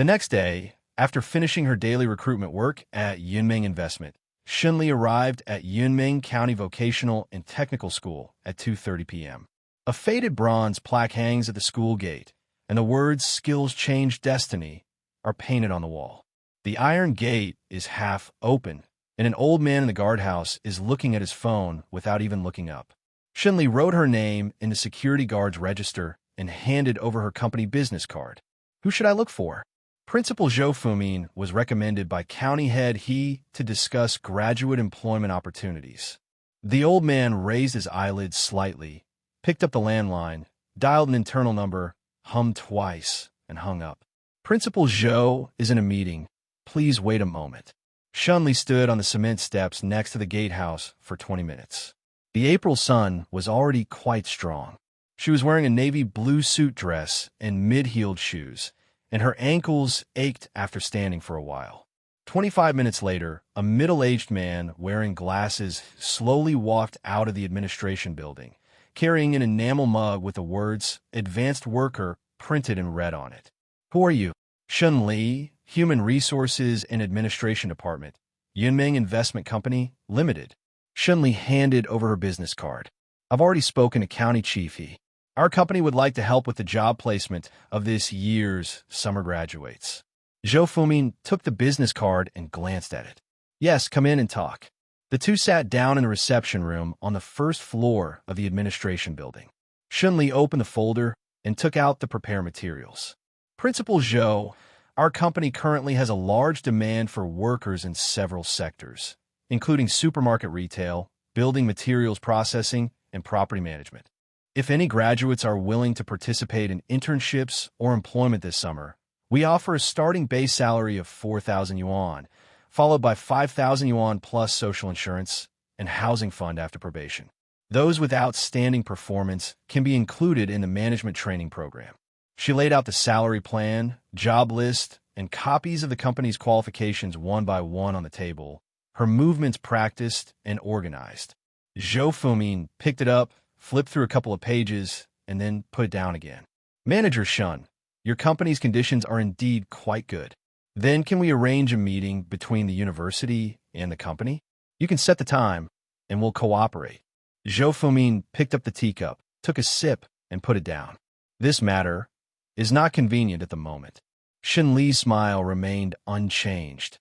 The next day, after finishing her daily recruitment work at Yunming Investment, Shunli arrived at Yunming County Vocational and Technical School at 2:30 p.m. A faded bronze plaque hangs at the school gate, and the words "Skills Change Destiny" are painted on the wall. The iron gate is half open, and an old man in the guardhouse is looking at his phone without even looking up. Shunli wrote her name in the security guard's register and handed over her company business card. Who should I look for? Principal Zhou Fumin was recommended by County Head He to discuss graduate employment opportunities. The old man raised his eyelids slightly, picked up the landline, dialed an internal number, hummed twice, and hung up. Principal Zhou is in a meeting. Please wait a moment. Shunli stood on the cement steps next to the gatehouse for 20 minutes. The April sun was already quite strong. She was wearing a navy blue suit dress and mid-heeled shoes, and her ankles ached after standing for a while. 25 minutes later, a middle-aged man wearing glasses slowly walked out of the administration building, carrying an enamel mug with the words "Advanced Worker" printed in red on it. Who are you? Shun Li, Human Resources and Administration Department, Yunming Investment Company, Limited. Shun Li handed over her business card. I've already spoken to County Chief He. Our company would like to help with the job placement of this year's summer graduates. Zhou Fumin took the business card and glanced at it. Yes, come in and talk. The two sat down in the reception room on the first floor of the administration building. Shun Li opened the folder and took out the prepare materials. Principal Zhou, our company currently has a large demand for workers in several sectors, including supermarket retail, building materials processing, and property management. If any graduates are willing to participate in internships or employment this summer, we offer a starting base salary of 4,000 yuan, followed by 5,000 yuan plus social insurance and housing fund after probation. Those with outstanding performance can be included in the management training program. She laid out the salary plan, job list, and copies of the company's qualifications one by one on the table, her movements practiced and organized. Zhou Fumin picked it up, flipped through a couple of pages, and then put it down again. Manager Shun, your company's conditions are indeed quite good. Then can we arrange a meeting between the university and the company? You can set the time, and we'll cooperate. Zhou Fumin picked up the teacup, took a sip, and put it down. This matter is not convenient at the moment. Shin Li's smile remained unchanged.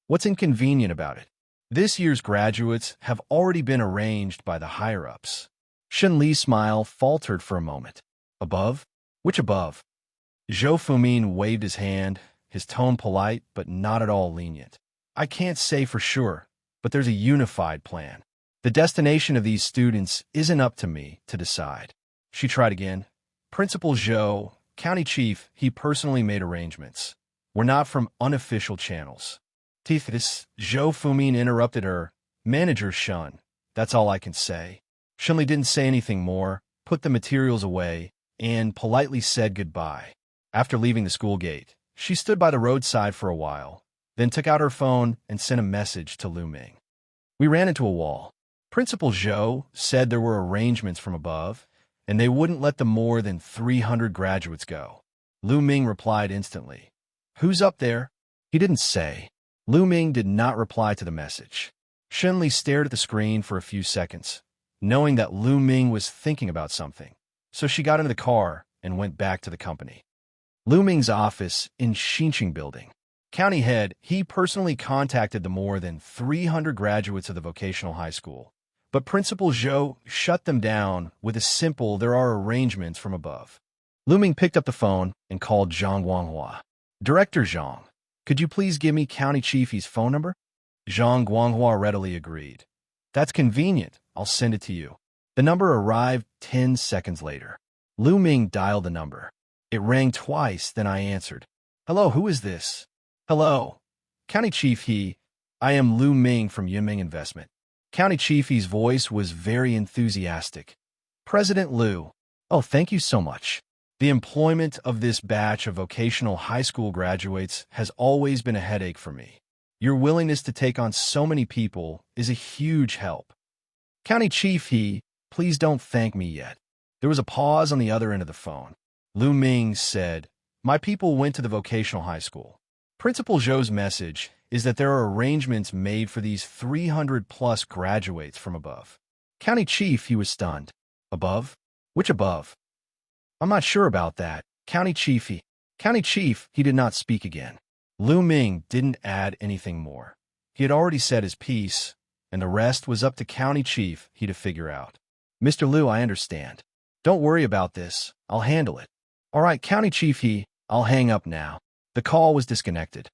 What's inconvenient about it? This year's graduates have already been arranged by the higher-ups. Shin Li's smile faltered for a moment. Above? Which above? Zhou Fumin waved his hand, his tone polite but not at all lenient. I can't say for sure, but there's a unified plan. The destination of these students isn't up to me to decide. She tried again. Principal Zhou, County Chief, he personally made arrangements. We're not from unofficial channels. This, Zhou Fumin interrupted her. Manager Shun, that's all I can say. Shunli didn't say anything more, put the materials away, and politely said goodbye. After leaving the school gate, she stood by the roadside for a while, then took out her phone and sent a message to Lu Ming. We ran into a wall. Principal Zhou said there were arrangements from above, and they wouldn't let the more than 300 graduates go. Lu Ming replied instantly. Who's up there? He didn't say. Lu Ming did not reply to the message. Shunli stared at the screen for a few seconds, knowing that Lu Ming was thinking about something, so she got into the car and went back to the company. Lu Ming's office in Xinqing Building. County Head, he personally contacted the more than 300 graduates of the vocational high school, but Principal Zhou shut them down with a simple "there are arrangements from above." Lu Ming picked up the phone and called Zhang Guanghua. Director Zhang, could you please give me County Chief He's phone number? Zhang Guanghua readily agreed. That's convenient. I'll send it to you. The number arrived 10 seconds later. Lu Ming dialed the number. It rang twice, then I answered. Hello, who is this? Hello. County Chief He. I am Lu Ming from Yunming Investment. County Chief He's voice was very enthusiastic. President Lu. Oh, thank you so much. The employment of this batch of vocational high school graduates has always been a headache for me. Your willingness to take on so many people is a huge help. County Chief He, please don't thank me yet. There was a pause on the other end of the phone. Lu Ming said, My people went to the vocational high school. Principal Zhou's message is that there are arrangements made for these 300-plus graduates from above. County chief, he was stunned. Above? Which above? I'm not sure about that. County chief, he did not speak again. Lu Ming didn't add anything more. He had already said his piece, and the rest was up to County Chief he to figure out. Mr. Liu, I understand. Don't worry about this. I'll handle it. All right, County Chief I'll hang up now. The call was disconnected.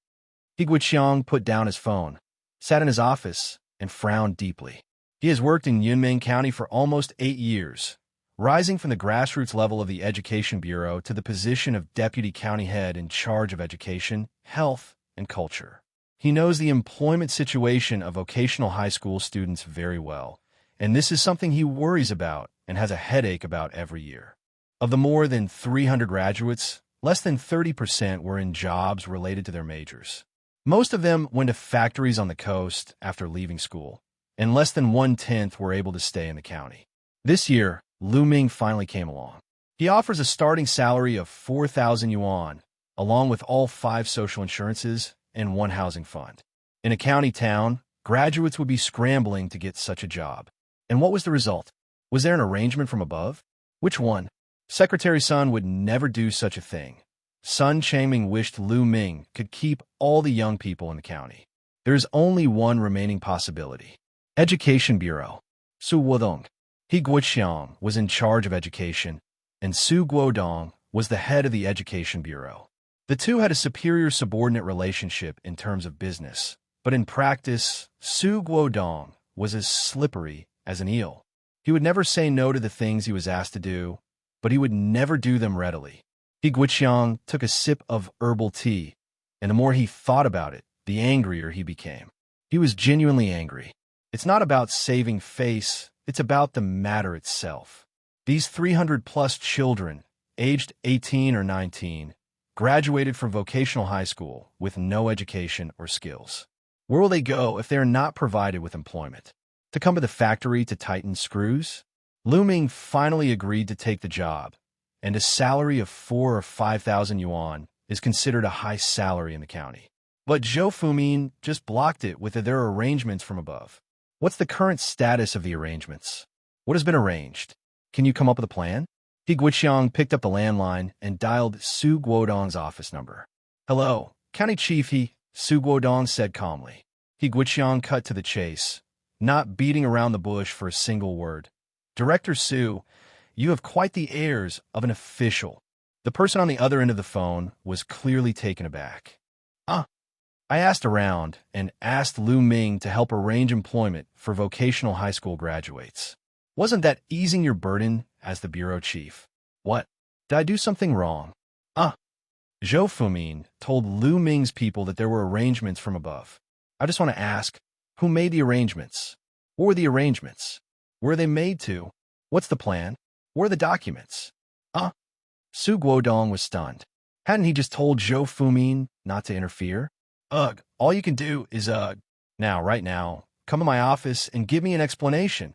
He Guiqiang put down his phone, sat in his office, and frowned deeply. He has worked in Yunmeng County for almost 8 years, rising from the grassroots level of the Education Bureau to the position of Deputy County Head in charge of education, health, and culture. He knows the employment situation of vocational high school students very well, and this is something he worries about and has a headache about every year. Of the more than 300 graduates, less than 30% were in jobs related to their majors. Most of them went to factories on the coast after leaving school, and less than 1/10 were able to stay in the county. This year, Lu Ming finally came along. He offers a starting salary of 4,000 yuan, along with all 5 social insurances and 1 housing fund. In a county town, graduates would be scrambling to get such a job. And what was the result? Was there an arrangement from above? Which one? Secretary Sun would never do such a thing. Sun Changming wished Lu Ming could keep all the young people in the county. There is only one remaining possibility. Education Bureau. Su Guodong. He Guiqiang was in charge of education, and Su Guodong was the head of the Education Bureau. The two had a superior-subordinate relationship in terms of business, but in practice, Su Guodong was as slippery as an eel. He would never say no to the things he was asked to do, but he would never do them readily. He Guiqiang took a sip of herbal tea, and the more he thought about it, the angrier he became. He was genuinely angry. It's not about saving face, it's about the matter itself. These 300-plus children, aged 18 or 19, graduated from vocational high school with no education or skills. Where will they go if they are not provided with employment? To come to the factory to tighten screws? Lu Ming finally agreed to take the job, and a salary of 4,000 or 5,000 yuan is considered a high salary in the county. But Zhou Fumin just blocked it with their arrangements from above. What's the current status of the arrangements? What has been arranged? Can you come up with a plan? He Guiqiang picked up the landline and dialed Su Guodong's office number. Hello, County Chief, Su Guodong said calmly. He Guiqiang cut to the chase, not beating around the bush for a single word. Director Su, you have quite the airs of an official. The person on the other end of the phone was clearly taken aback. I asked around and asked Lu Ming to help arrange employment for vocational high school graduates. Wasn't that easing your burden as the bureau chief? What? Did I do something wrong? Zhou Fumin told Lu Ming's people that there were arrangements from above. I just want to ask, who made the arrangements? What were the arrangements? Where are they made to? What's the plan? Where are the documents? Su Guodong was stunned. Hadn't he just told Zhou Fumin not to interfere? All you can do is, Now, right now, come to my office and give me an explanation.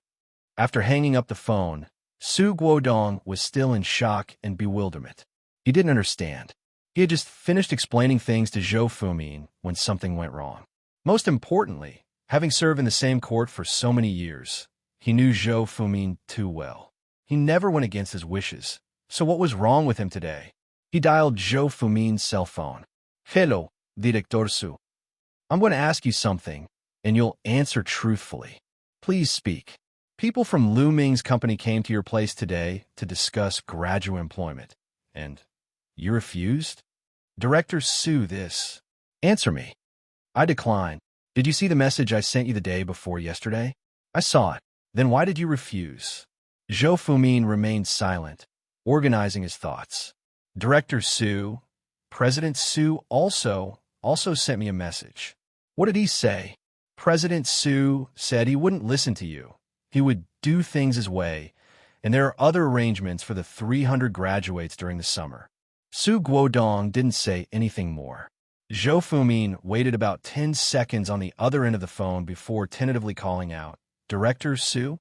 After hanging up the phone, Su Guodong was still in shock and bewilderment. He didn't understand. He had just finished explaining things to Zhou Fumin when something went wrong. Most importantly, having served in the same court for so many years, he knew Zhou Fumin too well. He never went against his wishes, so what was wrong with him today? He dialed Zhou Fumin's cell phone. Hello, Director Su. I'm going to ask you something, and you'll answer truthfully. Please speak. People from Lu Ming's company came to your place today to discuss graduate employment, and you refused? Director Su, this. Answer me. I decline. Did you see the message I sent you the day before yesterday? I saw it. Then why did you refuse? Zhou Fumin remained silent, organizing his thoughts. Director Su, President Su also sent me a message. What did he say? President Su said he wouldn't listen to you. He would do things his way, and there are other arrangements for the 300 graduates during the summer. Su Guodong didn't say anything more. Zhou Fumin waited about 10 seconds on the other end of the phone before tentatively calling out, Director Su,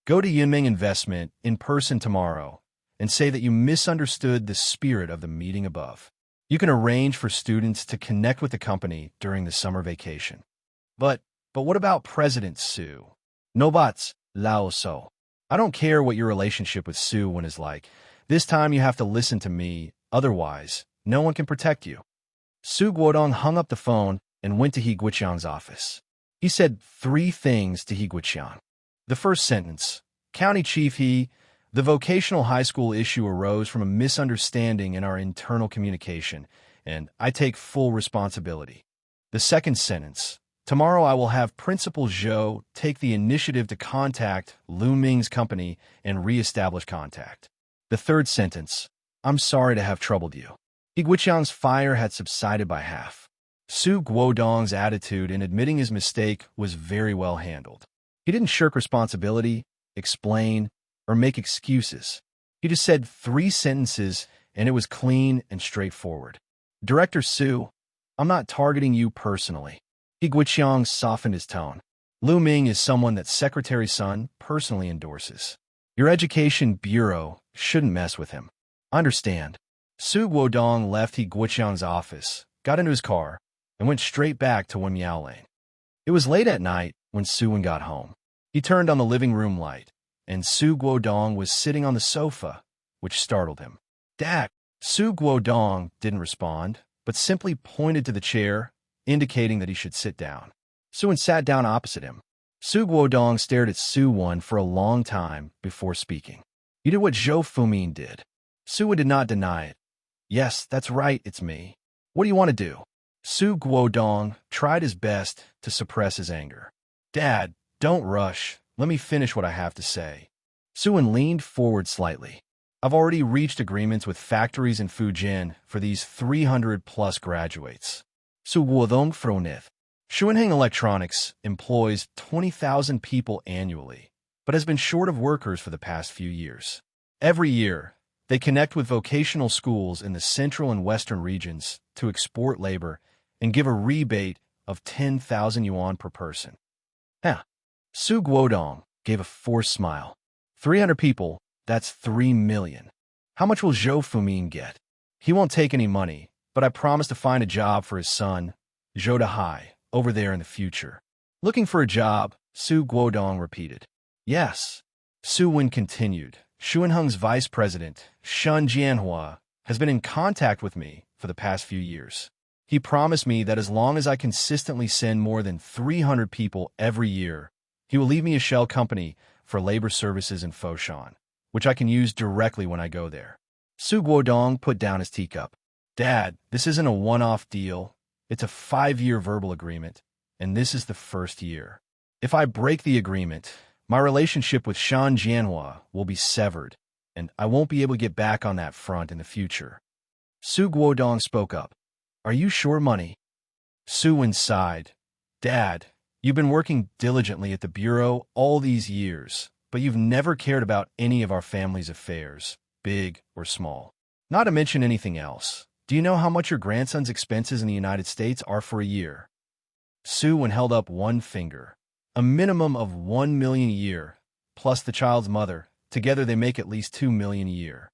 go to Yunmeng Investment in person tomorrow and say that you misunderstood the spirit of the meeting above. You can arrange for students to connect with the company during the summer vacation. But what about President Su? Nobats Lao So. I don't care what your relationship with Su Wen is like. This time you have to listen to me, otherwise, no one can protect you. Su Guodong hung up the phone and went to He Guiqiang's office. He said 3 things to He Guiqiang. The first sentence, County Chief He, the vocational high school issue arose from a misunderstanding in our internal communication, and I take full responsibility. The second sentence, tomorrow I will have Principal Zhou take the initiative to contact Lu Ming's company and re-establish contact. The third sentence, I'm sorry to have troubled you. He Guiqiang's fire had subsided by half. Su Guodong's attitude in admitting his mistake was very well handled. He didn't shirk responsibility, explain, or make excuses. He just said 3 sentences, and it was clean and straightforward. Director Su, I'm not targeting you personally. He Guiqiang softened his tone. Lu Ming is someone that Secretary Sun personally endorses. Your education bureau shouldn't mess with him. I understand. Su Guodong left He Guiqiang's office, got into his car, and went straight back to Wenmiao Lane. It was late at night when Su Wen got home. He turned on the living room light, and Su Guodong was sitting on the sofa, which startled him. Dad! Su Guodong didn't respond, but simply pointed to the chair, indicating that he should sit down. Su Wen sat down opposite him. Su Guodong stared at Su Wen for a long time before speaking. You did what Zhou Fumin did. Su Wen did not deny it. Yes, that's right, it's me. What do you want to do? Su Guodong tried his best to suppress his anger. Dad, don't rush. Let me finish what I have to say. Su Wen leaned forward slightly. I've already reached agreements with factories in Fujian for these 300-plus graduates. Su Guodong Fronith. Shuanheng Electronics employs 20,000 people annually, but has been short of workers for the past few years. Every year, they connect with vocational schools in the central and western regions to export labor and give a rebate of 10,000 yuan per person. Su Guodong gave a forced smile. 300 people, that's 3 million. How much will Zhou Fumin get? He won't take any money, but I promise to find a job for his son, Zhou Dahai, over there in the future. Looking for a job, Su Guodong repeated. Yes. Su Wen continued. Xuanheng's vice president, Shun Jianhua, has been in contact with me for the past few years. He promised me that as long as I consistently send more than 300 people every year, he will leave me a shell company for labor services in Foshan, which I can use directly when I go there. Su Guodong put down his teacup. Dad, this isn't a one-off deal. It's a 5-year verbal agreement, and this is the first year. If I break the agreement, my relationship with Shan Jianhua will be severed, and I won't be able to get back on that front in the future. Su Guodong spoke up. Are you sure, money? Su Wen sighed. Dad, you've been working diligently at the bureau all these years, but you've never cared about any of our family's affairs, big or small. Not to mention anything else. Do you know how much your grandson's expenses in the United States are for a year? Su Wen held up one finger. A minimum of 1 million a year, plus the child's mother. Together they make at least 2 million a year.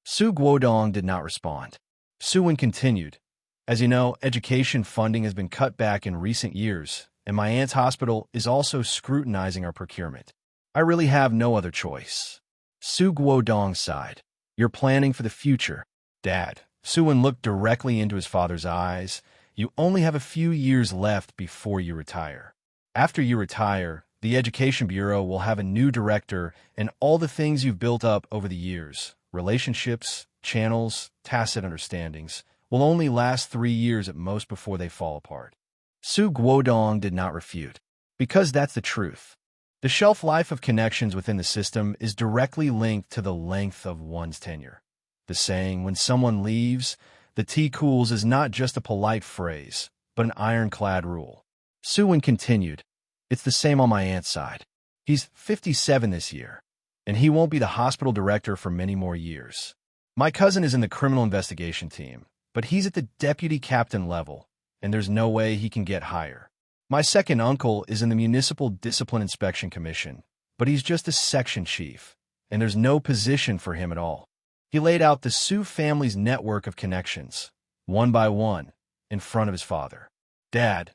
Su Guodong did not respond. Su Wen continued. As you know, education funding has been cut back in recent years, and my aunt's hospital is also scrutinizing our procurement. I really have no other choice. Su Guodong sighed. You're planning for the future. Dad. Su Wen looked directly into his father's eyes. You only have a few years left before you retire. After you retire, the Education Bureau will have a new director, and all the things you've built up over the years, relationships, channels, tacit understandings, will only last 3 years at most before they fall apart. Su Guodong did not refute. Because that's the truth. The shelf life of connections within the system is directly linked to the length of one's tenure. The saying, when someone leaves, the tea cools is not just a polite phrase, but an ironclad rule. Su Wen continued, it's the same on my aunt's side. He's 57 this year, and he won't be the hospital director for many more years. My cousin is in the criminal investigation team, but he's at the deputy captain level, and there's no way he can get higher. My second uncle is in the Municipal Discipline Inspection Commission, but he's just a section chief, and there's no position for him at all. He laid out the Su family's network of connections, one by one, in front of his father. Dad,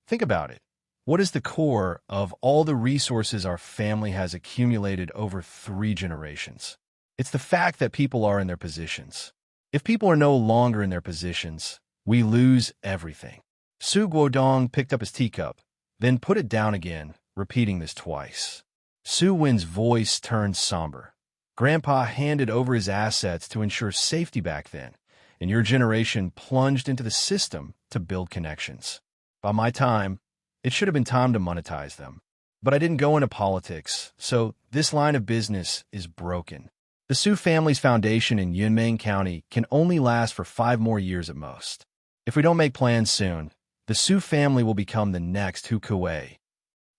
think about it. What is the core of all the resources our family has accumulated over 3 generations? It's the fact that people are in their positions. If people are no longer in their positions, we lose everything. Su Guodong picked up his teacup, then put it down again, repeating this twice. Su Wen's voice turned somber. Grandpa handed over his assets to ensure safety back then, and your generation plunged into the system to build connections. By my time, it should have been time to monetize them. But I didn't go into politics, so this line of business is broken. The Su family's foundation in Yunmeng County can only last for 5 more years at most. If we don't make plans soon, the Su family will become the next Hu Kuei.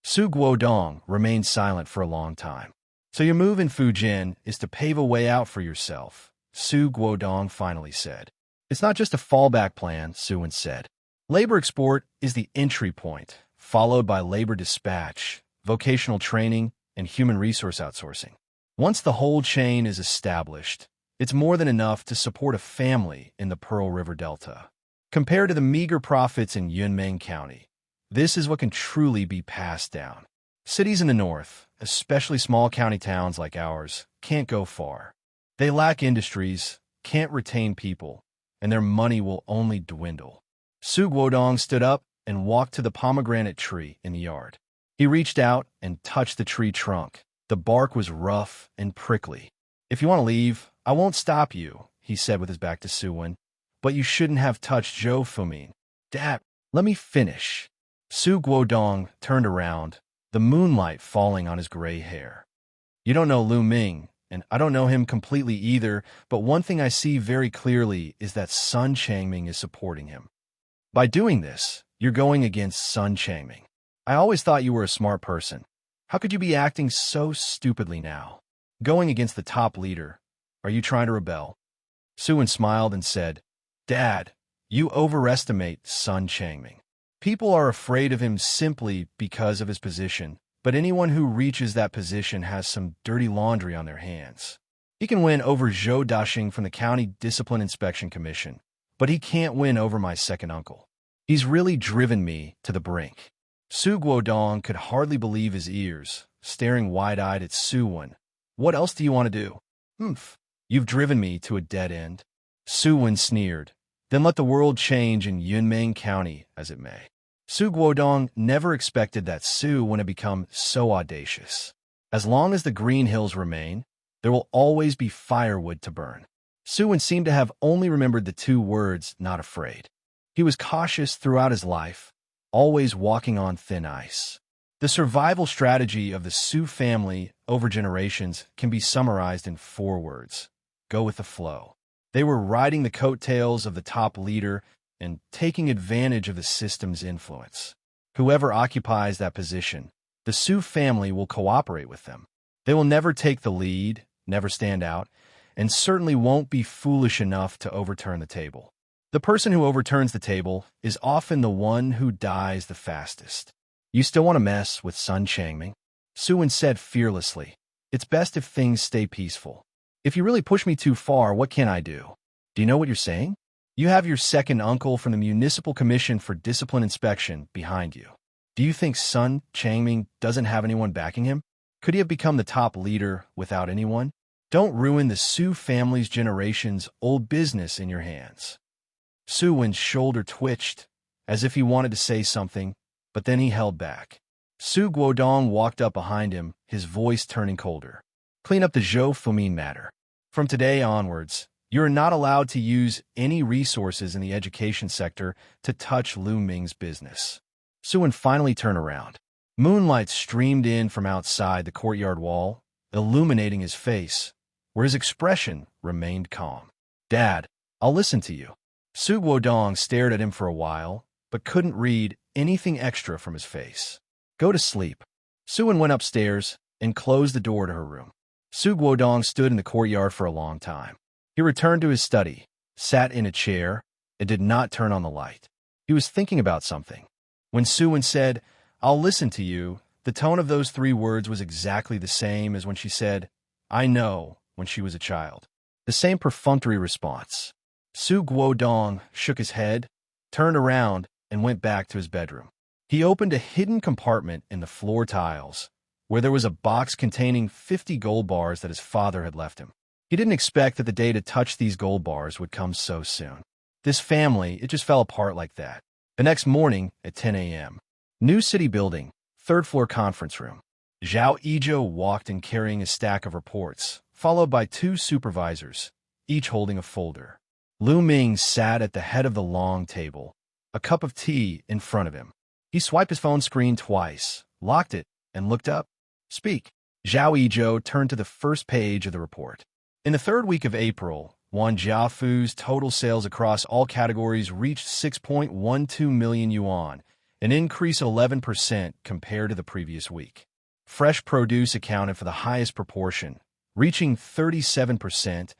Su Guodong remained silent for a long time. So your move in Fujin is to pave a way out for yourself, Su Guodong finally said. It's not just a fallback plan, Su Wen said. Labor export is the entry point, followed by labor dispatch, vocational training, and human resource outsourcing. Once the whole chain is established, it's more than enough to support a family in the Pearl River Delta. Compared to the meager profits in Yunmeng County, this is what can truly be passed down. Cities in the north, especially small county towns like ours, can't go far. They lack industries, can't retain people, and their money will only dwindle. Su Guodong stood up and walked to the pomegranate tree in the yard. He reached out and touched the tree trunk. The bark was rough and prickly. If you want to leave, I won't stop you, he said with his back to Su Wen. But you shouldn't have touched Zhou Fumin. Dad, let me finish. Su Guodong turned around, the moonlight falling on his gray hair. You don't know Lu Ming, and I don't know him completely either, but one thing I see very clearly is that Sun Changming is supporting him. By doing this, you're going against Sun Changming. I always thought you were a smart person. How could you be acting so stupidly now? Going against the top leader. Are you trying to rebel? Su Wen smiled and said, Dad, you overestimate Sun Changming. People are afraid of him simply because of his position, but anyone who reaches that position has some dirty laundry on their hands. He can win over Zhou Daxing from the County Discipline Inspection Commission, but he can't win over my second uncle. He's really driven me to the brink. Su Guodong could hardly believe his ears, staring wide-eyed at Su Wen. What else do you want to do? Humph. You've driven me to a dead end. Su Wen sneered. Then let the world change in Yunmeng County as it may. Su Guodong never expected that Su Wen had become so audacious. As long as the Green Hills remain, there will always be firewood to burn. Su Wen seemed to have only remembered the 2 words, not afraid. He was cautious throughout his life, always walking on thin ice. The survival strategy of the Su family over generations can be summarized in 4 words. Go with the flow. They were riding the coattails of the top leader and taking advantage of the system's influence. Whoever occupies that position, the Su family will cooperate with them. They will never take the lead, never stand out, and certainly won't be foolish enough to overturn the table. The person who overturns the table is often the one who dies the fastest. You still want to mess with Sun Changming? Su Wen said fearlessly. It's best if things stay peaceful. If you really push me too far, what can I do? Do you know what you're saying? You have your second uncle from the Municipal Commission for Discipline Inspection behind you. Do you think Sun Changming doesn't have anyone backing him? Could he have become the top leader without anyone? Don't ruin the Su family's generation's old business in your hands. Su Wen's shoulder twitched, as if he wanted to say something, but then he held back. Su Guodong walked up behind him, his voice turning colder. Clean up the Zhou Fumin matter. From today onwards, you are not allowed to use any resources in the education sector to touch Lu Ming's business. Su Wen finally turned around. Moonlight streamed in from outside the courtyard wall, illuminating his face, where his expression remained calm. Dad, I'll listen to you. Su Guodong stared at him for a while, but couldn't read anything extra from his face. Go to sleep. Su Wen went upstairs and closed the door to her room. Su Guodong stood in the courtyard for a long time. He returned to his study, sat in a chair, and did not turn on the light. He was thinking about something. When Su Wen said, I'll listen to you, the tone of those 3 words was exactly the same as when she said, I know, when she was a child. The same perfunctory response. Su Guodong shook his head, turned around, and went back to his bedroom. He opened a hidden compartment in the floor tiles, where there was a box containing 50 gold bars that his father had left him. He didn't expect that the day to touch these gold bars would come so soon. This family, it just fell apart like that. The next morning, at 10 a.m., New City Building, third-floor conference room. Zhao Yizhou walked in carrying a stack of reports, followed by two supervisors, each holding a folder. Lu Ming sat at the head of the long table, a cup of tea in front of him. He swiped his phone screen twice, locked it, and looked up. Speak. Zhao Yizhou turned to the first page of the report. In the third week of April, Wan Jiafu's total sales across all categories reached 6.12 million yuan, an increase of 11% compared to the previous week. Fresh produce accounted for the highest proportion, reaching 37%,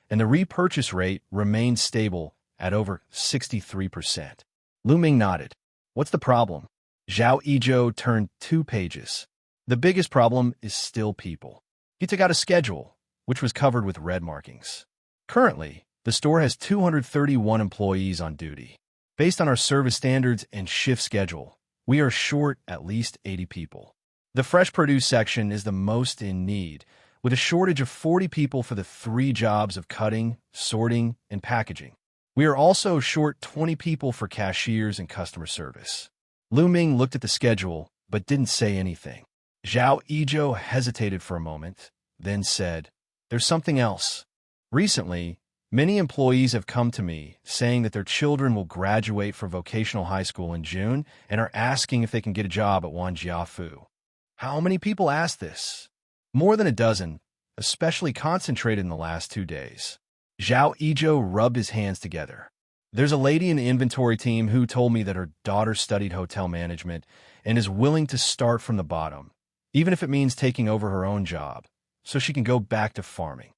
and the repurchase rate remained stable at over 63%. Lu Ming nodded. What's the problem? Zhao Yizhou turned 2 pages. The biggest problem is still people. He took out a schedule, which was covered with red markings. Currently, the store has 231 employees on duty. Based on our service standards and shift schedule, we are short at least 80 people. The fresh produce section is the most in need, with a shortage of 40 people for the 3 jobs of cutting, sorting, and packaging. We are also short 20 people for cashiers and customer service. Lu Ming looked at the schedule, but didn't say anything. Zhao Yizhou hesitated for a moment, then said, "There's something else. Recently, many employees have come to me saying that their children will graduate from vocational high school in June and are asking if they can get a job at Wan Jiafu." How many people asked this? More than a dozen, especially concentrated in the last 2 days. Zhao Yizhou rubbed his hands together. There's a lady in the inventory team who told me that her daughter studied hotel management and is willing to start from the bottom, even if it means taking over her own job, so she can go back to farming.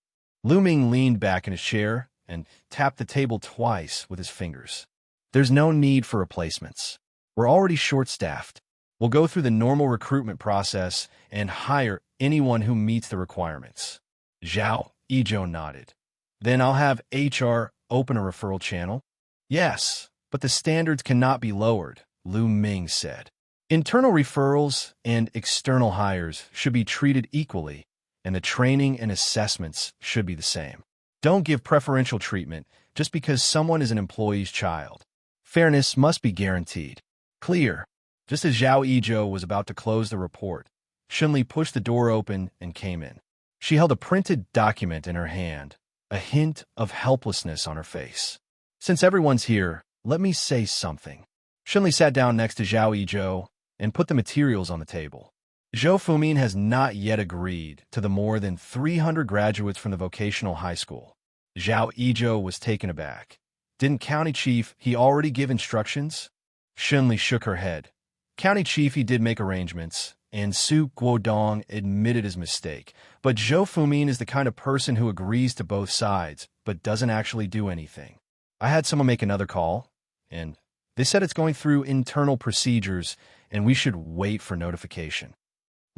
Lu Ming leaned back in his chair and tapped the table twice with his fingers. There's no need for replacements. We're already short-staffed. We'll go through the normal recruitment process and hire anyone who meets the requirements. Zhao Yizhou nodded. Then I'll have HR open a referral channel. Yes, but the standards cannot be lowered, Lu Ming said. Internal referrals and external hires should be treated equally, and the training and assessments should be the same. Don't give preferential treatment just because someone is an employee's child. Fairness must be guaranteed. Clear. Just as Zhao Yizhou was about to close the report, Shunli pushed the door open and came in. She held a printed document in her hand, a hint of helplessness on her face. Since everyone's here, let me say something. Shunli sat down next to Zhao Yizhou and put the materials on the table. Zhou Fumin has not yet agreed to the more than 300 graduates from the vocational high school. Zhao Yizhou was taken aback. Didn't County Chief he already give instructions? Shunli shook her head. County Chief he did make arrangements, and Su Guodong admitted his mistake, but Zhou Fumin is the kind of person who agrees to both sides, but doesn't actually do anything. I had someone make another call, and they said it's going through internal procedures, and we should wait for notification.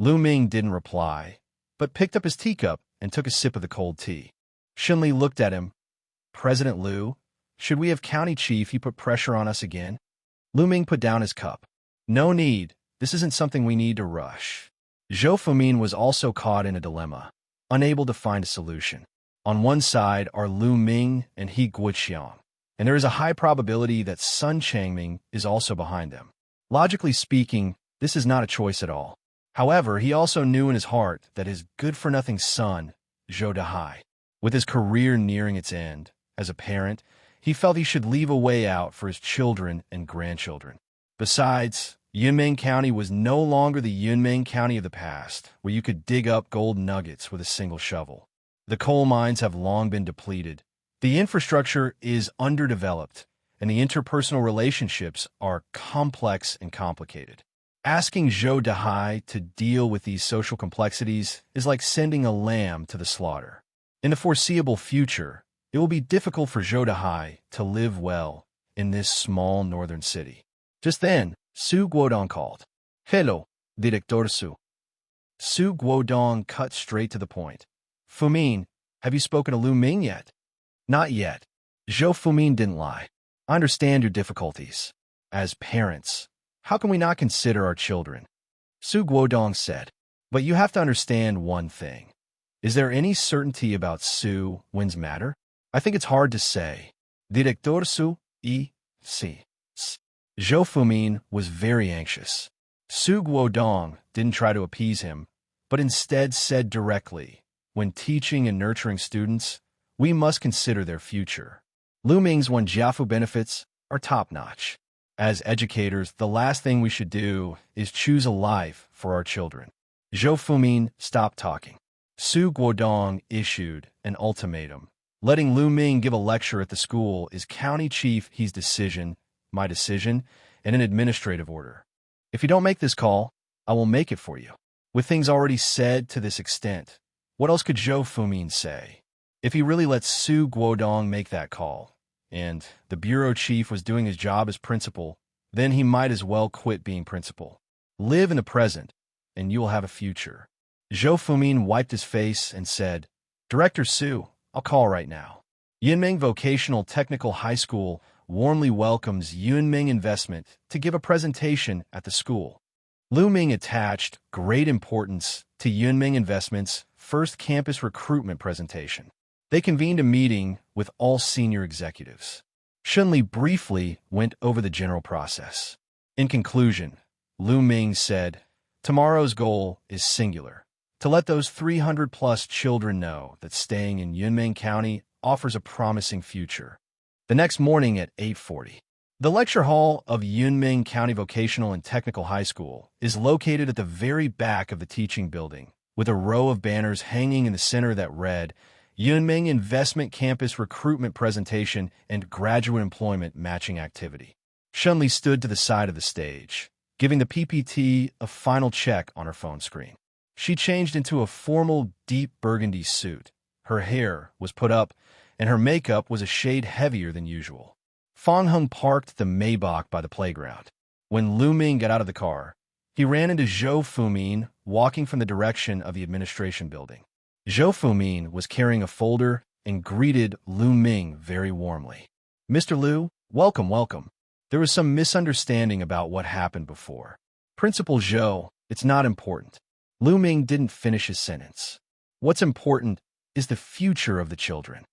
Lu Ming didn't reply, but picked up his teacup and took a sip of the cold tea. Shunli looked at him. President Lu, should we have County Chief he put pressure on us again? Lu Ming put down his cup. No need. This isn't something we need to rush. Zhou Fumin was also caught in a dilemma, unable to find a solution. On one side are Lu Ming and He Guoqiang, and there is a high probability that Sun Changming is also behind them. Logically speaking, this is not a choice at all. However, he also knew in his heart that his good-for-nothing son, Zhou Dahai, with his career nearing its end, as a parent, he felt he should leave a way out for his children and grandchildren. Besides, Yunmeng County was no longer the Yunmeng County of the past, where you could dig up gold nuggets with a single shovel. The coal mines have long been depleted. The infrastructure is underdeveloped, and the interpersonal relationships are complex and complicated. Asking Zhou Dahai to deal with these social complexities is like sending a lamb to the slaughter. In the foreseeable future, it will be difficult for Zhou Dahai to live well in this small northern city. Just then, Su Guodong called. Hello, Director Su. Su Guodong cut straight to the point. Fumin, have you spoken to Lu Ming yet? Not yet. Zhou Fumin didn't lie. I understand your difficulties. As parents, how can we not consider our children? Su Guodong said. But you have to understand one thing. Is there any certainty about Su Win's matter? I think it's hard to say. Director Su E. C. Zhou Fumin was very anxious. Su Guodong didn't try to appease him, but instead said directly, when teaching and nurturing students, we must consider their future. Lu Ming's Jiafu benefits are top-notch. As educators, the last thing we should do is choose a life for our children. Zhou Fumin stopped talking. Su Guodong issued an ultimatum. Letting Lu Ming give a lecture at the school is County Chief He's decision, my decision, and an administrative order. If you don't make this call, I will make it for you. With things already said to this extent, what else could Zhou Fumin say? If he really let Su Guodong make that call, and the bureau chief was doing his job as principal, then he might as well quit being principal. Live in the present, and you will have a future. Zhou Fumin wiped his face and said, Director Su, I'll call right now. Yunmeng Vocational Technical High School warmly welcomes Yunmeng Investment to give a presentation at the school. Lu Ming attached great importance to Yunmeng Investment's first campus recruitment presentation. They convened a meeting with all senior executives. Shunli briefly went over the general process. In conclusion, Lu Ming said, Tomorrow's goal is singular. To let those 300-plus children know that staying in Yunmeng County offers a promising future. The next morning at 8:40, the lecture hall of Yunmeng County Vocational and Technical High School is located at the very back of the teaching building, with a row of banners hanging in the center that read, Yunmeng Investment Campus Recruitment Presentation and Graduate Employment Matching Activity. Shunli stood to the side of the stage, giving the PPT a final check on her phone screen. She changed into a formal, deep burgundy suit. Her hair was put up, and her makeup was a shade heavier than usual. Fang Heng parked the Maybach by the playground. When Lu Ming got out of the car, he ran into Zhou Fumin, walking from the direction of the administration building. Zhou Fumin was carrying a folder and greeted Lu Ming very warmly. Mr. Lu, welcome, welcome. There was some misunderstanding about what happened before. Principal Zhou, it's not important. Lu Ming didn't finish his sentence. What's important is the future of the children.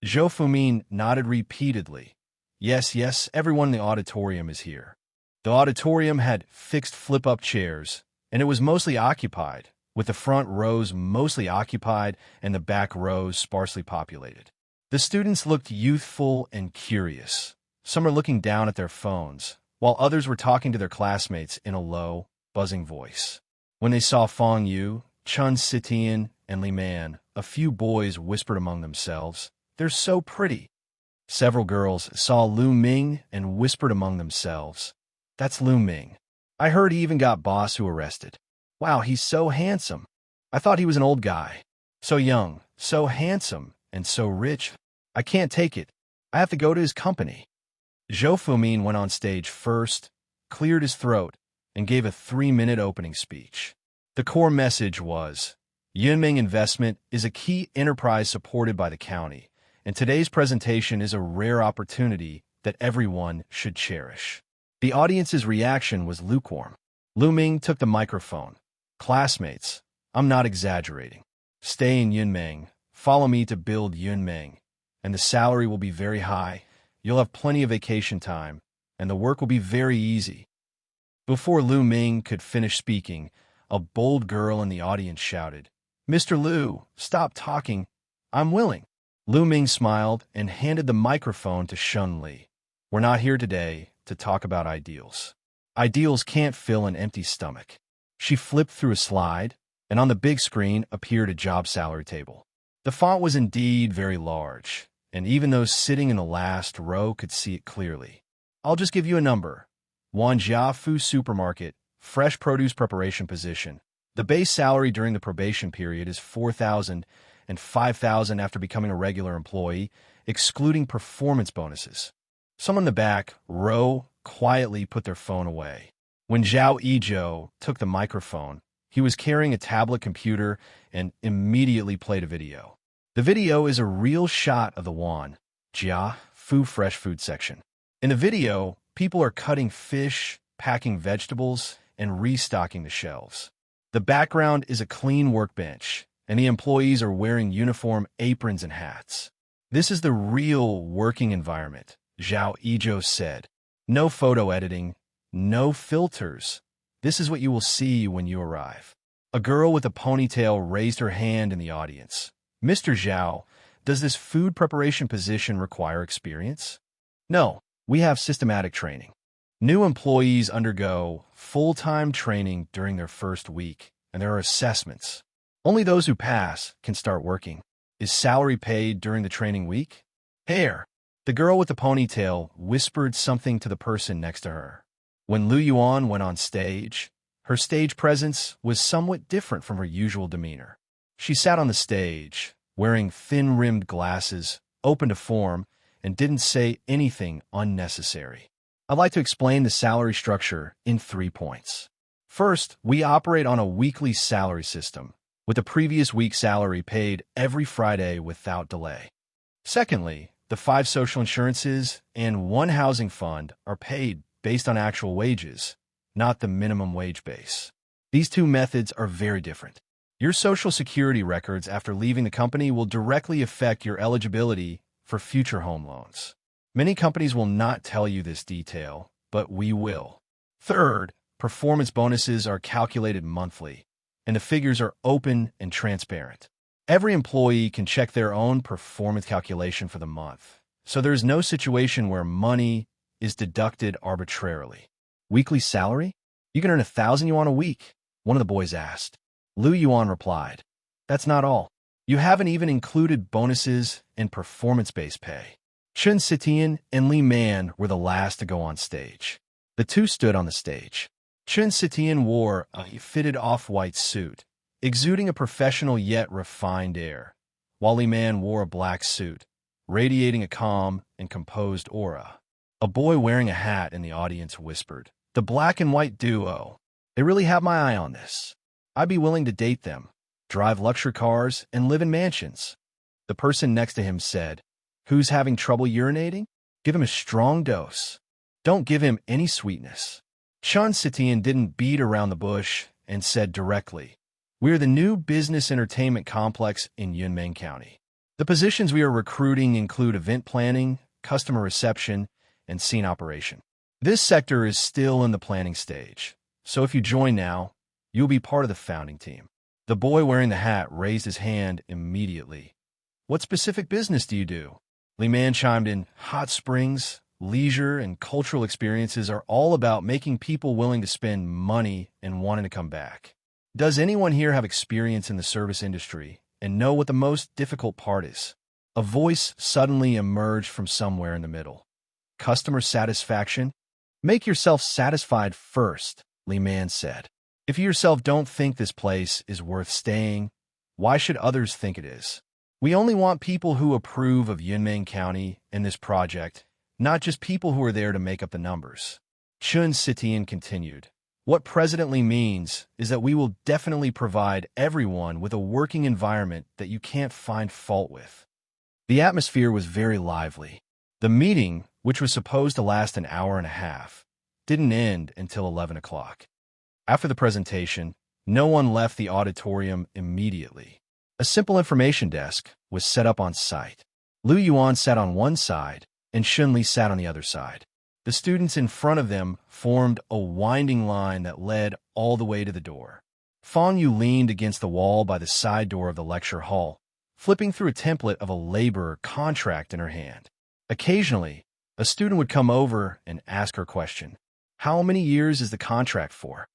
Zhou Fumin nodded repeatedly. Yes, yes, everyone in the auditorium is here. The auditorium had fixed flip-up chairs, and it was mostly occupied, with the front rows mostly occupied and the back rows sparsely populated. The students looked youthful and curious. Some were looking down at their phones, while others were talking to their classmates in a low, buzzing voice. When they saw Fang Yu, Chun Sitian, and Li Man, a few boys whispered among themselves, They're so pretty. Several girls saw Lu Ming and whispered among themselves, That's Lu Ming. I heard he even got Boss Who arrested. Wow, he's so handsome. I thought he was an old guy. So young, so handsome, and so rich. I can't take it. I have to go to his company. Zhou Fumin went on stage first, cleared his throat, and gave a 3-minute opening speech. The core message was, Yunmeng Investment is a key enterprise supported by the county, and today's presentation is a rare opportunity that everyone should cherish. The audience's reaction was lukewarm. Lu Ming took the microphone. Classmates, I'm not exaggerating. Stay in Yunmeng, follow me to build Yunmeng, and the salary will be very high, you'll have plenty of vacation time, and the work will be very easy. Before Lu Ming could finish speaking, a bold girl in the audience shouted, Mr. Lu, stop talking. I'm willing. Lu Ming smiled and handed the microphone to Shun Li. We're not here today to talk about ideals. Ideals can't fill an empty stomach. She flipped through a slide, and on the big screen appeared a job salary table. The font was indeed very large, and even those sitting in the last row could see it clearly. I'll just give you a number. Jiafu Supermarket, fresh produce preparation position. The base salary during the probation period is $4,000 and $5,000 after becoming a regular employee, excluding performance bonuses. Someone in the back row quietly put their phone away. When Zhao Yizhou took the microphone, he was carrying a tablet computer and immediately played a video. The video is a real shot of the Jia fresh food section. In the video, people are cutting fish, packing vegetables, and restocking the shelves. The background is a clean workbench, and the employees are wearing uniform aprons and hats. This is the real working environment, Zhao Ijo said. No photo editing, no filters. This is what you will see when you arrive. A girl with a ponytail raised her hand in the audience. Mr. Zhao, does this food preparation position require experience? No, we have systematic training. New employees undergo full-time training during their first week, and there are assessments. Only those who pass can start working. Is salary paid during the training week? Hair. The girl with the ponytail whispered something to the person next to her. When Lu Yuan went on stage, her stage presence was somewhat different from her usual demeanor. She sat on the stage, wearing thin-rimmed glasses, open to form, and didn't say anything unnecessary. I'd like to explain the salary structure in 3 points. First, we operate on a weekly salary system, with the previous week's salary paid every Friday without delay. Secondly, the 5 social insurances and 1 housing fund are paid based on actual wages, not the minimum wage base. These 2 methods are very different. Your social security records after leaving the company will directly affect your eligibility for future home loans. Many companies will not tell you this detail, but we will. Third, performance bonuses are calculated monthly, and the figures are open and transparent. Every employee can check their own performance calculation for the month, so there is no situation where money is deducted arbitrarily. Weekly salary? You can earn 1,000 yuan a week, one of the boys asked. Lu Yuan replied, that's not all. You haven't even included bonuses and performance-based pay. Chun Sitian and Li Man were the last to go on stage. The 2 stood on the stage. Chun Sitian wore a fitted off-white suit, exuding a professional yet refined air, while Li Man wore a black suit, radiating a calm and composed aura. A boy wearing a hat in the audience whispered, the black and white duo. They really have my eye on this. I'd be willing to date them, drive luxury cars, and live in mansions. The person next to him said, who's having trouble urinating? Give him a strong dose. Don't give him any sweetness. Chun Sitian didn't beat around the bush and said directly, we are the new business entertainment complex in Yunmeng County. The positions we are recruiting include event planning, customer reception, and scene operation. This sector is still in the planning stage, so if you join now, you'll be part of the founding team. The boy wearing the hat raised his hand immediately. What specific business do you do? Li Man chimed in, hot springs, leisure, and cultural experiences are all about making people willing to spend money and wanting to come back. Does anyone here have experience in the service industry and know what the most difficult part is? A voice suddenly emerged from somewhere in the middle. Customer satisfaction? Make yourself satisfied first, Li Man said. If you yourself don't think this place is worth staying, why should others think it is? We only want people who approve of Yunmeng County and this project, not just people who are there to make up the numbers. Chun Sitian continued. What President Li means is that we will definitely provide everyone with a working environment that you can't find fault with. The atmosphere was very lively. The meeting, which was supposed to last an hour and a half, didn't end until 11 o'clock. After the presentation, no one left the auditorium immediately. A simple information desk was set up on site. Lu Yuan sat on one side, and Shun Li sat on the other side. The students in front of them formed a winding line that led all the way to the door. Fang Yu leaned against the wall by the side door of the lecture hall, flipping through a template of a labor contract in her hand. Occasionally, a student would come over and ask her question. How many years is the contract for?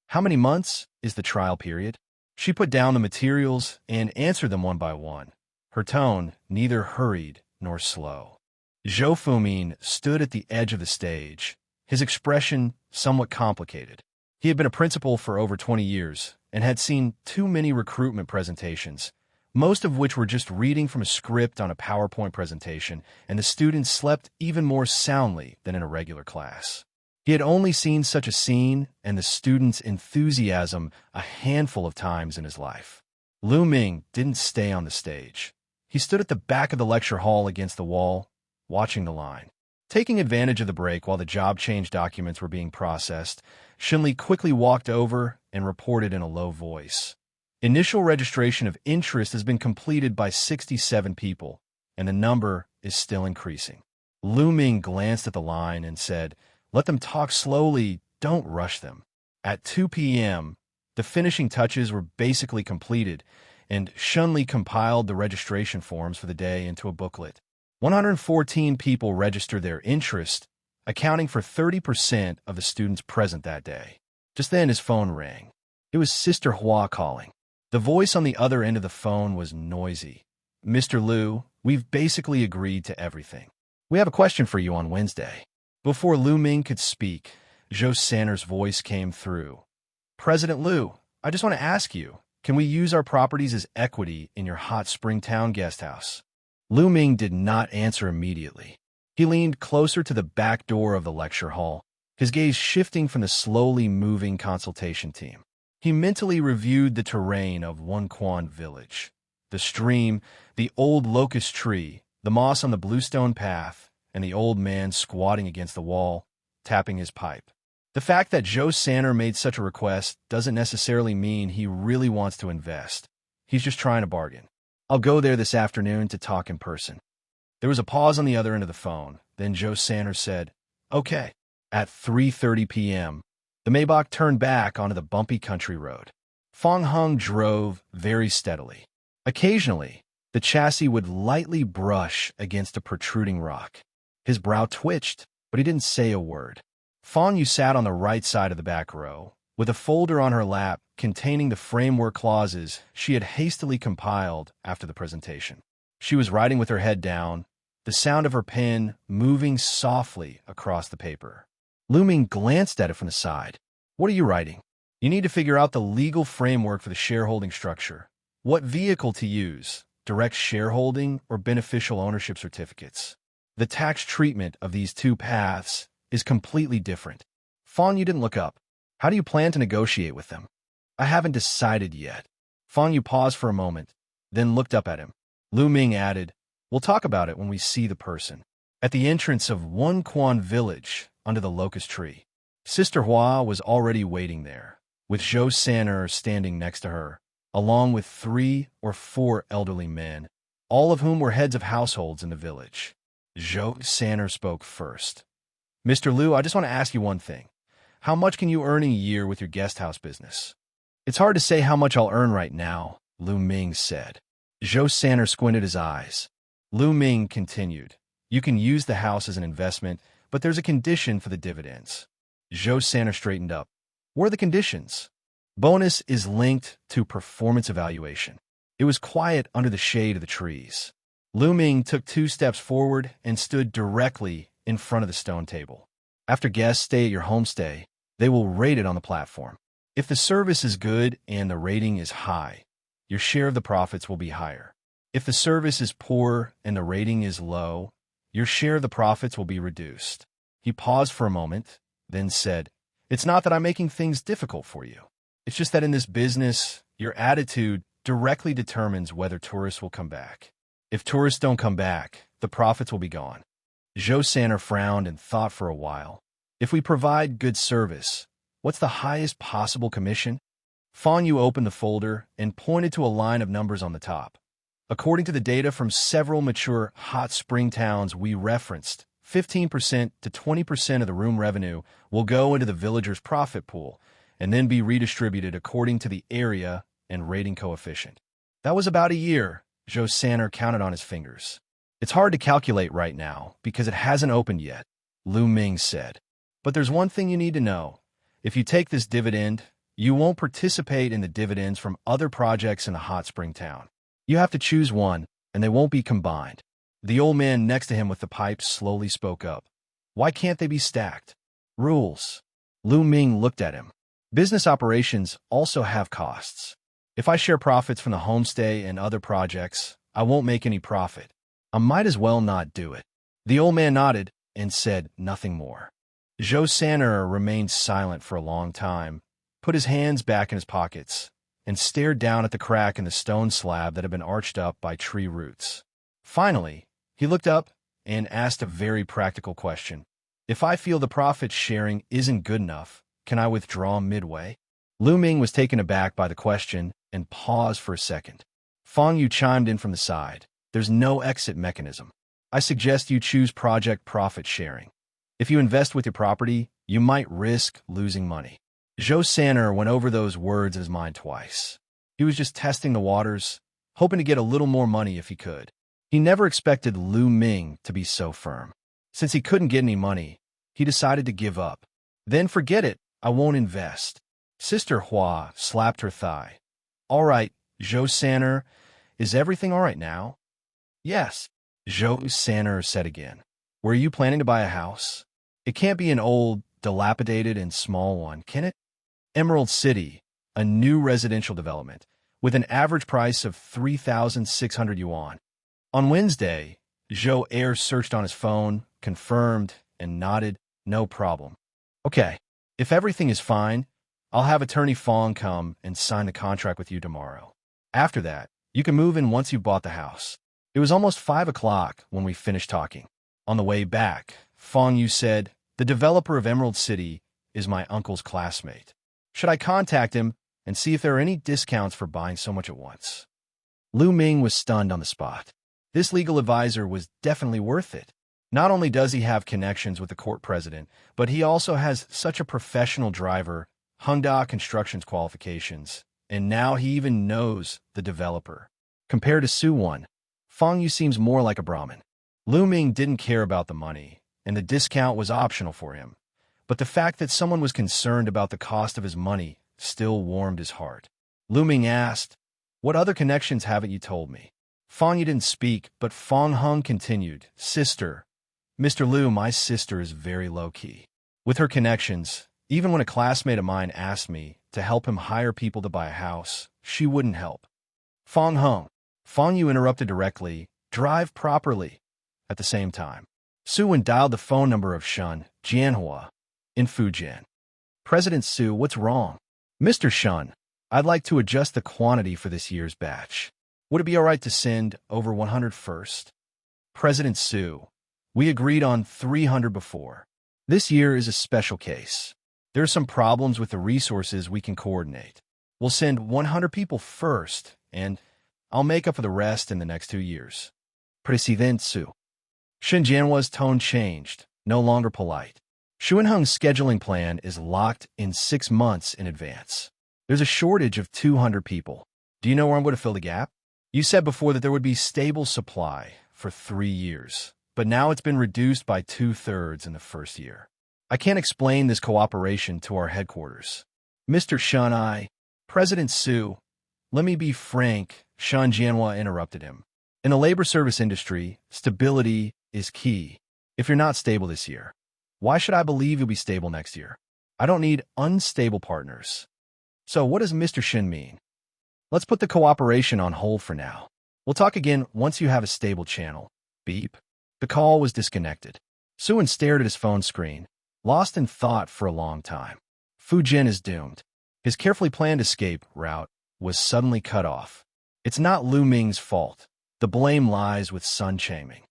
How many months is the trial period? She put down the materials and answered them one by one, her tone neither hurried nor slow. Zhou Fumin stood at the edge of the stage, his expression somewhat complicated. He had been a principal for over 20 years and had seen too many recruitment presentations, most of which were just reading from a script on a PowerPoint presentation, and the students slept even more soundly than in a regular class. He had only seen such a scene and the students' enthusiasm a handful of times in his life. Lu Ming didn't stay on the stage. He stood at the back of the lecture hall against the wall, watching the line. Taking advantage of the break while the job change documents were being processed, Shinli quickly walked over and reported in a low voice. Initial registration of interest has been completed by 67 people, and the number is still increasing. Lu Ming glanced at the line and said, "Let them talk slowly, don't rush them." At 2 p.m., the finishing touches were basically completed, and Shunli compiled the registration forms for the day into a booklet. 114 people registered their interest, accounting for 30% of the students present that day. Just then his phone rang. It was Sister Hua calling. The voice on the other end of the phone was noisy. "Mr. Liu, we've basically agreed to everything. We have a question for you on Wednesday." Before Lu Ming could speak, Zhou Sanner's voice came through. "President Liu, I just want to ask you, can we use our properties as equity in your Hot Spring Town guest house?" Lu Ming did not answer immediately. He leaned closer to the back door of the lecture hall, his gaze shifting from the slowly moving consultation team. He mentally reviewed the terrain of Wonquan Village. The stream, the old locust tree, the moss on the bluestone path, and the old man squatting against the wall, tapping his pipe. The fact that Zhou Sanner made such a request doesn't necessarily mean he really wants to invest. He's just trying to bargain. "I'll go there this afternoon to talk in person." There was a pause on the other end of the phone. Then Zhou Sanner said, "Okay." At 3:30 p.m., the Maybach turned back onto the bumpy country road. Fong Hung drove very steadily. Occasionally, the chassis would lightly brush against a protruding rock. His brow twitched, but he didn't say a word. Fong Yu sat on the right side of the back row, with a folder on her lap containing the framework clauses she had hastily compiled after the presentation. She was writing with her head down, the sound of her pen moving softly across the paper. Lu Ming glanced at it from the side. "What are you writing?" "You need to figure out the legal framework for the shareholding structure. What vehicle to use, direct shareholding or beneficial ownership certificates. The tax treatment of these two paths is completely different." Fong Yu didn't look up. "How do you plan to negotiate with them?" "I haven't decided yet." Fong Yu paused for a moment, then looked up at him. Lu Ming added, "We'll talk about it when we see the person." At the entrance of Wonquan Village, under the locust tree, Sister Hua was already waiting there, with Zhou Sanner standing next to her, along with 3 or 4 elderly men, all of whom were heads of households in the village. Zhou Sanner spoke first. "Mr. Liu, I just want to ask you one thing. How much can you earn in a year with your guest house business?" "It's hard to say how much I'll earn right now," Lu Ming said. Zhou Sanner squinted his eyes. Lu Ming continued, "You can use the house as an investment, but there's a condition for the dividends." Zhou Sanner straightened up. "What are the conditions?" "Bonus is linked to performance evaluation." It was quiet under the shade of the trees. Lu Ming took 2 steps forward and stood directly in front of the stone table. "After guests stay at your homestay, they will rate it on the platform. If the service is good and the rating is high, your share of the profits will be higher. If the service is poor and the rating is low, your share of the profits will be reduced." He paused for a moment, then said, "It's not that I'm making things difficult for you. It's just that in this business, your attitude directly determines whether tourists will come back. If tourists don't come back, the profits will be gone." Zhou Sanner frowned and thought for a while. "If we provide good service, what's the highest possible commission?" Fong Yu opened the folder and pointed to a line of numbers on the top. "According to the data from several mature hot spring towns we referenced, 15% to 20% of the room revenue will go into the villagers' profit pool and then be redistributed according to the area and rating coefficient." That was about a year. Zhou Sanner counted on his fingers. "It's hard to calculate right now because it hasn't opened yet," Lu Ming said. "But there's one thing you need to know. If you take this dividend, you won't participate in the dividends from other projects in the hot spring town. You have to choose one, and they won't be combined." The old man next to him with the pipe slowly spoke up. "Why can't they be stacked?" "Rules." Lu Ming looked at him. "Business operations also have costs. If I share profits from the homestay and other projects, I won't make any profit. I might as well not do it." The old man nodded and said nothing more. Zhou Sanner remained silent for a long time, put his hands back in his pockets, and stared down at the crack in the stone slab that had been arched up by tree roots. Finally, he looked up and asked a very practical question. If I feel the profit sharing isn't good enough, can I withdraw midway? Lu Ming was taken aback by the question and paused for a second. Fang Yu chimed in from the side. There's no exit mechanism. I suggest you choose project profit sharing. If you invest with your property, you might risk losing money. Zhou Sanner went over those words in his mind twice. He was just testing the waters, hoping to get a little more money if he could. He never expected Lu Ming to be so firm. Since he couldn't get any money, he decided to give up. Then forget it, I won't invest. Sister Hua slapped her thigh. All right, Zhou Sanner, is everything all right now? Yes, Zhou Sanner said again. Were you planning to buy a house? It can't be an old, dilapidated, and small one, can it? Emerald City, a new residential development, with an average price of 3,600 yuan. On Wednesday, Zhou Air searched on his phone, confirmed, and nodded, no problem. Okay, if everything is fine, I'll have attorney Fong come and sign the contract with you tomorrow. After that, you can move in once you've bought the house. It was almost 5 o'clock when we finished talking. On the way back, Fong Yu said, the developer of Emerald City is my uncle's classmate. Should I contact him and see if there are any discounts for buying so much at once? Lu Ming was stunned on the spot. This legal advisor was definitely worth it. Not only does he have connections with the court president, but he also has such a professional driver, Hongda Construction's qualifications, and now he even knows the developer. Compared to Su Wan, Fong Yu seems more like a Brahmin. Lu Ming didn't care about the money, and the discount was optional for him. But the fact that someone was concerned about the cost of his money still warmed his heart. Lu Ming asked, what other connections haven't you told me? Fong Yu didn't speak, but Fong Hung continued, Sister, Mr. Lu, my sister is very low-key. With her connections, even when a classmate of mine asked me to help him hire people to buy a house, she wouldn't help. Fong Hung. Fong Yu interrupted directly, drive properly. At the same time, Su Wen dialed the phone number of Shun Jianhua in Fujian. President Su, what's wrong? Mr. Shun, I'd like to adjust the quantity for this year's batch. Would it be all right to send over 100 first? President Su, we agreed on 300 before. This year is a special case. There are some problems with the resources we can coordinate. We'll send 100 people first, and I'll make up for the rest in the next 2 years. President Su. Shen Jianhua's tone changed, no longer polite. Shu Enheng's scheduling plan is locked in 6 months in advance. There's a shortage of 200 people. Do you know where I'm going to fill the gap? You said before that there would be stable supply for 3 years, but now it's been reduced by 2/3 in the first year. I can't explain this cooperation to our headquarters. Mr. Shun, President Su, let me be frank, Shan Jianhua interrupted him. In the labor service industry, stability is key. If you're not stable this year, why should I believe you'll be stable next year? I don't need unstable partners. So what does Mr. Shin mean? Let's put the cooperation on hold for now. We'll talk again once you have a stable channel. Beep. The call was disconnected. Su-wen stared at his phone screen, lost in thought for a long time. Fu Jin is doomed. His carefully planned escape route was suddenly cut off. It's not Lu Ming's fault. The blame lies with Sun Changming.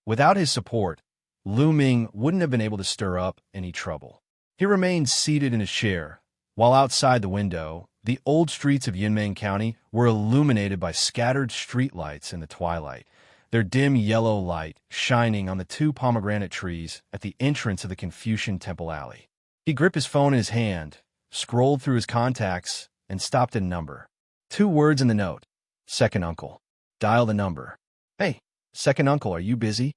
Without his support, Lu Ming wouldn't have been able to stir up any trouble. He remained seated in his chair, while outside the window, the old streets of Yunmeng County were illuminated by scattered streetlights in the twilight, their dim yellow light shining on the 2 pomegranate trees at the entrance of the Confucian Temple Alley. He gripped his phone in his hand, scrolled through his contacts, and stopped at a number. 2 words in the note. Second uncle. Dial the number. Hey, second uncle, are you busy?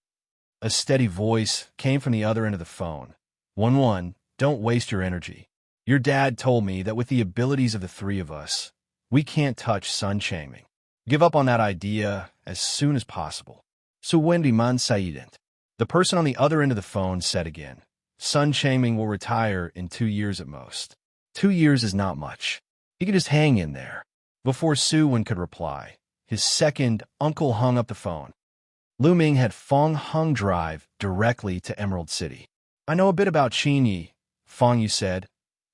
A steady voice came from the other end of the phone. 1-1, don't waste your energy. Your dad told me that with the abilities of the 3 of us, we can't touch Sun Changming. Give up on that idea as soon as possible. So Wendy Man Saident. The person on the other end of the phone said again, Sun Changming will retire in 2 years at most. 2 years is not much. He could just hang in there. Before Su-wen could reply, his second uncle hung up the phone. Lu Ming had Fong Hung drive directly to Emerald City. I know a bit about Qinyi, Fong Yu said,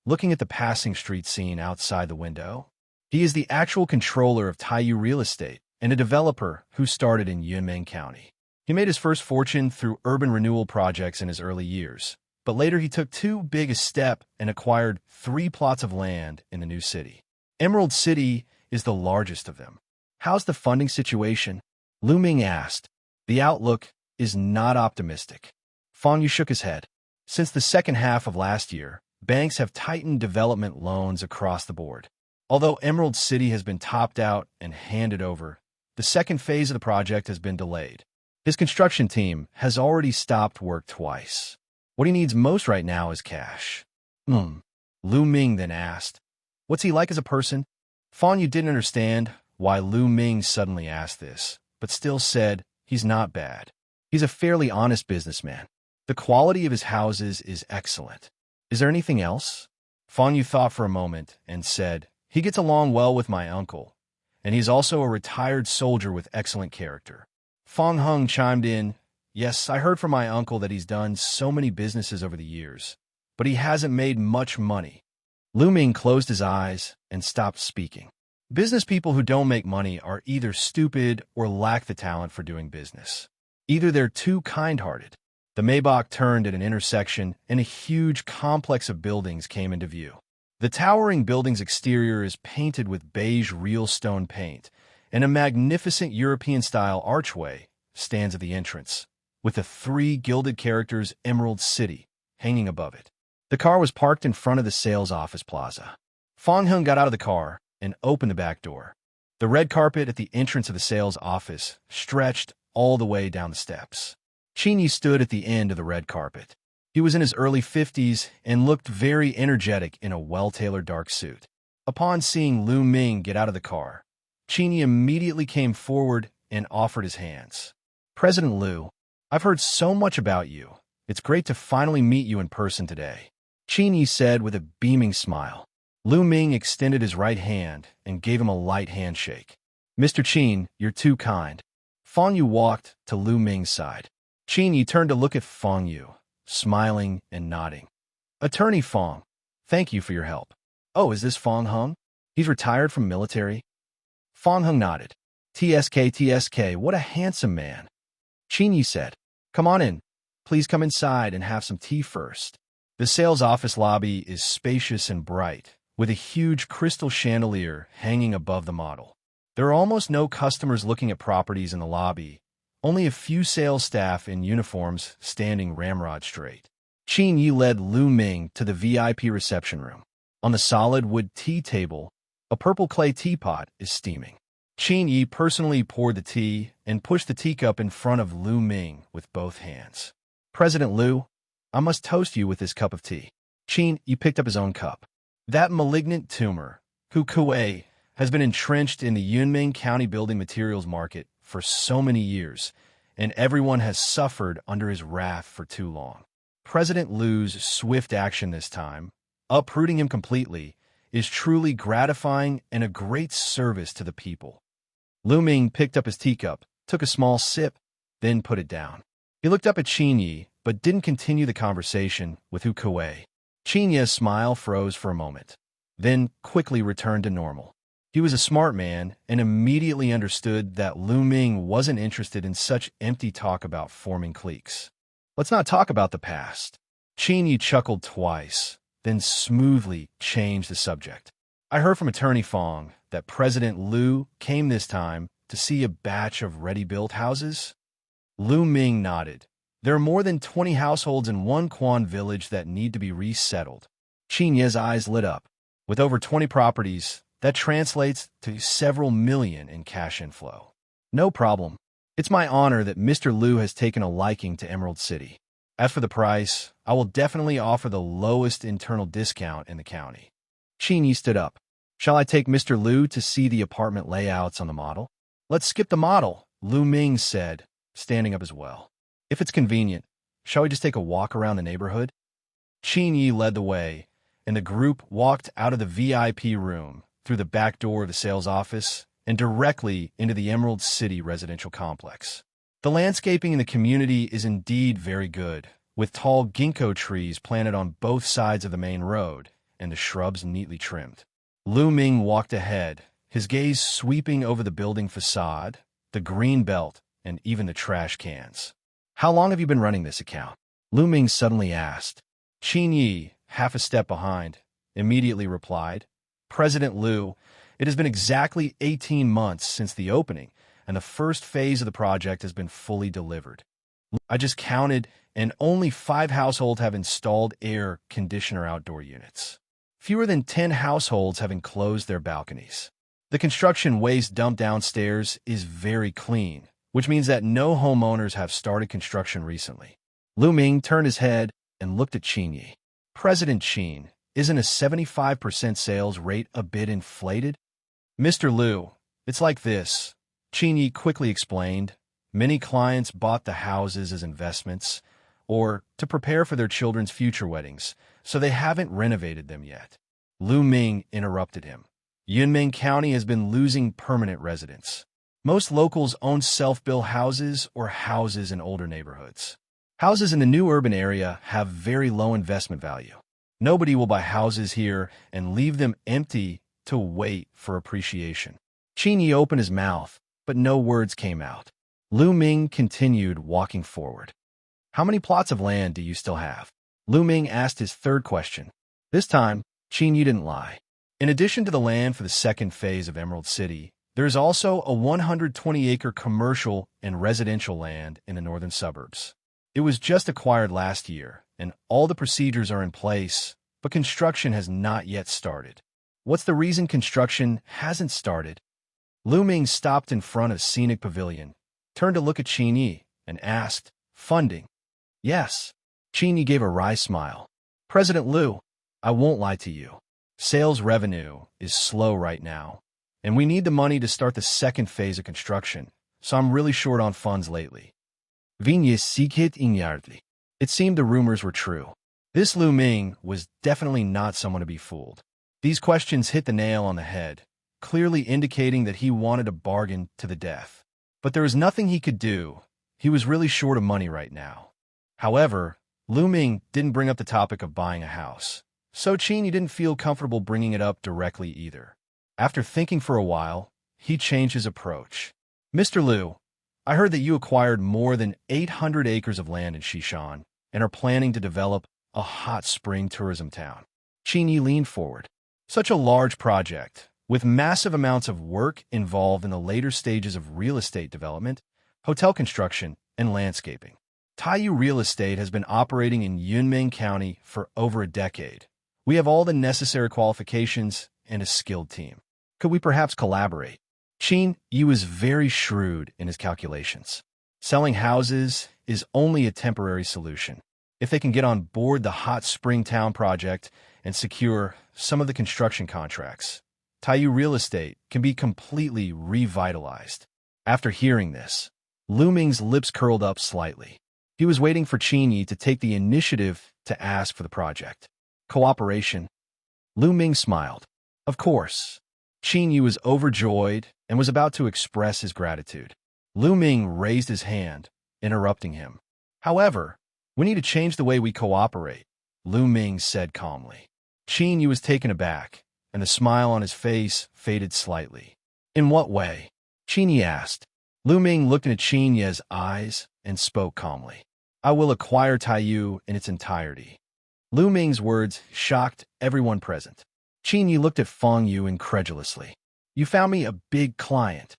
looking at the passing street scene outside the window. He is the actual controller of Taiyu Real Estate and a developer who started in Yunmeng County. He made his first fortune through urban renewal projects in his early years, but later he took too big a step and acquired 3 plots of land in the new city. Emerald City is the largest of them. How's the funding situation? Lu Ming asked. The outlook is not optimistic. Fang Yu shook his head. Since the second half of last year, banks have tightened development loans across the board. Although Emerald City has been topped out and handed over, the second phase of the project has been delayed. His construction team has already stopped work twice. What he needs most right now is cash. Lu Ming then asked, what's he like as a person? Fang Yu didn't understand why Lu Ming suddenly asked this, but still said he's not bad. He's a fairly honest businessman. The quality of his houses is excellent. Is there anything else? Fang Yu thought for a moment and said, he gets along well with my uncle, and he's also a retired soldier with excellent character. Fang Hung chimed in, yes, I heard from my uncle that he's done so many businesses over the years, but he hasn't made much money. Lu Ming closed his eyes and stopped speaking. Business people who don't make money are either stupid or lack the talent for doing business. Either they're too kind-hearted. The Maybach turned at an intersection, and a huge complex of buildings came into view. The towering building's exterior is painted with beige real stone paint, and a magnificent European-style archway stands at the entrance, with the 3 gilded characters Emerald City hanging above it. The car was parked in front of the sales office plaza. Fang Hung got out of the car and opened the back door. The red carpet at the entrance of the sales office stretched all the way down the steps. Qin Yi stood at the end of the red carpet. He was in his early 50s and looked very energetic in a well-tailored dark suit. Upon seeing Lu Ming get out of the car, Qin Yi immediately came forward and offered his hands. President Lu, I've heard so much about you. It's great to finally meet you in person today, Qin Yi said with a beaming smile. Lu Ming extended his right hand and gave him a light handshake. Mr. Qin, you're too kind. Fang Yu walked to Lu Ming's side. Qin Yi turned to look at Fang Yu, smiling and nodding. Attorney Fang, thank you for your help. Oh, is this Fang Hung? He's retired from military? Fang Hung nodded. TSK, what a handsome man. Qin Yi said, come on in. Please come inside and have some tea first. The sales office lobby is spacious and bright, with a huge crystal chandelier hanging above the model. There are almost no customers looking at properties in the lobby, only a few sales staff in uniforms standing ramrod straight. Qin Yi led Lu Ming to the VIP reception room. On the solid wood tea table, a purple clay teapot is steaming. Qin Yi personally poured the tea and pushed the teacup in front of Lu Ming with both hands. President Lu, I must toast you with this cup of tea. Qin Yi picked up his own cup. That malignant tumor, Kuei, has been entrenched in the Yunming County building materials market for so many years, and everyone has suffered under his wrath for too long. President Lu's swift action this time, uprooting him completely, is truly gratifying and a great service to the people. Lu Ming picked up his teacup, took a small sip, then put it down. He looked up at Qin Yi, but didn't continue the conversation with Kuei. Qin Yi's smile froze for a moment, then quickly returned to normal. He was a smart man and immediately understood that Lu Ming wasn't interested in such empty talk about forming cliques. Let's not talk about the past. Qin Yi chuckled twice, then smoothly changed the subject. I heard from Attorney Fang that President Lu came this time to see a batch of ready-built houses. Lu Ming nodded. There are more than 20 households in one Quan village that need to be resettled. Qin Yi's eyes lit up. With over 20 properties, that translates to several million in cash inflow. No problem. It's my honor that Mr. Lu has taken a liking to Emerald City. As for the price, I will definitely offer the lowest internal discount in the county. Qin Yi stood up. Shall I take Mr. Lu to see the apartment layouts on the model? Let's skip the model, Lu Ming said, standing up as well. If it's convenient, shall we just take a walk around the neighborhood? Qin Yi led the way, and the group walked out of the VIP room, through the back door of the sales office, and directly into the Emerald City residential complex. The landscaping in the community is indeed very good, with tall ginkgo trees planted on both sides of the main road, and the shrubs neatly trimmed. Lu Ming walked ahead, his gaze sweeping over the building facade, the green belt, and even the trash cans. How long have you been running this account? Lu Ming suddenly asked. Qin Yi, half a step behind, immediately replied, President Liu, it has been exactly 18 months since the opening, and the first phase of the project has been fully delivered. I just counted, and only 5 households have installed air conditioner outdoor units. Fewer than 10 households have enclosed their balconies. The construction waste dumped downstairs is very clean, which means that no homeowners have started construction recently. Lu Ming turned his head and looked at Qin Yi. President Qin, isn't a 75% sales rate a bit inflated? Mr. Liu, it's like this. Qin Yi quickly explained. Many clients bought the houses as investments or to prepare for their children's future weddings, so they haven't renovated them yet. Lu Ming interrupted him. Yunmeng County has been losing permanent residents. Most locals own self-built houses or houses in older neighborhoods. Houses in the new urban area have very low investment value. Nobody will buy houses here and leave them empty to wait for appreciation. Qin Yi opened his mouth, but no words came out. Lu Ming continued walking forward. How many plots of land do you still have? Lu Ming asked his third question. This time, Qin Yi didn't lie. In addition to the land for the second phase of Emerald City, there is also a 120-acre commercial and residential land in the northern suburbs. It was just acquired last year, and all the procedures are in place, but construction has not yet started. What's the reason construction hasn't started? Lu Ming stopped in front of Scenic Pavilion, turned to look at Qin Yi, and asked, Funding? Yes. Qin Yi gave a wry smile. President Liu, I won't lie to you. Sales revenue is slow right now, and we need the money to start the second phase of construction, so I'm really short on funds lately. It seemed the rumors were true. This Lu Ming was definitely not someone to be fooled. These questions hit the nail on the head, clearly indicating that he wanted a bargain to the death. But there was nothing he could do. He was really short of money right now. However, Lu Ming didn't bring up the topic of buying a house, so Qin Yi didn't feel comfortable bringing it up directly either. After thinking for a while, he changed his approach. Mr. Liu, I heard that you acquired more than 800 acres of land in Xishan and are planning to develop a hot spring tourism town. Qin Yi leaned forward. Such a large project, with massive amounts of work involved in the later stages of real estate development, hotel construction, and landscaping. Taiyu Real Estate has been operating in Yunmeng County for over a decade. We have all the necessary qualifications and a skilled team. Could we perhaps collaborate? Qin Yi was very shrewd in his calculations. Selling houses is only a temporary solution. If they can get on board the Hot Spring Town project and secure some of the construction contracts, Taiyu Real Estate can be completely revitalized. After hearing this, Lu Ming's lips curled up slightly. He was waiting for Qin Yi to take the initiative to ask for the project. Cooperation? Lu Ming smiled. Of course. Qin Yi was overjoyed and was about to express his gratitude. Lu Ming raised his hand, interrupting him. However, we need to change the way we cooperate, Lu Ming said calmly. Qin Yi was taken aback, and the smile on his face faded slightly. In what way? Qin Yi asked. Lu Ming looked into Qin Yi's eyes and spoke calmly. I will acquire Taiyu in its entirety. Lu Ming's words shocked everyone present. Qin Yi looked at Feng Yu incredulously. You found me a big client.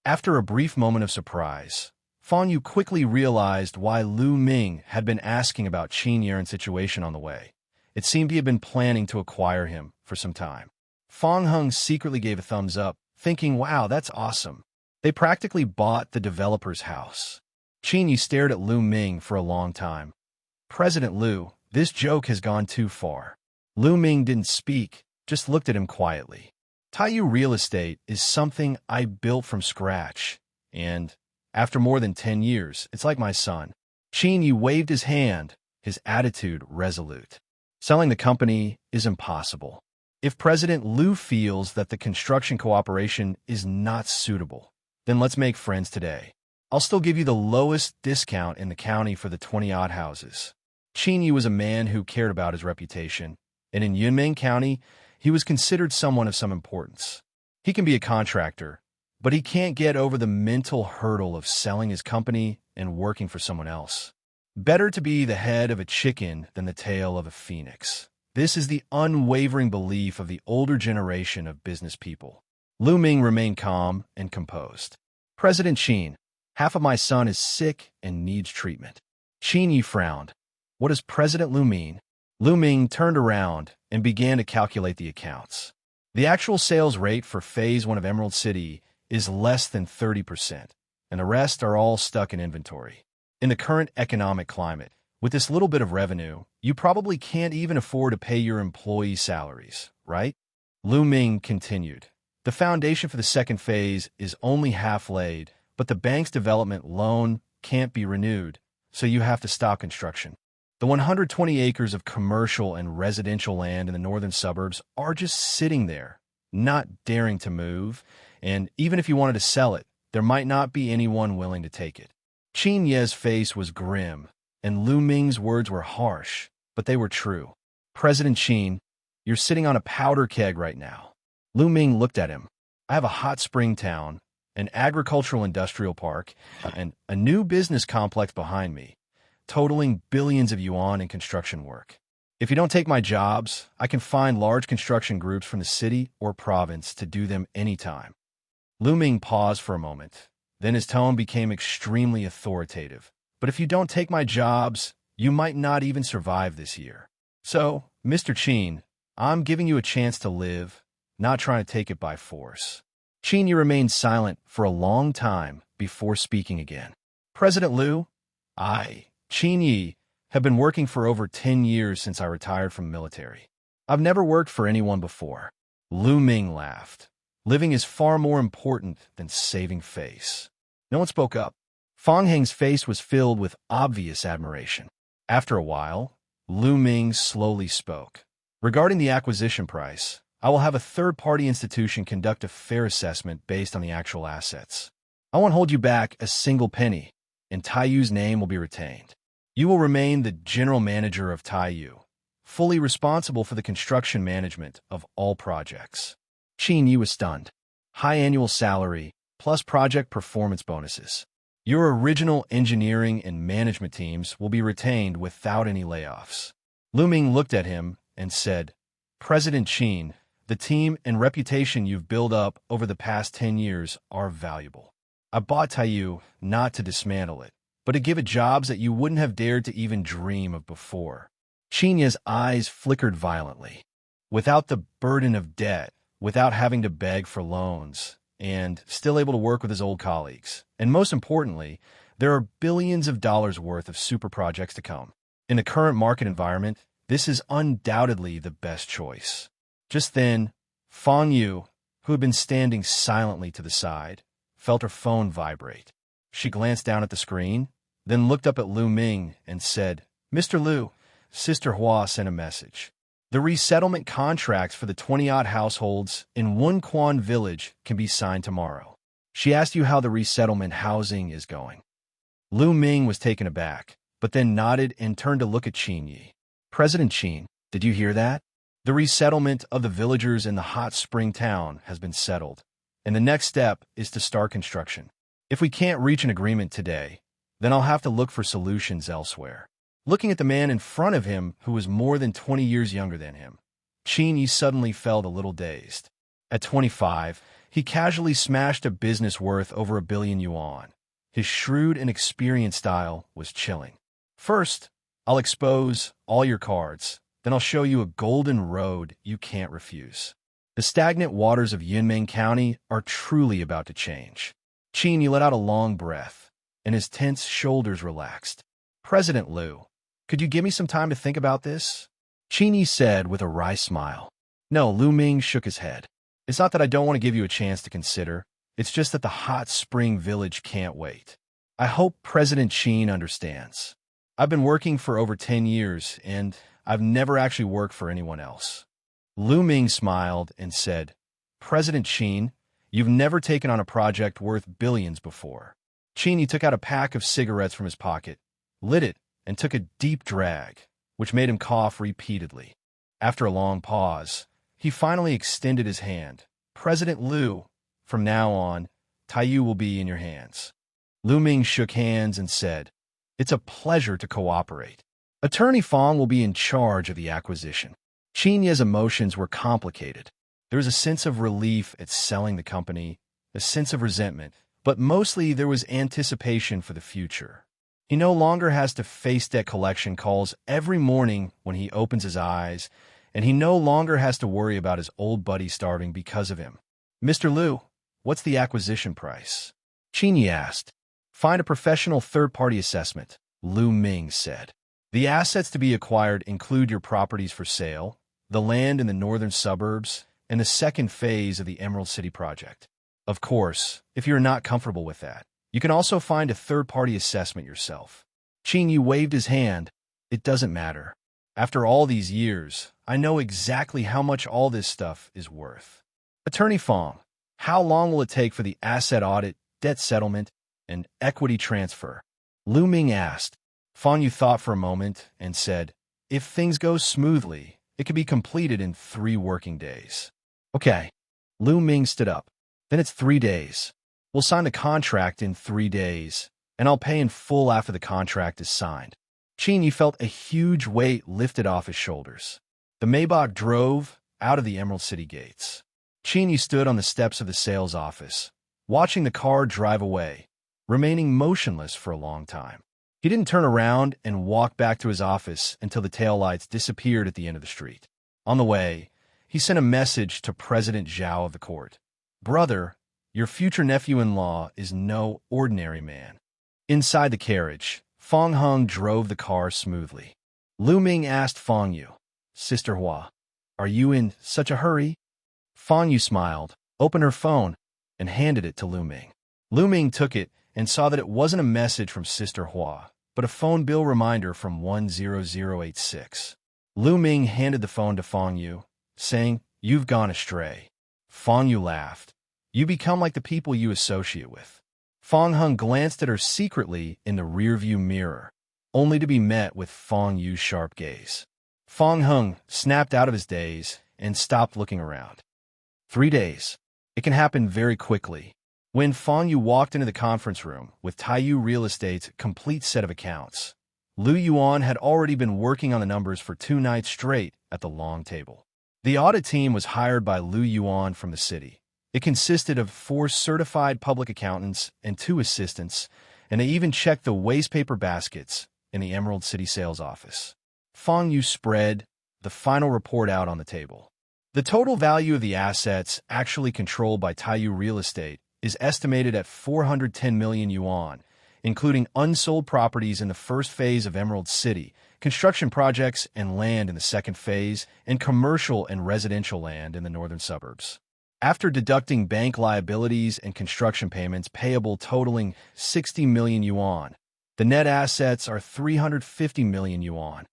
After a brief moment of surprise, Feng Yu quickly realized why Lu Ming had been asking about Qin Yi's situation on the way. It seemed he had been planning to acquire him for some time. Feng Hung secretly gave a thumbs up, thinking, wow, that's awesome. They practically bought the developer's house. Qin Yi stared at Lu Ming for a long time. President Liu, this joke has gone too far. Lu Ming didn't speak, just looked at him quietly. Taiyu Real Estate is something I built from scratch, and after more than 10 years, it's like my son. Qin Yi waved his hand, his attitude resolute. Selling the company is impossible. If President Liu feels that the construction cooperation is not suitable, then let's make friends today. I'll still give you the lowest discount in the county for the 20-odd houses. Qin Yi was a man who cared about his reputation, and in Yunmeng County, he was considered someone of some importance. He can be a contractor, but he can't get over the mental hurdle of selling his company and working for someone else. Better to be the head of a chicken than the tail of a phoenix. This is the unwavering belief of the older generation of business people. Lu Ming remained calm and composed. President Qin, half of my son is sick and needs treatment. Qin Yi frowned. What does President Lu mean? Lu Ming turned around and began to calculate the accounts. The actual sales rate for Phase 1 of Emerald City is less than 30%, and the rest are all stuck in inventory. In the current economic climate, with this little bit of revenue, you probably can't even afford to pay your employee salaries, right? Lu Ming continued. The foundation for the second phase is only half laid, but the bank's development loan can't be renewed, so you have to stop construction. The 120 acres of commercial and residential land in the northern suburbs are just sitting there, not daring to move, and even if you wanted to sell it, there might not be anyone willing to take it. Qin Ye's face was grim, and Lu Ming's words were harsh, but they were true. President Qin, you're sitting on a powder keg right now. Lu Ming looked at him. I have a hot spring town, an agricultural industrial park, and a new business complex behind me, totaling billions of yuan in construction work. If you don't take my jobs, I can find large construction groups from the city or province to do them anytime. Lu Ming paused for a moment. Then his tone became extremely authoritative. But if you don't take my jobs, you might not even survive this year. So, Mr. Qin, I'm giving you a chance to live, not trying to take it by force. Qin Yi remained silent for a long time before speaking again. President Lu, I, Qin Yi, have been working for over 10 years since I retired from the military. I've never worked for anyone before. Lu Ming laughed. Living is far more important than saving face. No one spoke up. Fang Heng's face was filled with obvious admiration. After a while, Lu Ming slowly spoke. Regarding the acquisition price, I will have a third-party institution conduct a fair assessment based on the actual assets. I won't hold you back a single penny, and Taiyu's name will be retained. You will remain the general manager of Taiyu, fully responsible for the construction management of all projects. Qin Yi was stunned. High annual salary, plus project performance bonuses. Your original engineering and management teams will be retained without any layoffs. Lu Ming looked at him and said, President Qin, the team and reputation you've built up over the past 10 years are valuable. I bought Taiyu not to dismantle it, but to give it jobs that you wouldn't have dared to even dream of before. Qin Yi's eyes flickered violently. Without the burden of debt, without having to beg for loans, and still able to work with his old colleagues. And most importantly, there are billions of dollars worth of super projects to come. In the current market environment, this is undoubtedly the best choice. Just then, Fang Yu, who had been standing silently to the side, felt her phone vibrate. She glanced down at the screen, then looked up at Lu Ming and said, Mr. Lu, Sister Hua sent a message. The resettlement contracts for the 20-odd households in Wunquan village can be signed tomorrow. She asked you how the resettlement housing is going. Lu Ming was taken aback, but then nodded and turned to look at Qin Yi. President Qin, did you hear that? The resettlement of the villagers in the hot spring town has been settled, and the next step is to start construction. If we can't reach an agreement today, then I'll have to look for solutions elsewhere. Looking at the man in front of him who was more than 20 years younger than him, Qin Yi suddenly felt a little dazed. At 25, he casually smashed a business worth over 1 billion yuan. His shrewd and experienced style was chilling. First, I'll expose all your cards, then I'll show you a golden road you can't refuse. The stagnant waters of Yunmeng County are truly about to change. Qin Yi let out a long breath, and his tense shoulders relaxed. President Lu, could you give me some time to think about this? Qin Yi said with a wry smile. No, Lu Ming shook his head. It's not that I don't want to give you a chance to consider. It's just that the hot spring village can't wait. I hope President Qin understands. I've been working for over 10 years, and I've never actually worked for anyone else. Lu Ming smiled and said, President Qin, you've never taken on a project worth billions before. Qin Yi took out a pack of cigarettes from his pocket, lit it, and took a deep drag, which made him cough repeatedly. After a long pause, he finally extended his hand. President Lu, from now on, Taiyu will be in your hands. Lu Ming shook hands and said, "It's a pleasure to cooperate." Attorney Fong will be in charge of the acquisition. Qin Ye's emotions were complicated. There was a sense of relief at selling the company, a sense of resentment, but mostly there was anticipation for the future. He no longer has to face debt collection calls every morning when he opens his eyes, and he no longer has to worry about his old buddy starving because of him. "Mr. Liu, what's the acquisition price?" Qin Ye asked. "Find a professional third-party assessment," Lu Ming said. "The assets to be acquired include your properties for sale, the land in the northern suburbs, and the second phase of the Emerald City project. Of course, if you're not comfortable with that, you can also find a third-party assessment yourself." Qin Yi waved his hand. "It doesn't matter. After all these years, I know exactly how much all this stuff is worth." Attorney Fong, how long will it take for the asset audit, debt settlement, and equity transfer? Lu Ming asked. Fong Yu thought for a moment and said, "If things go smoothly, it could be completed in 3 working days." "Okay." Lu Ming stood up. "Then it's 3 days. We'll sign the contract in 3 days, and I'll pay in full after the contract is signed." Qin Yi felt a huge weight lifted off his shoulders. The Maybach drove out of the Emerald City gates. Qin Yi stood on the steps of the sales office, watching the car drive away, remaining motionless for a long time. He didn't turn around and walk back to his office until the taillights disappeared at the end of the street. On the way, he sent a message to President Zhao of the court. "Brother, your future nephew-in-law is no ordinary man." Inside the carriage, Fong Hung drove the car smoothly. Lu Ming asked Fong Yu, "Sister Hua, are you in such a hurry?" Fong Yu smiled, opened her phone, and handed it to Lu Ming. Lu Ming took it and saw that it wasn't a message from Sister Hua, but a phone bill reminder from 10086. Lu Ming handed the phone to Fong Yu, saying, "You've gone astray." Fong Yu laughed. "You become like the people you associate with." Fong Hung glanced at her secretly in the rearview mirror, only to be met with Fong Yu's sharp gaze. Fong Hung snapped out of his daze and stopped looking around. 3 days. It can happen very quickly. When Fong Yu walked into the conference room with Taiyu Real Estate's complete set of accounts, Lu Yuan had already been working on the numbers for 2 nights straight at the long table. The audit team was hired by Lu Yuan from the city. It consisted of 4 certified public accountants and 2 assistants, and they even checked the waste paper baskets in the Emerald City sales office. Fong Yu spread the final report out on the table. The total value of the assets actually controlled by Taiyu Real Estate is estimated at 410 million yuan, including unsold properties in the first phase of Emerald City, construction projects and land in the second phase, and commercial and residential land in the northern suburbs. After deducting bank liabilities and construction payments payable totaling 60 million yuan, the net assets are 350 million yuan.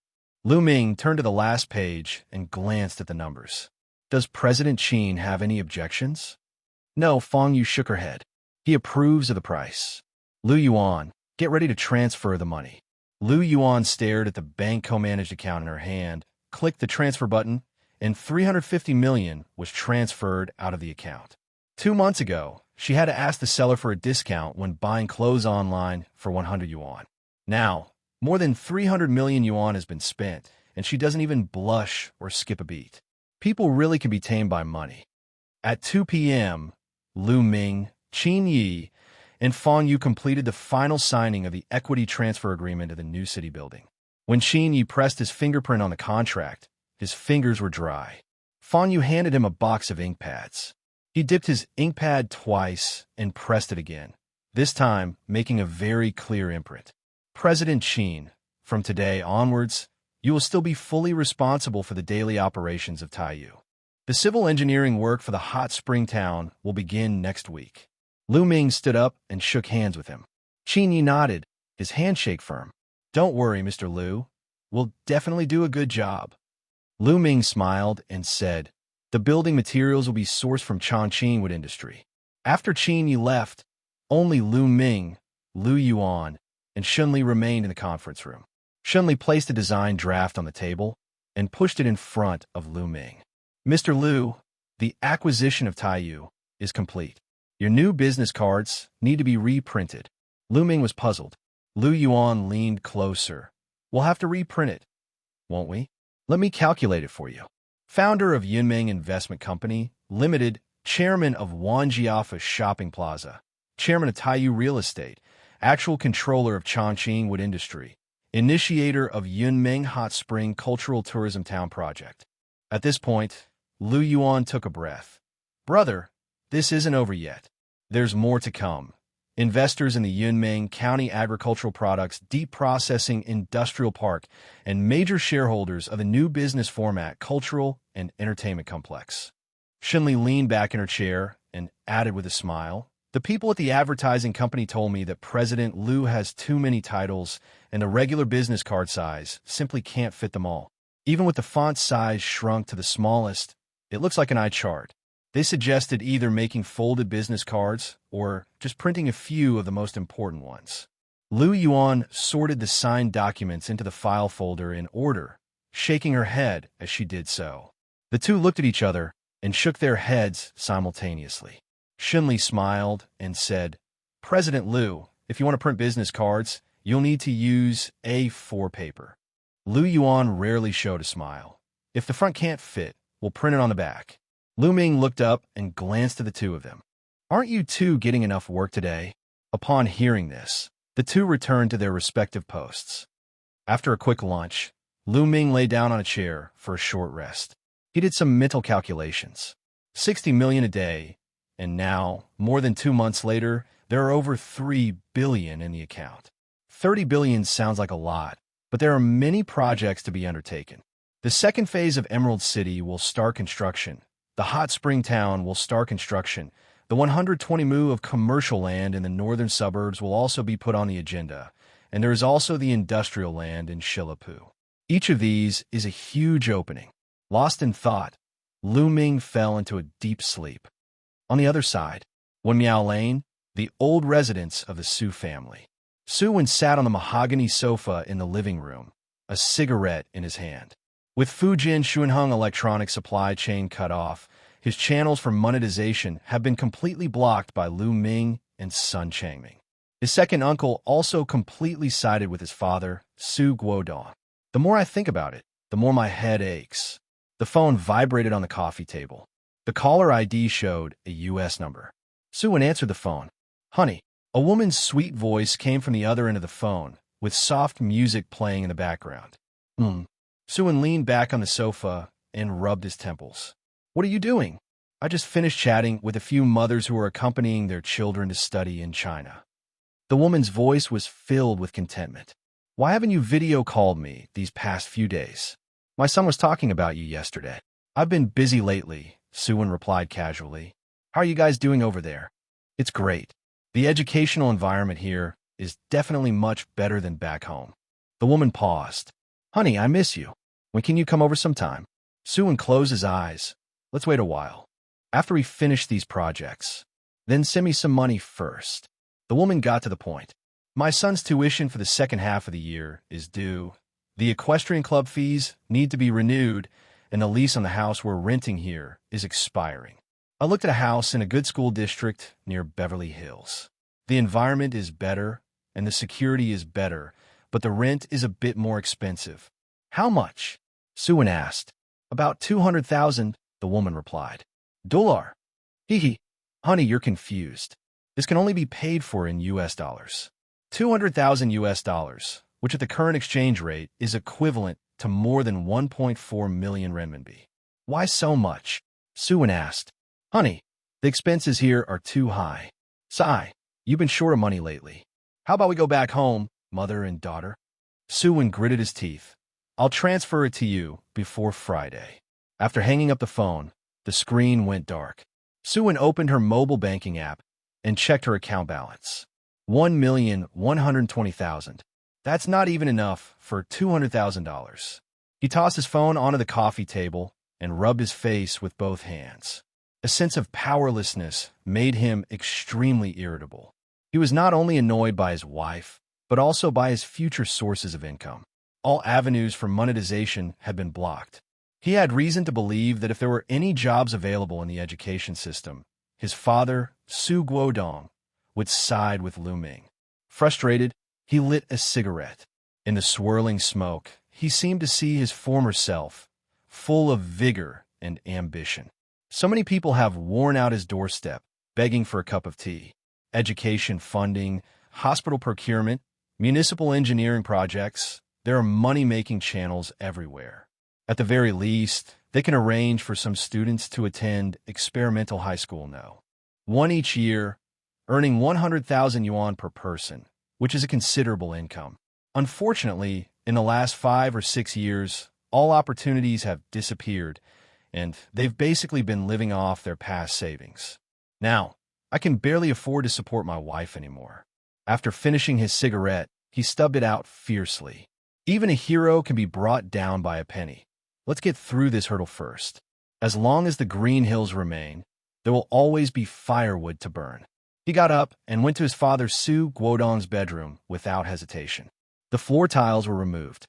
Lu Ming turned to the last page and glanced at the numbers. "Does President Qin have any objections?" "No," Fong Yu shook her head. "He approves of the price." "Lu Yuan, get ready to transfer the money." Lu Yuan stared at the bank co-managed account in her hand, clicked the transfer button, and 350 million was transferred out of the account. 2 months ago, she had to ask the seller for a discount when buying clothes online for 100 yuan. Now, more than 300 million yuan has been spent, and she doesn't even blush or skip a beat. People really can be tamed by money. At 2 p.m., Lu Ming, Qin Yi, and Fong Yu completed the final signing of the equity transfer agreement of the new city building. When Qin Yi pressed his fingerprint on the contract, his fingers were dry. Fong Yu handed him a box of ink pads. He dipped his ink pad twice and pressed it again, this time making a very clear imprint. "President Qin, from today onwards, you will still be fully responsible for the daily operations of Taiyu. The civil engineering work for the hot spring town will begin next week." Lu Ming stood up and shook hands with him. Qin Yi nodded, his handshake firm. "Don't worry, Mr. Liu. We'll definitely do a good job." Lu Ming smiled and said, "The building materials will be sourced from Chongqing Wood Industry." After Qin Yi left, only Lu Ming, Lu Yuan, and Shunli remained in the conference room. Shunli placed a design draft on the table and pushed it in front of Lu Ming. "Mr. Liu, the acquisition of Taiyu is complete." Your new business cards need to be reprinted. Lu Ming was puzzled. Lu Yuan leaned closer. We'll have to reprint it, won't we? Let me calculate it for you. Founder of Yunming Investment Company, Limited, chairman of Wanjiafa Shopping Plaza, chairman of Taiyu Real Estate, actual controller of Chongqing Wood Industry, initiator of Yunming Hot Spring Cultural Tourism Town Project. At this point, Lu Yuan took a breath. Brother, this isn't over yet. There's more to come. Investors in the Yunming County Agricultural Products Deep Processing Industrial Park and major shareholders of the new business format Cultural and Entertainment Complex. Shinli leaned back in her chair and added with a smile, the people at the advertising company told me that President Lu has too many titles and the regular business card size simply can't fit them all. Even with the font size shrunk to the smallest, it looks like an eye chart. They suggested either making folded business cards or just printing a few of the most important ones. Lu Yuan sorted the signed documents into the file folder in order, shaking her head as she did so. The two looked at each other and shook their heads simultaneously. Shinli smiled and said, President Lu, if you want to print business cards, you'll need to use A4 paper. Lu Yuan rarely showed a smile. If the front can't fit, we'll print it on the back. Lu Ming looked up and glanced at the two of them. Aren't you two getting enough work today? Upon hearing this, the two returned to their respective posts. After a quick lunch, Lu Ming lay down on a chair for a short rest. He did some mental calculations. 60 million a day, and now, more than 2 months later, there are over 3 billion in the account. 30 billion sounds like a lot, but there are many projects to be undertaken. The second phase of Emerald City will start construction. The Hot Spring Town will start construction. The 120 mu of commercial land in the northern suburbs will also be put on the agenda, and there is also the industrial land in Shilapu. Each of these is a huge opening. Lost in thought, Lu Ming fell into a deep sleep. On the other side, Wenmiao Lane, the old residence of the Su family. Su-wen sat on the mahogany sofa in the living room, a cigarette in his hand. With Fujin Shuanheng electronic supply chain cut off, his channels for monetization have been completely blocked by Lu Ming and Sun Changming. His second uncle also completely sided with his father, Su Guodong. The more I think about it, the more my head aches. The phone vibrated on the coffee table. The caller ID showed a U.S. number. Su-wen answered the phone. Honey, a woman's sweet voice came from the other end of the phone, with soft music playing in the background. Su-wen leaned back on the sofa and rubbed his temples. What are you doing? I just finished chatting with a few mothers who are accompanying their children to study in China. The woman's voice was filled with contentment. Why haven't you video called me these past few days? My son was talking about you yesterday. I've been busy lately, Su-wen replied casually. How are you guys doing over there? It's great. The educational environment here is definitely much better than back home. The woman paused. Honey, I miss you. When can you come over sometime? Su-wen closed his eyes. Let's wait a while. After we finish these projects, then send me some money first. The woman got to the point. My son's tuition for the second half of the year is due. The equestrian club fees need to be renewed, and the lease on the house we're renting here is expiring. I looked at a house in a good school district near Beverly Hills. The environment is better, and the security is better, but the rent is a bit more expensive. How much? Su-wen asked. About 200,000, the woman replied. Dollar. Hee. Honey, you're confused. This can only be paid for in US dollars. 200,000 US dollars, which at the current exchange rate is equivalent to more than 1.4 million renminbi. Why so much? Su-wen asked. Honey, the expenses here are too high. Sigh, you've been short of money lately. How about we go back home, mother and daughter? Su-wen gritted his teeth. I'll transfer it to you before Friday. After hanging up the phone, the screen went dark. Su-wen opened her mobile banking app and checked her account balance. 1,120,000. That's not even enough for $200,000. He tossed his phone onto the coffee table and rubbed his face with both hands. A sense of powerlessness made him extremely irritable. He was not only annoyed by his wife, but also by his future sources of income. All avenues for monetization had been blocked. He had reason to believe that if there were any jobs available in the education system, his father, Su Guodong, would side with Lu Ming. Frustrated, he lit a cigarette. In the swirling smoke, he seemed to see his former self, full of vigor and ambition. So many people have worn out his doorstep, begging for a cup of tea. Education funding, hospital procurement, municipal engineering projects, there are money-making channels everywhere. At the very least, they can arrange for some students to attend experimental high school now. One each year, earning 100,000 yuan per person, which is a considerable income. Unfortunately, in the last 5 or 6 years, all opportunities have disappeared, and they've basically been living off their past savings. Now, I can barely afford to support my wife anymore. After finishing his cigarette, he stubbed it out fiercely. Even a hero can be brought down by a penny. Let's get through this hurdle first. As long as the green hills remain, there will always be firewood to burn. He got up and went to his father Su Guodong's bedroom without hesitation. The floor tiles were removed.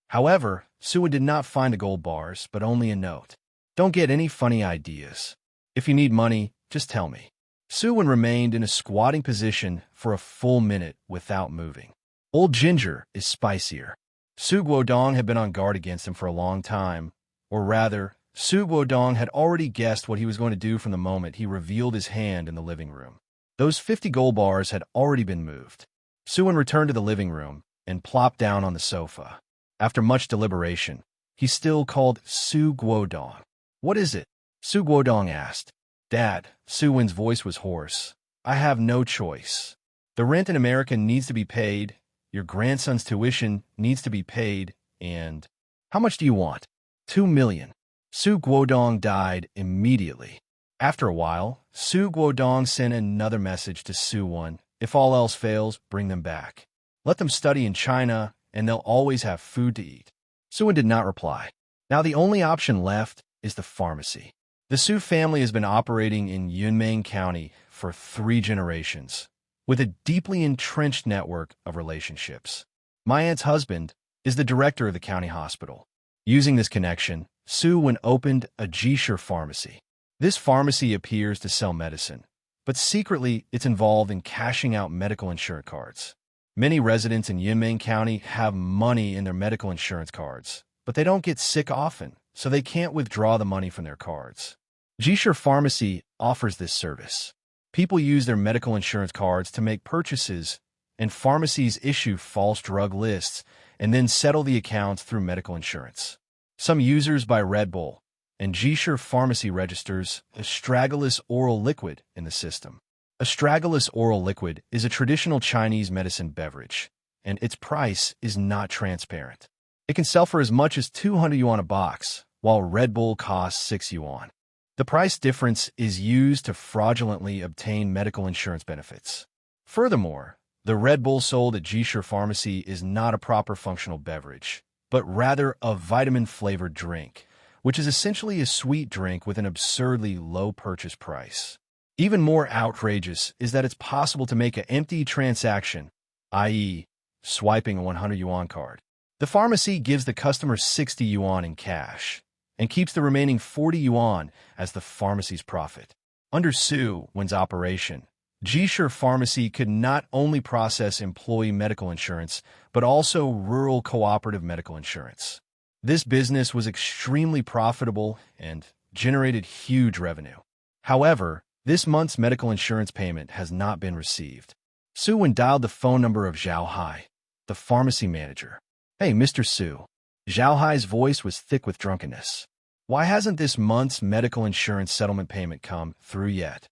However, Su did not find the gold bars, but only a note. Don't get any funny ideas. If you need money, just tell me. Su-wen remained in a squatting position for a full minute without moving. Old Ginger is spicier. Su Guodong had been on guard against him for a long time, or rather, Su Guodong had already guessed what he was going to do from the moment he revealed his hand in the living room. Those 50 gold bars had already been moved. Su-wen returned to the living room and plopped down on the sofa. After much deliberation, he still called Su Guodong. "What is it?" Su Guodong asked. "Dad," Su-wen's voice was hoarse. "I have no choice. The rent in America needs to be paid, your grandson's tuition needs to be paid, and how much do you want?" 2 million. Su Guodong died immediately. After a while, Su Guodong sent another message to Su-wen. "If all else fails, bring them back. Let them study in China, and they'll always have food to eat." Su-wen did not reply. Now the only option left is the pharmacy. The Su family has been operating in Yunmeng County for 3 generations, with a deeply entrenched network of relationships. My aunt's husband is the director of the county hospital. Using this connection, Su-wen opened a Jisher pharmacy. This pharmacy appears to sell medicine, but secretly it's involved in cashing out medical insurance cards. Many residents in Yunmeng County have money in their medical insurance cards, but they don't get sick often, so they can't withdraw the money from their cards. Jisher Pharmacy offers this service. People use their medical insurance cards to make purchases, and pharmacies issue false drug lists and then settle the accounts through medical insurance. Some users buy Red Bull, and Jisher Pharmacy registers astragalus oral liquid in the system. Astragalus oral liquid is a traditional Chinese medicine beverage, and its price is not transparent. It can sell for as much as 200 yuan a box, while Red Bull costs 6 yuan. The price difference is used to fraudulently obtain medical insurance benefits. Furthermore, the Red Bull sold at Jisher Pharmacy is not a proper functional beverage, but rather a vitamin-flavored drink, which is essentially a sweet drink with an absurdly low purchase price. Even more outrageous is that it's possible to make an empty transaction, i.e., swiping a 100 yuan card. The pharmacy gives the customer 60 yuan in cash and keeps the remaining 40 yuan as the pharmacy's profit. Under Su-wen's operation, Jisher Pharmacy could not only process employee medical insurance, but also rural cooperative medical insurance. This business was extremely profitable and generated huge revenue. However, this month's medical insurance payment has not been received. Su-wen dialed the phone number of Zhao Hai, the pharmacy manager. "Hey, Mr. Su." Zhao Hai's voice was thick with drunkenness. "Why hasn't this month's medical insurance settlement payment come through yet?"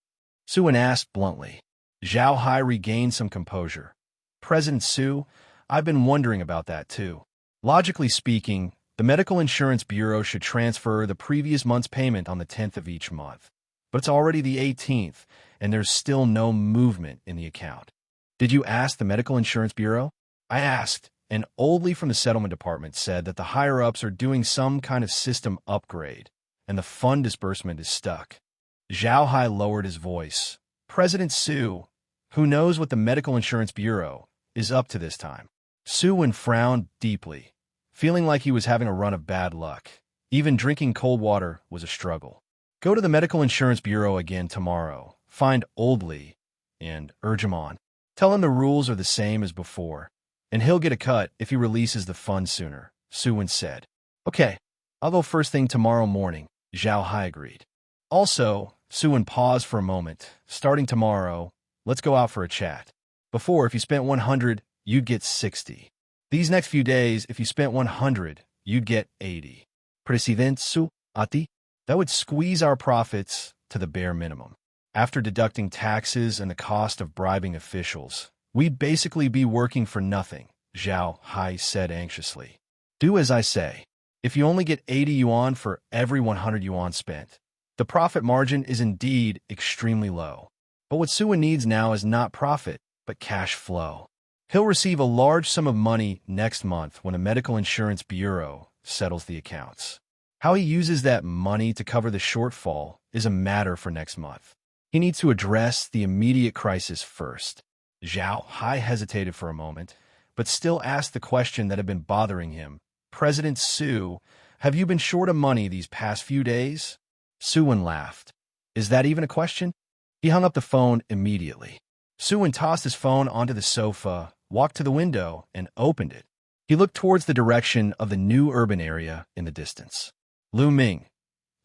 Su-wen asked bluntly. Zhao Hai regained some composure. "President Su, I've been wondering about that too. Logically speaking, the Medical Insurance Bureau should transfer the previous month's payment on the 10th of each month. But it's already the 18th, and there's still no movement in the account. Did you ask the Medical Insurance Bureau?" "I asked, and Oldley from the settlement department said that the higher-ups are doing some kind of system upgrade, and the fund disbursement is stuck." Zhao Hai lowered his voice. "President Su, who knows what the Medical Insurance Bureau is up to this time?" Su-wen frowned deeply, feeling like he was having a run of bad luck. Even drinking cold water was a struggle. "Go to the Medical Insurance Bureau again tomorrow Find Old Lee and urge him on. Tell him the rules are the same as before, and he'll get a cut if he releases the funds sooner, Suwon said. Okay, I'll go first thing tomorrow morning, Zhao Hai agreed. Also, Suwon paused for a moment. Starting tomorrow, let's go out for a chat. Before, if you spent 100, you'd get 60. These next few days, if you spent 100, you'd get 80. President Su Ati? That would squeeze our profits to the bare minimum. After deducting taxes and the cost of bribing officials, we'd basically be working for nothing, Zhao Hai said anxiously. Do as I say. If you only get 80 yuan for every 100 yuan spent, the profit margin is indeed extremely low. But what Suwon needs now is not profit, but cash flow. He'll receive a large sum of money next month when a medical insurance bureau settles the accounts. How he uses that money to cover the shortfall is a matter for next month. He needs to address the immediate crisis first. Zhao Hai hesitated for a moment, but still asked the question that had been bothering him. President Su, have you been short of money these past few days? Suwon laughed. Is that even a question? He hung up the phone immediately. Suwon tossed his phone onto the sofa, walked to the window, and opened it. He looked towards the direction of the new urban area in the distance. Lu Ming.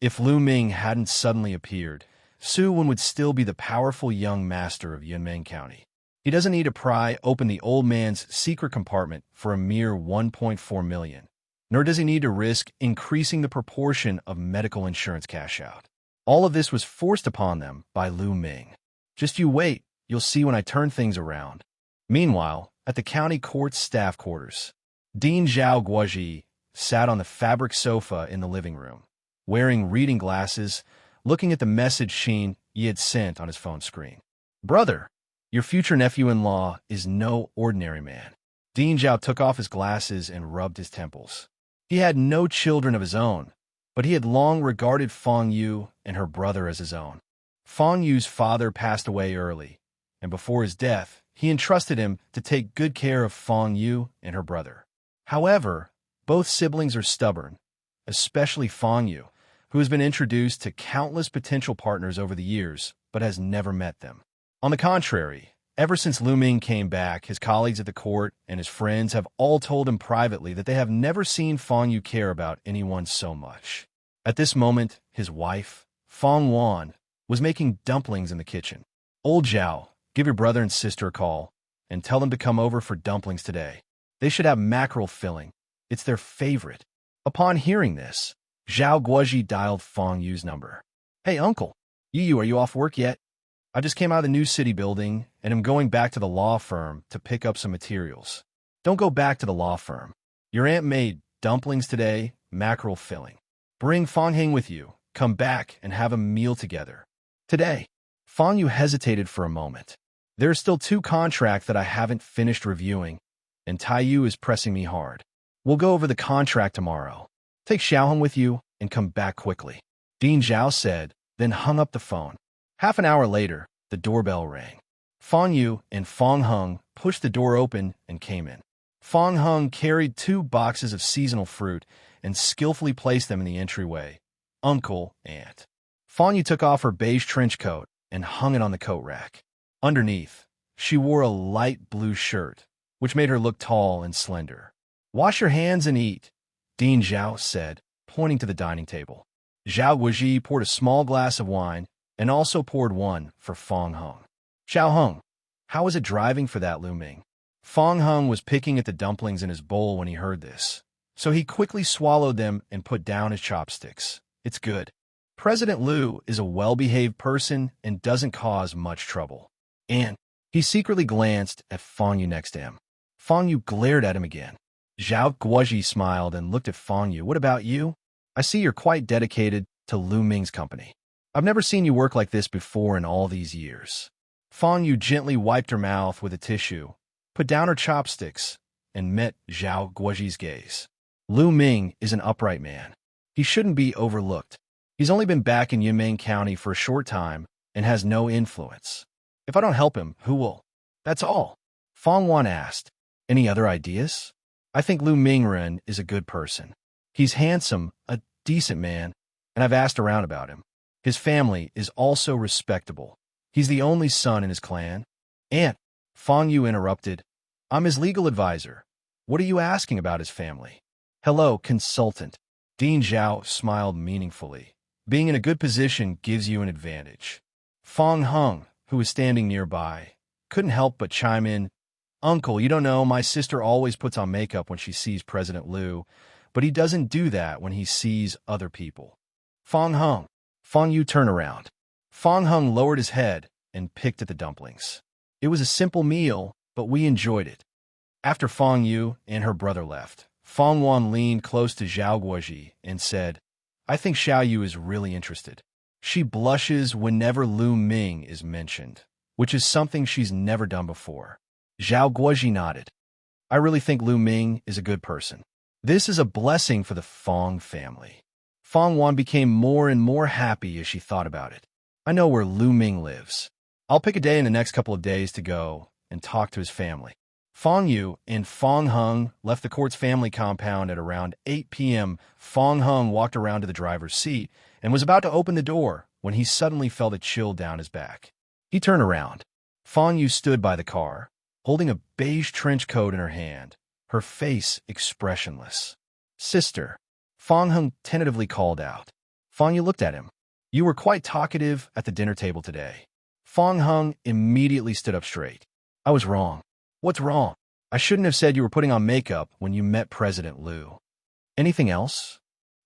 If Lu Ming hadn't suddenly appeared, Suwon would still be the powerful young master of Yunmeng County. He doesn't need to pry open the old man's secret compartment for a mere 1.4 million, nor does he need to risk increasing the proportion of medical insurance cash out. All of this was forced upon them by Lu Ming. Just you wait, you'll see when I turn things around. Meanwhile, at the county court's staff quarters, Dean Zhao Guoji sat on the fabric sofa in the living room, wearing reading glasses, looking at the message Sheen Yi had sent on his phone screen. Brother, your future nephew-in-law is no ordinary man. Dean Zhao took off his glasses and rubbed his temples. He had no children of his own, but he had long regarded Fong Yu and her brother as his own. Fong Yu's father passed away early, and before his death, he entrusted him to take good care of Fong Yu and her brother. However, both siblings are stubborn, especially Fong Yu, who has been introduced to countless potential partners over the years, but has never met them. On the contrary, ever since Lu Ming came back, his colleagues at the court and his friends have all told him privately that they have never seen Fong Yu care about anyone so much. At this moment, his wife, Fong Wan, was making dumplings in the kitchen. Old Zhao, give your brother and sister a call and tell them to come over for dumplings today. They should have mackerel filling. It's their favorite. Upon hearing this, Zhao Guoji dialed Fong Yu's number. Hey, uncle. Yu, are you off work yet? I just came out of the new city building and am going back to the law firm to pick up some materials. Don't go back to the law firm. Your aunt made dumplings today, mackerel filling. Bring Fong Hing with you. Come back and have a meal together. Today. Fong Yu hesitated for a moment. There are still 2 contracts that I haven't finished reviewing, and Tai Yu is pressing me hard. We'll go over the contract tomorrow. Take Xiaoheng with you and come back quickly. Dean Zhao said, then hung up the phone. Half an hour later, the doorbell rang. Fong Yu and Fong Heng pushed the door open and came in. Fong Heng carried 2 boxes of seasonal fruit and skillfully placed them in the entryway. Uncle, aunt. Fong Yu took off her beige trench coat and hung it on the coat rack. Underneath, she wore a light blue shirt, which made her look tall and slender. Wash your hands and eat, Dean Zhao said, pointing to the dining table. Zhao Guoji poured a small glass of wine and also poured one for Fong Heng. Xiaoheng, how was it driving for that Lu Ming? Fong Heng was picking at the dumplings in his bowl when he heard this, so he quickly swallowed them and put down his chopsticks. It's good. President Lu is a well-behaved person and doesn't cause much trouble. And he secretly glanced at Fong Yu next to him. Fong Yu glared at him again. Zhao Guoji smiled and looked at Fong Yu. What about you? I see you're quite dedicated to Lu Ming's company. I've never seen you work like this before in all these years. Fong Yu gently wiped her mouth with a tissue, put down her chopsticks, and met Zhao Guoji's gaze. Lu Ming is an upright man. He shouldn't be overlooked. He's only been back in Yunmeng County for a short time and has no influence. If I don't help him, who will? That's all. Fong Wan asked. Any other ideas? I think Lu Mingren is a good person. He's handsome, a decent man, and I've asked around about him. His family is also respectable. He's the only son in his clan. Aunt, Fong Yu interrupted. I'm his legal advisor. What are you asking about his family? Hello, consultant. Dean Zhao smiled meaningfully. Being in a good position gives you an advantage. Fong Hung, who was standing nearby, couldn't help but chime in. Uncle, you don't know, my sister always puts on makeup when she sees President Liu, but he doesn't do that when he sees other people. Fong Hung. Fong Yu turned around. Fong Hung lowered his head and picked at the dumplings. It was a simple meal, but we enjoyed it. After Fong Yu and her brother left, Fong Wan leaned close to Zhao Guoji and said, I think Xiao Yu is really interested. She blushes whenever Lu Ming is mentioned, which is something she's never done before. Zhao Guoji nodded. I really think Lu Ming is a good person. This is a blessing for the Fong family. Fong Wan became more and more happy as she thought about it. I know where Lu Ming lives. I'll pick a day in the next couple of days to go and talk to his family. Fong Yu and Fong Hung left the court's family compound at around 8 p.m. Fong Hung walked around to the driver's seat and was about to open the door when he suddenly felt a chill down his back. He turned around. Fong Yu stood by the car, holding a beige trench coat in her hand, her face expressionless. Sister, Fong Hung tentatively called out. Fong Yu looked at him. You were quite talkative at the dinner table today. Fong Hung immediately stood up straight. I was wrong. What's wrong? I shouldn't have said you were putting on makeup when you met President Liu. Anything else?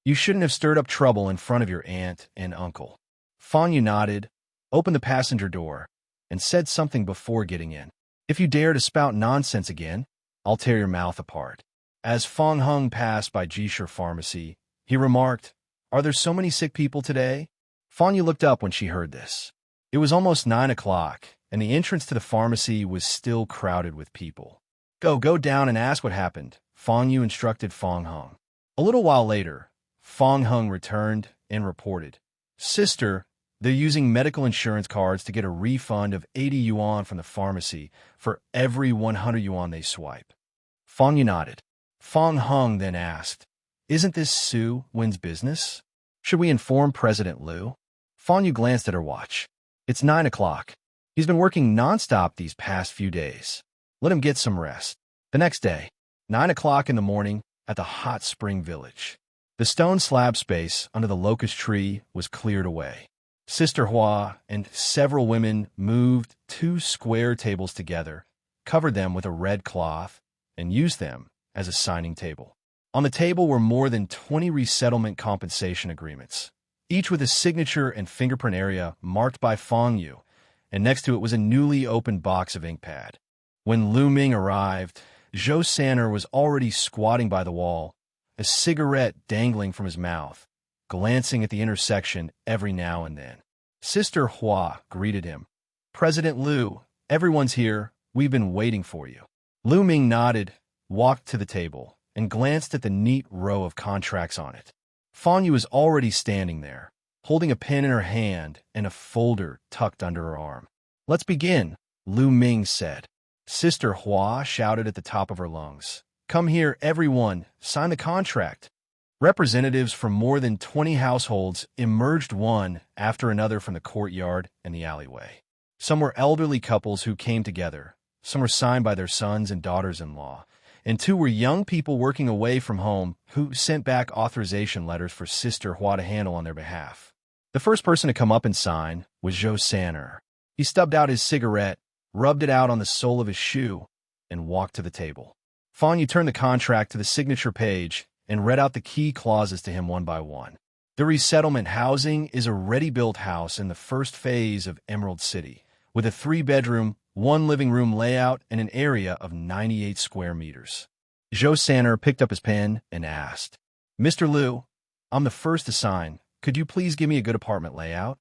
You shouldn't have stirred up trouble in front of your aunt and uncle. Fong Yu nodded, opened the passenger door, and said something before getting in. If you dare to spout nonsense again, I'll tear your mouth apart. As Fong Hung passed by Jisher Pharmacy, he remarked, Are there so many sick people today? Fong Yu looked up when she heard this. It was almost 9 o'clock, and the entrance to the pharmacy was still crowded with people. Go down and ask what happened, Fong Yu instructed Fong Hung. A little while later, Fong Hung returned and reported, Sister, they're using medical insurance cards to get a refund of 80 yuan from the pharmacy for every 100 yuan they swipe. Fong Yu nodded. Fong Hung then asked, Isn't this Su Wen's business? Should we inform President Liu? Fong Yu glanced at her watch. It's 9 o'clock. He's been working nonstop these past few days. Let him get some rest. The next day, 9 o'clock in the morning, at the hot spring village. The stone slab space under the locust tree was cleared away. Sister Hua and several women moved 2 square tables together, covered them with a red cloth, and used them as a signing table. On the table were more than 20 resettlement compensation agreements, each with a signature and fingerprint area marked by Fong Yu, and next to it was a newly opened box of ink pad. When Lu Ming arrived, Zhou Sanner was already squatting by the wall, a cigarette dangling from his mouth, glancing at the intersection every now and then. Sister Hua greeted him. President Liu, everyone's here. We've been waiting for you. Lu Ming nodded, walked to the table, and glanced at the neat row of contracts on it. Fong Yu was already standing there, holding a pen in her hand and a folder tucked under her arm. Let's begin, Lu Ming said. Sister Hua shouted at the top of her lungs. Come here, everyone, sign the contract. Representatives from more than 20 households emerged one after another from the courtyard and the alleyway. Some were elderly couples who came together. Some were signed by their sons and daughters-in-law. And 2 were young people working away from home who sent back authorization letters for Sister Hua to handle on their behalf. The first person to come up and sign was Zhou Sanner. He stubbed out his cigarette, rubbed it out on the sole of his shoe, and walked to the table. Fong Yu turned the contract to the signature page and read out the key clauses to him one by one. The resettlement housing is a ready-built house in the first phase of Emerald City, with a 3-bedroom, 1 living room layout and an area of 98 square meters. Zhou Sanner picked up his pen and asked, Mr. Liu, I'm the first to sign. Could you please give me a good apartment layout?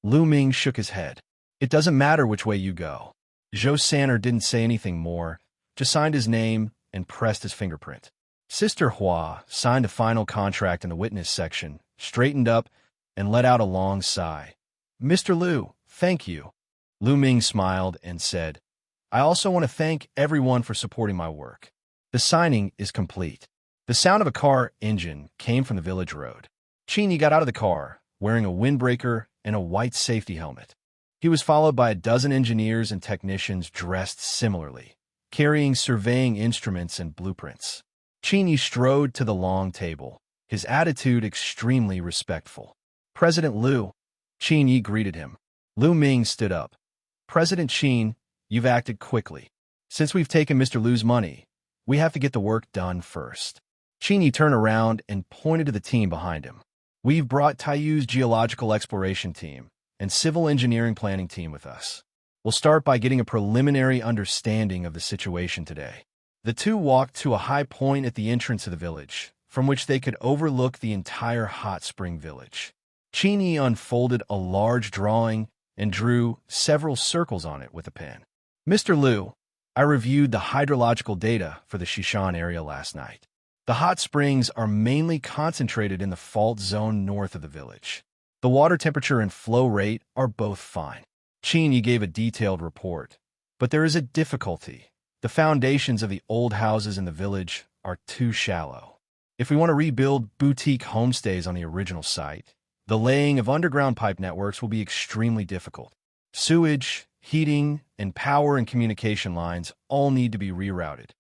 Lu Ming shook his head. It doesn't matter which way you go. Zhou Sanner didn't say anything more, just signed his name and pressed his fingerprint. Sister Hua signed a final contract in the witness section, straightened up, and let out a long sigh. Mr. Liu, thank you. Lu Ming smiled and said, I also want to thank everyone for supporting my work. The signing is complete. The sound of a car engine came from the village road. Cheney got out of the car, wearing a windbreaker and a white safety helmet. He was followed by a dozen engineers and technicians dressed similarly, carrying surveying instruments and blueprints. Cheney strode to the long table, his attitude extremely respectful. "President Liu," Cheney greeted him. Liu Ming stood up. "President Qin, you've acted quickly. Since we've taken Mr. Liu's money, we have to get the work done first." Cheney turned around and pointed to the team behind him. "We've brought Taiyu's geological exploration team and civil engineering planning team with us. We'll start by getting a preliminary understanding of the situation today." The two walked to a high point at the entrance of the village, from which they could overlook the entire hot spring village. Cheney unfolded a large drawing and drew several circles on it with a pen. "Mr. Liu, I reviewed the hydrological data for the Shishan area last night. The hot springs are mainly concentrated in the fault zone north of the village. The water temperature and flow rate are both fine." Cheney gave a detailed report. "But there is a difficulty. The foundations of the old houses in the village are too shallow. If we want to rebuild boutique homestays on the original site, the laying of underground pipe networks will be extremely difficult. Sewage, heating, and power and communication lines all need to be rerouted."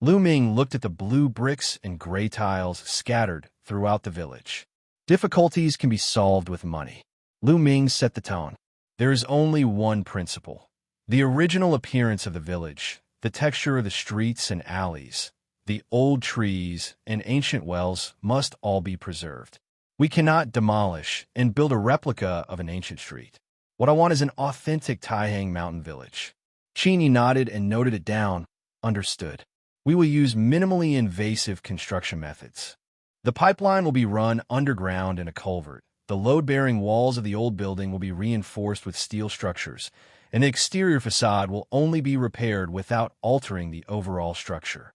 Liu Ming looked at the blue bricks and gray tiles scattered throughout the village. "Difficulties can be solved with money." Liu Ming set the tone. "There is only one principle. The original appearance of the village, the texture of the streets and alleys, the old trees, and ancient wells must all be preserved. We cannot demolish and build a replica of an ancient street. What I want is an authentic Taihang mountain village." Cheney nodded and noted it down. "Understood. We will use minimally invasive construction methods. The pipeline will be run underground in a culvert. The load-bearing walls of the old building will be reinforced with steel structures, and the exterior facade will only be repaired without altering the overall structure."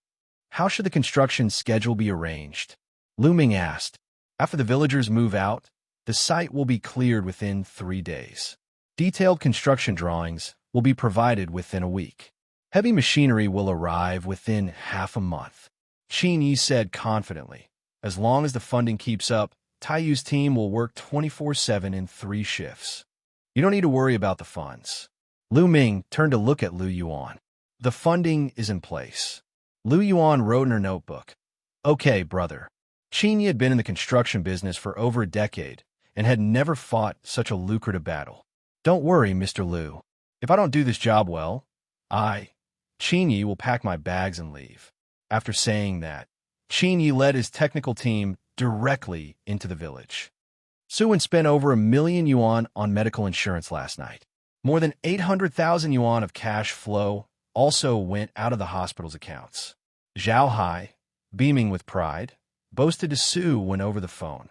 "How should the construction schedule be arranged?" Liu Ming asked. "After the villagers move out, the site will be cleared within 3 days. Detailed construction drawings will be provided within a week. Heavy machinery will arrive within half a month." Cheney said confidently. "As long as the funding keeps up, Taiyu's team will work 24/7 in 3 shifts. You don't need to worry about the funds." Liu Ming turned to look at Liu Yuan. "The funding is in place." Liu Yuan wrote in her notebook. "Okay, brother." Cheney had been in the construction business for over a decade and had never fought such a lucrative battle. "Don't worry, Mr. Liu. If I don't do this job well, Cheney will pack my bags and leave." After saying that, Cheney led his technical team directly into the village. Suwon spent over 1 million yuan on medical insurance last night. More than 800,000 yuan of cash flow also went out of the hospital's accounts. Zhao Hai, beaming with pride, boasted to Su when over the phone.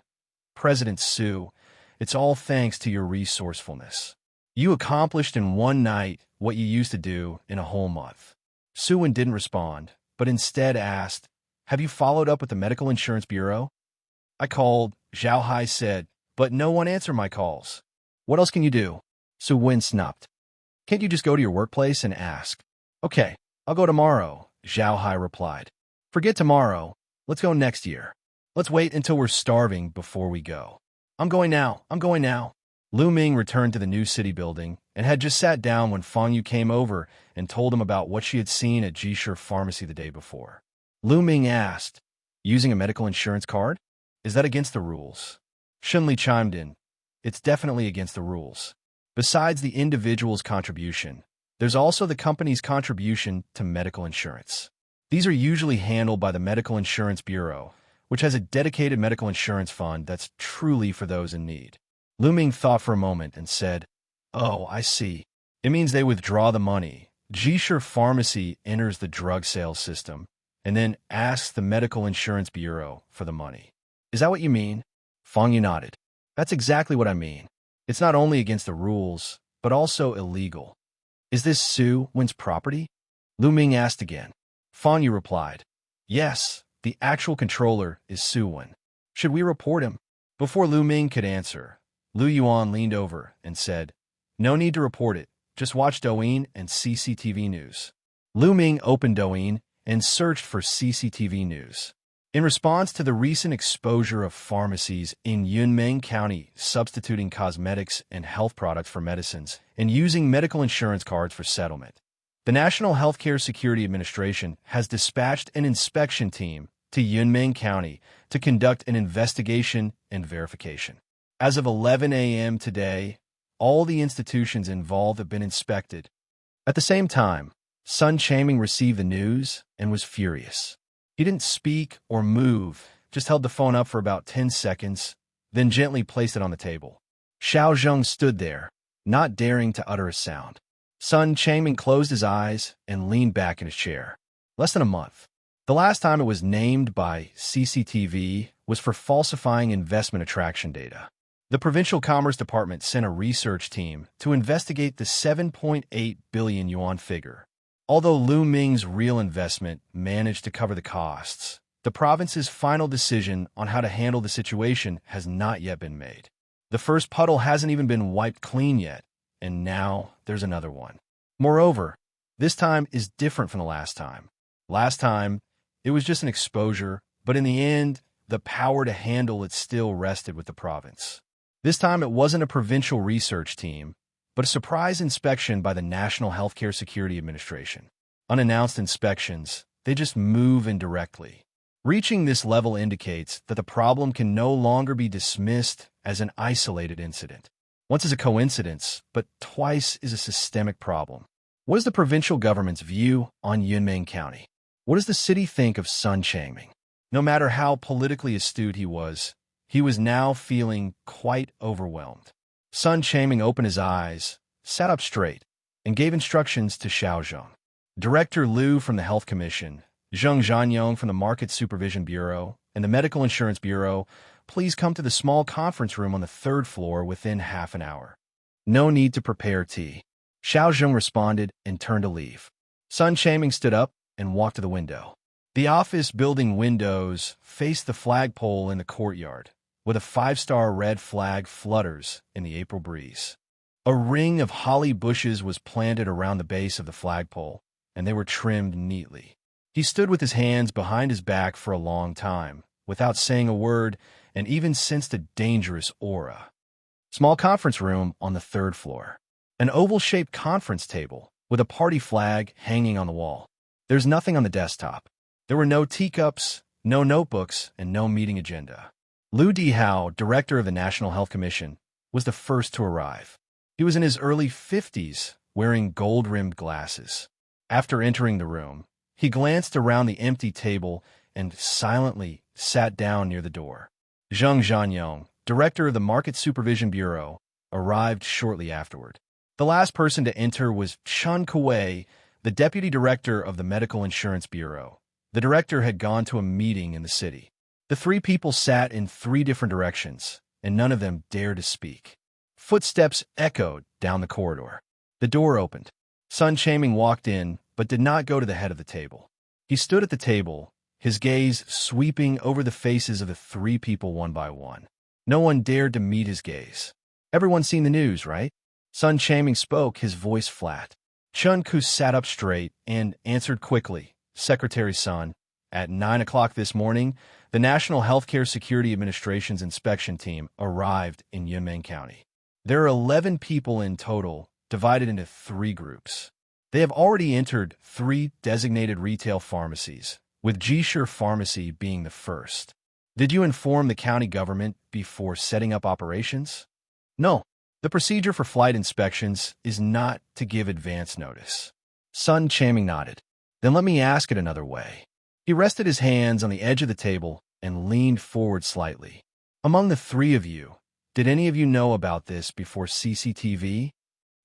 "President Su, it's all thanks to your resourcefulness. You accomplished in one night what you used to do in a whole month." Suwon didn't respond, but instead asked, "Have you followed up with the Medical Insurance Bureau?" "I called," Zhao Hai said, "but no one answered my calls." "What else can you do?" Suwon snapped. "Can't you just go to your workplace and ask?" "Okay, I'll go tomorrow," Zhao Hai replied. "Forget tomorrow. Let's go next year. Let's wait until we're starving before we go." I'm going now." Liu Ming returned to the new city building and had just sat down when Fang Yu came over and told him about what she had seen at Jishir Pharmacy the day before. Liu Ming asked, "Using a medical insurance card? Is that against the rules?" Shunli chimed in, "It's definitely against the rules. Besides the individual's contribution, there's also the company's contribution to medical insurance. These are usually handled by the Medical Insurance Bureau, which has a dedicated medical insurance fund that's truly for those in need." Liu Ming thought for a moment and said, "Oh, I see. It means they withdraw the money. Jishir Pharmacy enters the drug sales system and then asks the Medical Insurance Bureau for the money. Is that what you mean?" Fang Yu nodded. "That's exactly what I mean. It's not only against the rules, but also illegal." "Is this Su Wen's property?" Liu Ming asked again. Fang Yu replied, "Yes, the actual controller is Su Wen. Should we report him?" Before Liu Ming could answer, Liu Yuan leaned over and said, "No need to report it. Just watch Douyin and CCTV news." Liu Ming opened Douyin and searched for CCTV news. In response to the recent exposure of pharmacies in Yunmeng County substituting cosmetics and health products for medicines and using medical insurance cards for settlement, the National Healthcare Security Administration has dispatched an inspection team to Yunmeng County to conduct an investigation and verification. As of 11 a.m. today, all the institutions involved have been inspected. At the same time, Sun Changming received the news and was furious. He didn't speak or move, just held the phone up for about 10 seconds, then gently placed it on the table. Xiao Zheng stood there, not daring to utter a sound. Sun Changming closed his eyes and leaned back in his chair. Less than a month. The last time it was named by CCTV was for falsifying investment attraction data. The Provincial Commerce Department sent a research team to investigate the 7.8 billion yuan figure. Although Lu Ming's real investment managed to cover the costs, the province's final decision on how to handle the situation has not yet been made. The first puddle hasn't even been wiped clean yet, and now there's another one. Moreover, this time is different from the last time. Last time, it was just an exposure, but in the end, the power to handle it still rested with the province. This time, it wasn't a provincial research team, but a surprise inspection by the National Healthcare Security Administration. Unannounced inspections, they just move indirectly. Reaching this level indicates that the problem can no longer be dismissed as an isolated incident. Once is a coincidence, but twice is a systemic problem. What is the provincial government's view on Yunmeng County? What does the city think of Sun Changming? No matter how politically astute he was now feeling quite overwhelmed. Sun Changming opened his eyes, sat up straight, and gave instructions to Xiao Zheng. Director Liu from the Health Commission, Zheng Zhanyong from the Market Supervision Bureau, and the Medical Insurance Bureau, please come to the small conference room on the 3rd floor within half an hour. No need to prepare tea. Xiao Zheng responded and turned to leave. Sun Changming stood up and walked to the window. The office building windows faced the flagpole in the courtyard, with a 5-star red flag flutters in the April breeze. A ring of holly bushes was planted around the base of the flagpole, and they were trimmed neatly. He stood with his hands behind his back for a long time, without saying a word, and even sensed a dangerous aura. Small conference room on the 3rd floor. An oval-shaped conference table with a party flag hanging on the wall. There's nothing on the desktop. There were no teacups, no notebooks, and no meeting agenda. Liu Dihao, director of the National Health Commission, was the first to arrive. He was in his early 50s, wearing gold-rimmed glasses. After entering the room, he glanced around the empty table and silently sat down near the door. Zheng Zhanyong, director of the Market Supervision Bureau, arrived shortly afterward. The last person to enter was Chen Kuei, the deputy director of the Medical Insurance Bureau. The director had gone to a meeting in the city. The 3 people sat in 3 different directions, and none of them dared to speak. Footsteps echoed down the corridor. The door opened. Sun Changming walked in, but did not go to the head of the table. He stood at the table, his gaze sweeping over the faces of the 3 people one by one. No one dared to meet his gaze. Everyone's seen the news, right? Sun Changming spoke, his voice flat. Chun Ku sat up straight and answered quickly, Secretary Sun, at 9 o'clock this morning, the National Healthcare Security Administration's inspection team arrived in Yunmeng County. There are 11 people in total, divided into 3 groups. They have already entered 3 designated retail pharmacies, with Jisher Pharmacy being the first. Did you inform the county government before setting up operations? No. The procedure for flight inspections is not to give advance notice. Sun Changming nodded. Then let me ask it another way. He rested his hands on the edge of the table and leaned forward slightly. Among the 3 of you, did any of you know about this before CCTV?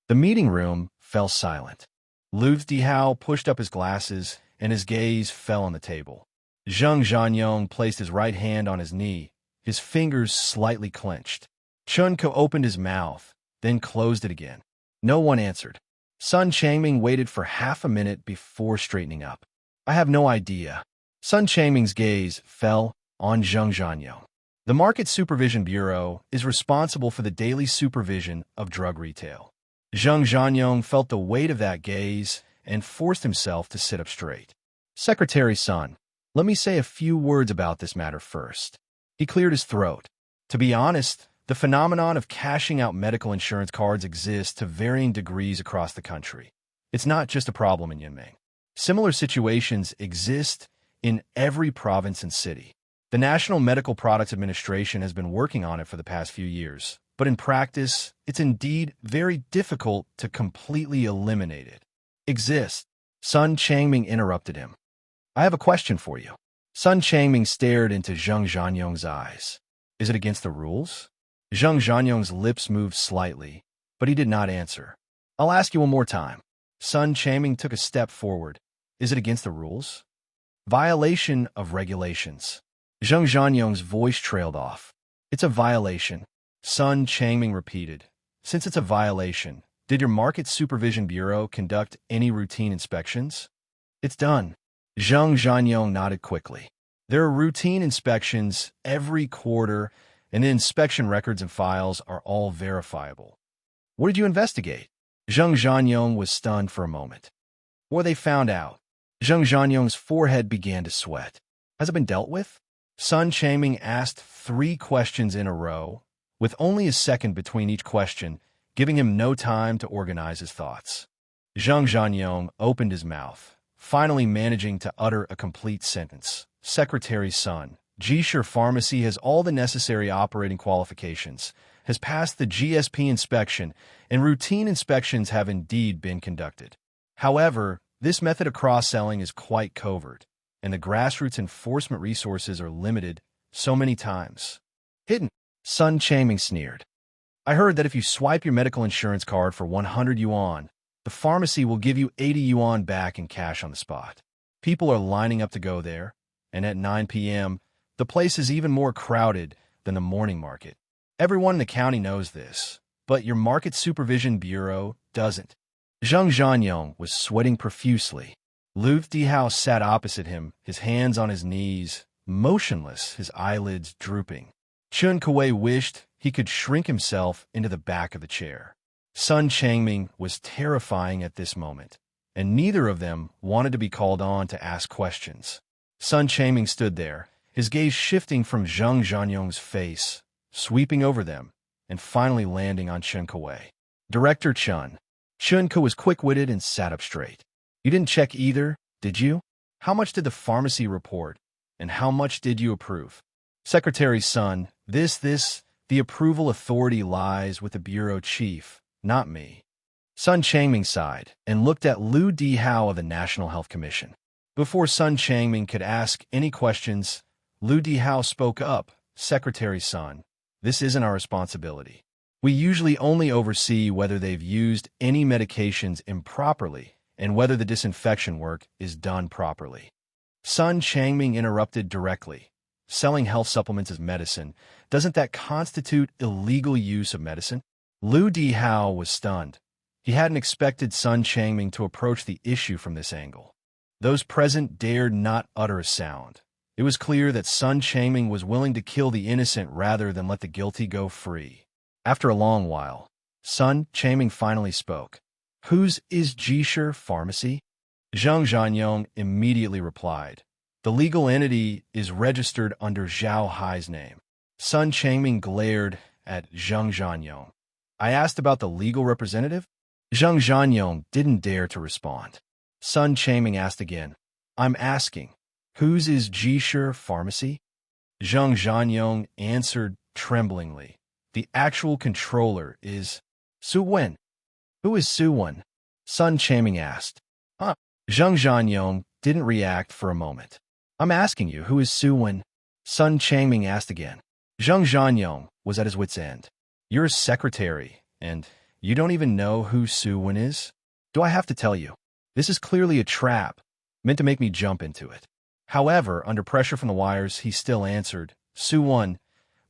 The meeting room fell silent. Liu Dihao pushed up his glasses, and his gaze fell on the table. Zheng Zhanyong placed his right hand on his knee, his fingers slightly clenched. Chun Ko opened his mouth, then closed it again. No one answered. Sun Changming waited for half a minute before straightening up. I have no idea. Sun Changming's gaze fell on Zheng Zhanyong. The Market Supervision Bureau is responsible for the daily supervision of drug retail. Zheng Zhanyong felt the weight of that gaze and forced himself to sit up straight. Secretary Sun, Let me say a few words about this matter first. He cleared his throat. To be honest, the phenomenon of cashing out medical insurance cards exists to varying degrees across the country. It's not just a problem in Yunmeng. Similar situations exist in every province and city. The National Medical Products Administration has been working on it for the past few years, but in practice, it's indeed very difficult to completely eliminate it. Exists. Sun Changming interrupted him. I have a question for you. Sun Changming stared into Zheng Zhanyong's eyes. Is it against the rules? Zheng Zhanyong's lips moved slightly, but he did not answer. I'll ask you one more time. Sun Changming took a step forward. Is it against the rules? Violation of regulations. Zheng Zhanyong's voice trailed off. It's a violation. Sun Changming repeated. Since it's a violation, did your Market Supervision Bureau conduct any routine inspections? It's done. Zheng Zhanyong nodded quickly. There are routine inspections every quarter, and the inspection records and files are all verifiable. What did you investigate? Zheng Zhanyong was stunned for a moment. What they found out? Zheng Zhanyong's forehead began to sweat. Has it been dealt with? Sun Changming asked 3 questions in a row, with only a second between each question, giving him no time to organize his thoughts. Zheng Zhanyong opened his mouth, finally managing to utter a complete sentence. Secretary Sun, Jisher Pharmacy has all the necessary operating qualifications, has passed the GSP inspection, and routine inspections have indeed been conducted. However, this method of cross-selling is quite covert, and the grassroots enforcement resources are limited so many times. Hidden. Sun Changming sneered. I heard that if you swipe your medical insurance card for 100 yuan, the pharmacy will give you 80 yuan back in cash on the spot. People are lining up to go there, and at 9 p.m., the place is even more crowded than the morning market. Everyone in the county knows this, but your Market Supervision Bureau doesn't. Zheng Zhanyong was sweating profusely. Lu Dihao sat opposite him, his hands on his knees, motionless, his eyelids drooping. Chun Kuei wished he could shrink himself into the back of the chair. Sun Changming was terrifying at this moment, and neither of them wanted to be called on to ask questions. Sun Changming stood there, his gaze shifting from Zheng Zhanyong's face, sweeping over them, and finally landing on Chun Kuei. Director Chun. Chun Kuei was quick-witted and sat up straight. You didn't check either, did you? How much did the pharmacy report, and how much did you approve? Secretary Sun, the approval authority lies with the bureau chief, not me. Sun Changming sighed and looked at Lu Dihao of the National Health Commission. Before Sun Changming could ask any questions, Lu Dihao spoke up. Secretary Sun, this isn't our responsibility. We usually only oversee whether they've used any medications improperly and whether the disinfection work is done properly. Sun Changming interrupted directly. Selling health supplements as medicine, doesn't that constitute illegal use of medicine? Lu Dihao was stunned. He hadn't expected Sun Changming to approach the issue from this angle. Those present dared not utter a sound. It was clear that Sun Changming was willing to kill the innocent rather than let the guilty go free. After a long while, Sun Changming finally spoke. Whose is Jisher Pharmacy? Zheng Zhanyong immediately replied. The legal entity is registered under Zhao Hai's name. Sun Changming glared at Zheng Zhanyong. I asked about the legal representative? Zheng Zhanyong didn't dare to respond. Sun Changming asked again. I'm asking, whose is Jisher Pharmacy? Zheng Zhanyong answered tremblingly. The actual controller is Su Wen. Who is Su Wen? Sun Changming asked. Huh? Zheng Zhanyong didn't react for a moment. I'm asking you, who is Su Wen? Sun Changming asked again. Zheng Zhanyong was at his wit's end. You're a secretary, and you don't even know who Su Wen is? Do I have to tell you? This is clearly a trap, meant to make me jump into it. However, under pressure from the wires, he still answered, Su Wen,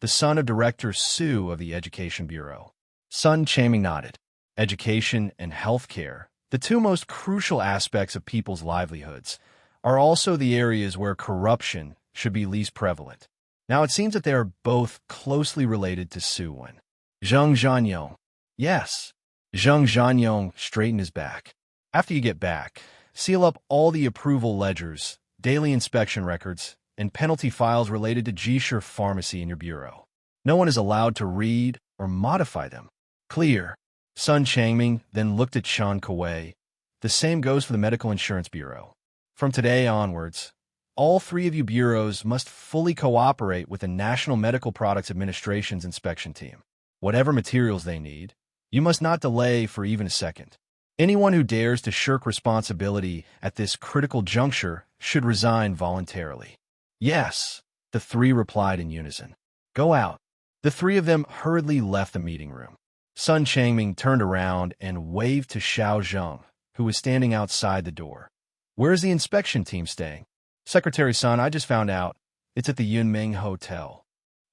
the son of Director Su of the Education Bureau. Sun Changming nodded. Education and healthcare, the two most crucial aspects of people's livelihoods, are also the areas where corruption should be least prevalent. Now it seems that they are both closely related to Su Wen. Zheng Zhanyong. Yes. Zheng Zhanyong straightened his back. After you get back, seal up all the approval ledgers, daily inspection records, and penalty files related to Jisher Pharmacy in your bureau. No one is allowed to read or modify them. Clear. Sun Changming then looked at Shan Kuei. The same goes for the Medical Insurance Bureau. From today onwards, all three of you bureaus must fully cooperate with the National Medical Products Administration's inspection team. Whatever materials they need, you must not delay for even a second. Anyone who dares to shirk responsibility at this critical juncture should resign voluntarily. Yes, the three replied in unison. Go out. The three of them hurriedly left the meeting room. Sun Changming turned around and waved to Xiao Zheng, who was standing outside the door. Where is the inspection team staying? Secretary Sun, I just found out. It's at the Yunming Hotel.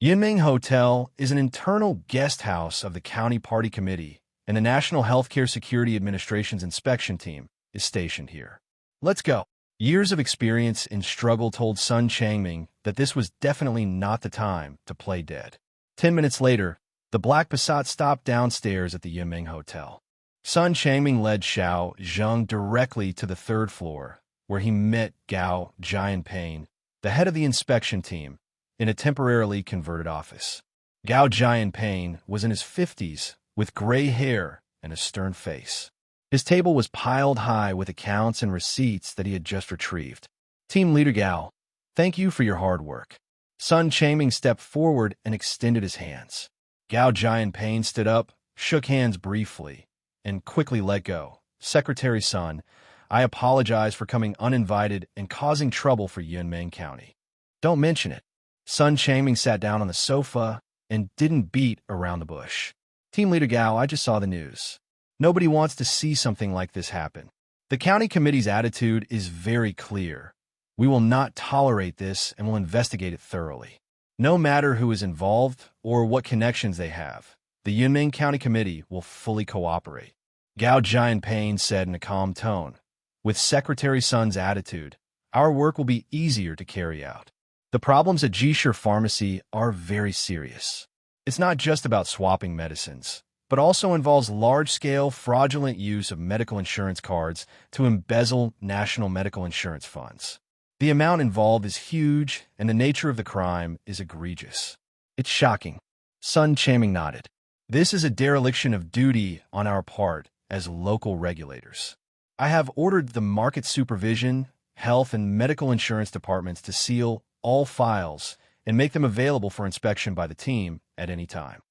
Yunming Hotel is an internal guest house of the County Party Committee, and the National Healthcare Security Administration's inspection team is stationed here. Let's go. Years of experience in struggle told Sun Changming that this was definitely not the time to play dead. 10 minutes later, the Black Passat stopped downstairs at the Yunming Hotel. Sun Changming led Xiao Zheng directly to the third floor, where he met Gao Jianping, the head of the inspection team, in a temporarily converted office. Gao Jianping was in his 50s, with gray hair and a stern face. His table was piled high with accounts and receipts that he had just retrieved. Team Leader Gao, thank you for your hard work. Sun Changming stepped forward and extended his hands. Gao Jianping stood up, shook hands briefly, and quickly let go. Secretary Sun, I apologize for coming uninvited and causing trouble for Yunming County. Don't mention it. Sun Changming sat down on the sofa and didn't beat around the bush. Team Leader Gao, I just saw the news. Nobody wants to see something like this happen. The county committee's attitude is very clear. We will not tolerate this and will investigate it thoroughly. No matter who is involved or what connections they have, the Yunming County Committee will fully cooperate. Gao Jianping said in a calm tone. With Secretary Sun's attitude, our work will be easier to carry out. The problems at Jisher Pharmacy are very serious. It's not just about swapping medicines, but also involves large-scale fraudulent use of medical insurance cards to embezzle national medical insurance funds. The amount involved is huge, and the nature of the crime is egregious. It's shocking. Sun Changming nodded. This is a dereliction of duty on our part as local regulators. I have ordered the Market Supervision, Health, and Medical Insurance departments to seal all files and make them available for inspection by the team at any time.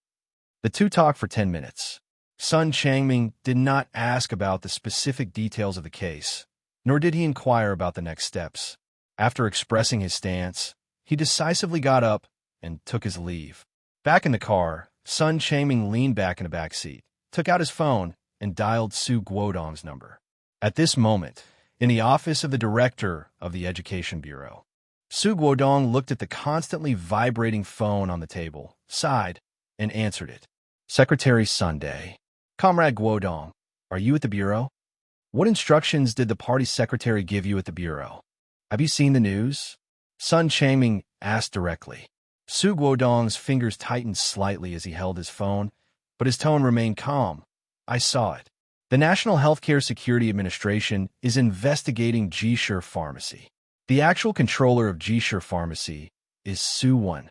The two talked for 10 minutes. Sun Changming did not ask about the specific details of the case, nor did he inquire about the next steps. After expressing his stance, he decisively got up and took his leave. Back in the car, Sun Changming leaned back in the back seat, took out his phone, and dialed Su Guodong's number. At this moment, in the office of the director of the Education Bureau, Su Guodong looked at the constantly vibrating phone on the table, sighed, and answered it. Secretary Sunday. Comrade Guodong, are you at the Bureau? What instructions did the party secretary give you at the Bureau? Have you seen the news? Sun Changming asked directly. Su Guodong's fingers tightened slightly as he held his phone, but his tone remained calm. I saw it. The National Healthcare Security Administration is investigating Jisher Pharmacy. The actual controller of Jisher Pharmacy is Su Wen.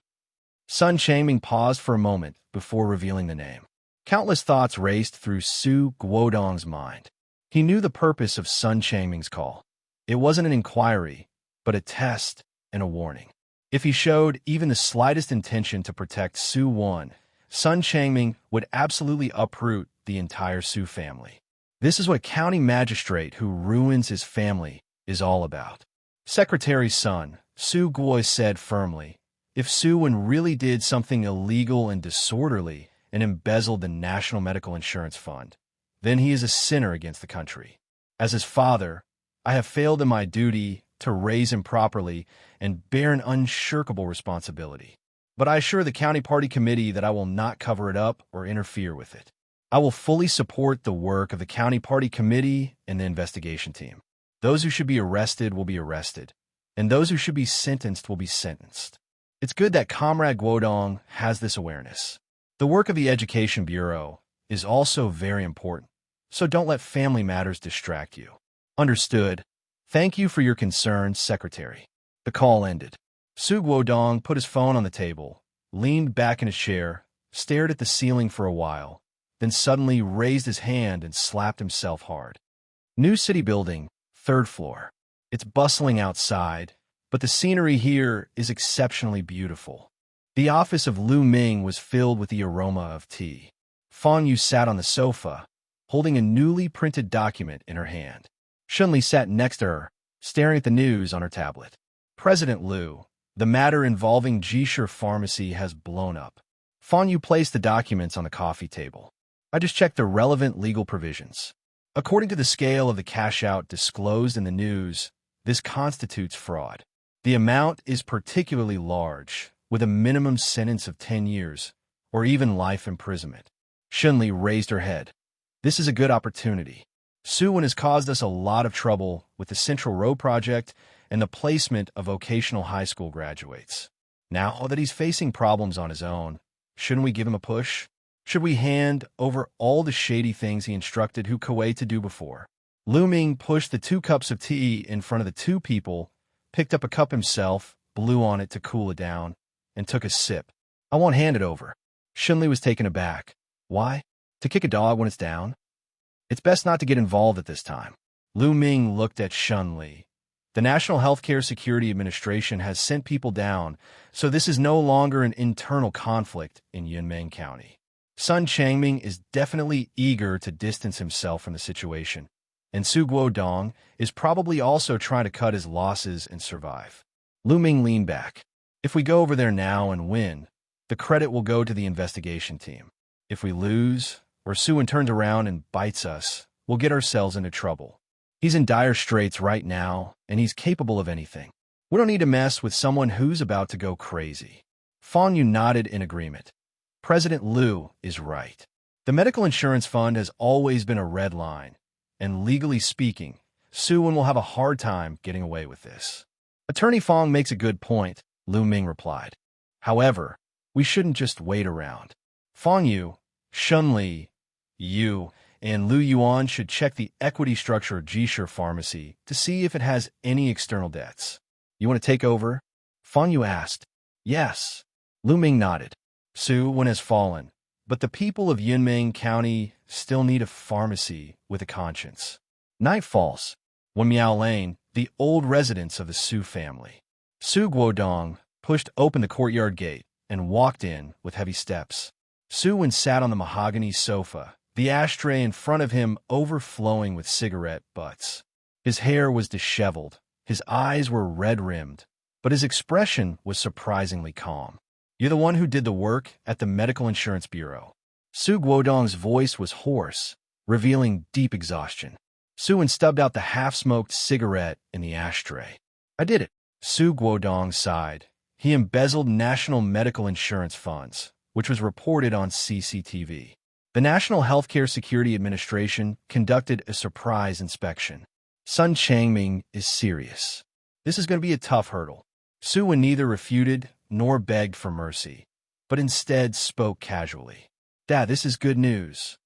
Sun Changming paused for a moment before revealing the name. Countless thoughts raced through Su Guodong's mind. He knew the purpose of Sun Changming's call. It wasn't an inquiry, but a test and a warning. If he showed even the slightest intention to protect Su Wen, Sun Changming would absolutely uproot the entire Su family. This is what a county magistrate who ruins his family is all about. Secretary Sun, Su Guo said firmly, if Su Wen really did something illegal and disorderly and embezzled the National Medical Insurance Fund, then he is a sinner against the country. As his father, I have failed in my duty to raise him properly and bear an unshirkable responsibility. But I assure the County Party Committee that I will not cover it up or interfere with it. I will fully support the work of the County Party Committee and the investigation team. Those who should be arrested will be arrested, and those who should be sentenced will be sentenced. It's good that Comrade Guodong has this awareness. The work of the Education Bureau is also very important, so don't let family matters distract you. Understood. Thank you for your concern, Secretary. The call ended. Su Guodong put his phone on the table, leaned back in his chair, stared at the ceiling for a while, then suddenly raised his hand and slapped himself hard. New city building, 3rd floor. It's bustling outside, but the scenery here is exceptionally beautiful. The office of Lu Ming was filled with the aroma of tea. Fang Yu sat on the sofa, holding a newly printed document in her hand. Shunli sat next to her, staring at the news on her tablet. President Lu, the matter involving Jisher Pharmacy has blown up. Fang Yu placed the documents on the coffee table. I just checked the relevant legal provisions. According to the scale of the cash-out disclosed in the news, this constitutes fraud. The amount is particularly large, with a minimum sentence of 10 years, or even life imprisonment. Shunli raised her head. This is a good opportunity. Suwon has caused us a lot of trouble with the Central Row project and the placement of vocational high school graduates. Now that he's facing problems on his own, shouldn't we give him a push? Should we hand over all the shady things he instructed Hu Kuei to do before? Lu Ming pushed the 2 cups of tea in front of the 2 people, picked up a cup himself, blew on it to cool it down, and took a sip. I won't hand it over. Shunli was taken aback. Why? To kick a dog when it's down? It's best not to get involved at this time. Lu Ming looked at Shunli. The National Healthcare Security Administration has sent people down, so this is no longer an internal conflict in Yunmeng County. Sun Changming is definitely eager to distance himself from the situation, and Su Guodong is probably also trying to cut his losses and survive. Lu Ming leaned back. If we go over there now and win, the credit will go to the investigation team. If we lose, or Suwon turns around and bites us, we'll get ourselves into trouble. He's in dire straits right now, and he's capable of anything. We don't need to mess with someone who's about to go crazy. Fang Yu nodded in agreement. President Lu is right. The medical insurance fund has always been a red line, and legally speaking, Suwon will have a hard time getting away with this. Attorney Fang makes a good point, Lu Ming replied. However, we shouldn't just wait around. Fang Yu, Shunli, Yu, and Lu Yuan should check the equity structure of Jisher Pharmacy to see if it has any external debts. You want to take over? Fang Yu asked. Yes. Lu Ming nodded. Suwon has fallen, but the people of Yunmeng County still need a pharmacy with a conscience. Night falls. When Miao Lane, the old residence of the Su family. Su Guodong pushed open the courtyard gate and walked in with heavy steps. Suwon sat on the mahogany sofa, the ashtray in front of him overflowing with cigarette butts. His hair was disheveled, his eyes were red-rimmed, but his expression was surprisingly calm. You're the one who did the work at the Medical Insurance Bureau. Su Guodong's voice was hoarse, revealing deep exhaustion. Suwon stubbed out the half-smoked cigarette in the ashtray. I did it. Su Guodong sighed. He embezzled national medical insurance funds, which was reported on CCTV. The National Healthcare Security Administration conducted a surprise inspection. Sun Changming is serious. This is going to be a tough hurdle. Suwon neither refuted nor begged for mercy, but instead spoke casually. Dad, this is good news.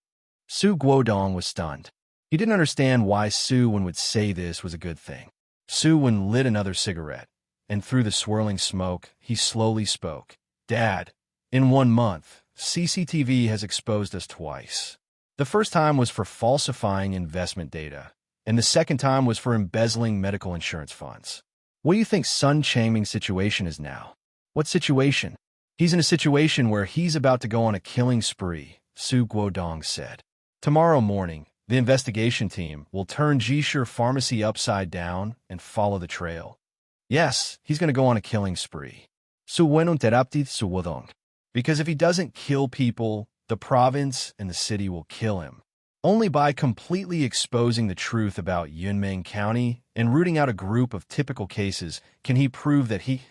Su Guodong was stunned. He didn't understand why Suwon would say this was a good thing. Suwon lit another cigarette, and through the swirling smoke, he slowly spoke. Dad, in 1 month, CCTV has exposed us twice. The first time was for falsifying investment data, and the second time was for embezzling medical insurance funds. What do you think Sun Changming's situation is now? What situation? He's in a situation where he's about to go on a killing spree, Su Guodong said. Tomorrow morning, the investigation team will turn Jisher Pharmacy upside down and follow the trail. Yes, he's going to go on a killing spree. Suwon terapti Suwodong. Because if he doesn't kill people, the province and the city will kill him. Only by completely exposing the truth about Yunmeng County and rooting out a group of typical cases can he prove that he,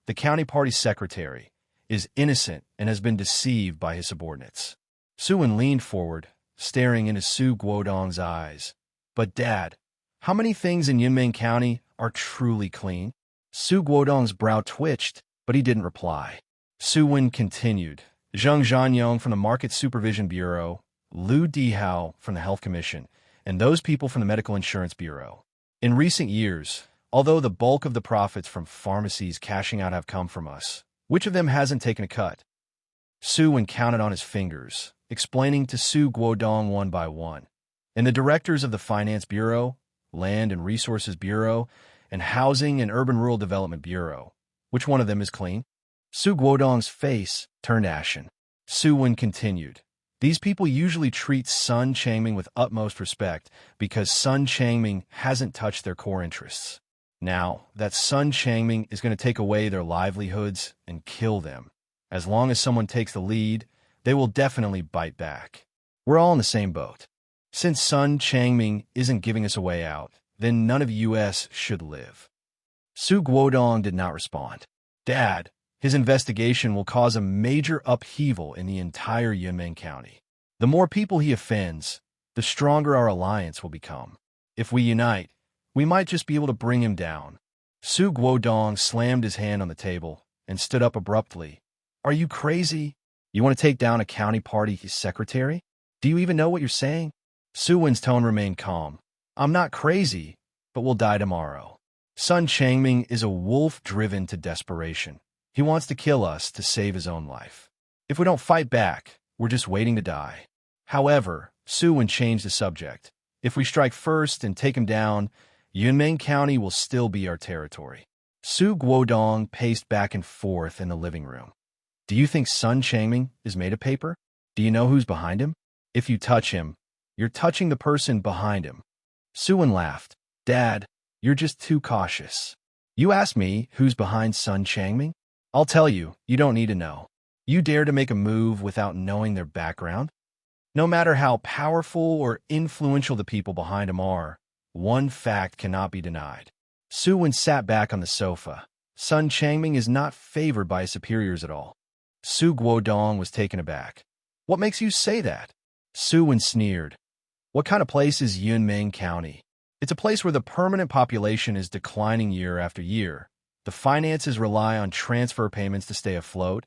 the county party secretary, is innocent and has been deceived by his subordinates. Suwon leaned forward, staring into Su Guodong's eyes. But Dad, how many things in Yunmeng County are truly clean? Su Guodong's brow twitched, but he didn't reply. Suwon continued. Zheng Zhanyong from the Market Supervision Bureau, Lu Dihao from the Health Commission, and those people from the Medical Insurance Bureau. In recent years, although the bulk of the profits from pharmacies cashing out have come from us, which of them hasn't taken a cut? Su Wen counted on his fingers, explaining to Su Guodong one by one. And the directors of the Finance Bureau, Land and Resources Bureau, and Housing and Urban Rural Development Bureau, which one of them is clean? Su Guodong's face turned ashen. Su Wen continued. These people usually treat Sun Changming with utmost respect because Sun Changming hasn't touched their core interests. Now, that Sun Changming is going to take away their livelihoods and kill them. As long as someone takes the lead, they will definitely bite back. We're all in the same boat. Since Sun Changming isn't giving us a way out, then none of U.S. should live. Su Guodong did not respond. Dad, his investigation will cause a major upheaval in the entire Yunmeng County. The more people he offends, the stronger our alliance will become. If we unite, we might just be able to bring him down. Su Guodong slammed his hand on the table and stood up abruptly. Are you crazy? You want to take down a county party secretary? Do you even know what you're saying? Su Wen's tone remained calm. I'm not crazy, but we'll die tomorrow. Sun Changming is a wolf driven to desperation. He wants to kill us to save his own life. If we don't fight back, we're just waiting to die. However, Su Wen changed the subject. If we strike first and take him down, Yunmeng County will still be our territory. Su Guodong paced back and forth in the living room. Do you think Sun Changming is made of paper? Do you know who's behind him? If you touch him, you're touching the person behind him. Su Wen laughed. Dad, you're just too cautious. You asked me who's behind Sun Changming? I'll tell you, you don't need to know. You dare to make a move without knowing their background? No matter how powerful or influential the people behind him are, one fact cannot be denied. Su Wen sat back on the sofa. Sun Changming is not favored by his superiors at all. Su Guodong was taken aback. What makes you say that? Su Wen sneered. What kind of place is Yunmeng County? It's a place where the permanent population is declining year after year. The finances rely on transfer payments to stay afloat,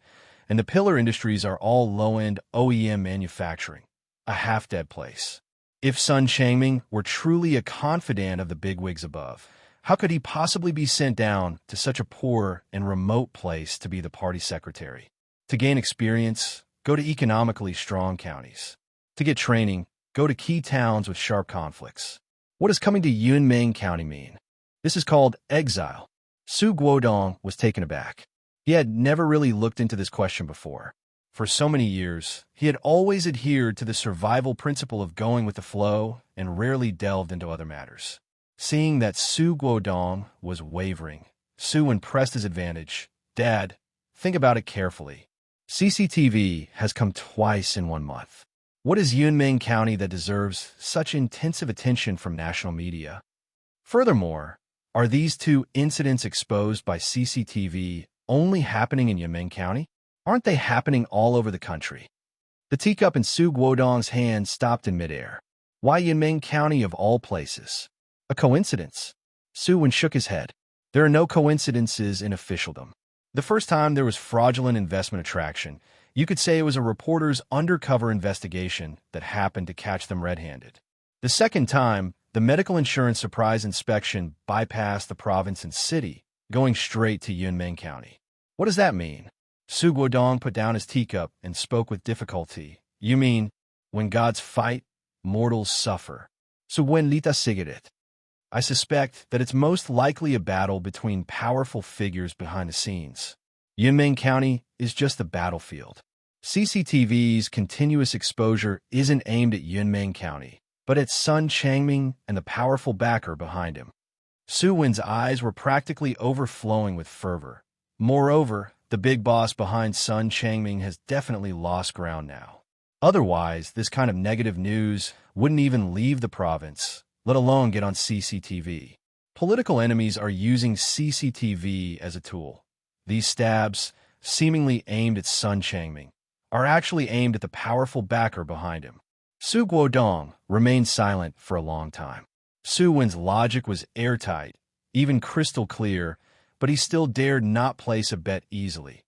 and the pillar industries are all low-end OEM manufacturing. A half-dead place. If Sun Changming were truly a confidant of the bigwigs above, how could he possibly be sent down to such a poor and remote place to be the party secretary? To gain experience, go to economically strong counties. To get training, go to key towns with sharp conflicts. What does coming to Yunmeng County mean? This is called exile. Su Guodong was taken aback. He had never really looked into this question before. For so many years, he had always adhered to the survival principle of going with the flow and rarely delved into other matters. Seeing that Su Guodong was wavering, Su Wen pressed his advantage. Dad, think about it carefully. CCTV has come twice in 1 month. What is Yunmeng County that deserves such intensive attention from national media? Furthermore, are these two incidents exposed by CCTV only happening in Yunmeng County? Aren't they happening all over the country? The teacup in Su Guodong's hand stopped in midair. Why Yunmeng County of all places? A coincidence? Su Wen shook his head. There are no coincidences in officialdom. The first time there was fraudulent investment attraction, you could say it was a reporter's undercover investigation that happened to catch them red-handed. The second time, the medical insurance surprise inspection bypassed the province and city, going straight to Yunmeng County. What does that mean? Su Guodong put down his teacup and spoke with difficulty. You mean, when gods fight, mortals suffer. So when lita sigaret. I suspect that it's most likely a battle between powerful figures behind the scenes. Yunmeng County is just a battlefield. CCTV's continuous exposure isn't aimed at Yunmeng County, but at Sun Changming and the powerful backer behind him. Su Wen's eyes were practically overflowing with fervor. Moreover, the big boss behind Sun Changming has definitely lost ground now. Otherwise, this kind of negative news wouldn't even leave the province, let alone get on CCTV. Political enemies are using CCTV as a tool. These stabs, seemingly aimed at Sun Changming, are actually aimed at the powerful backer behind him. Su Guodong remained silent for a long time. Su Wen's logic was airtight, even crystal clear, but he still dared not place a bet easily.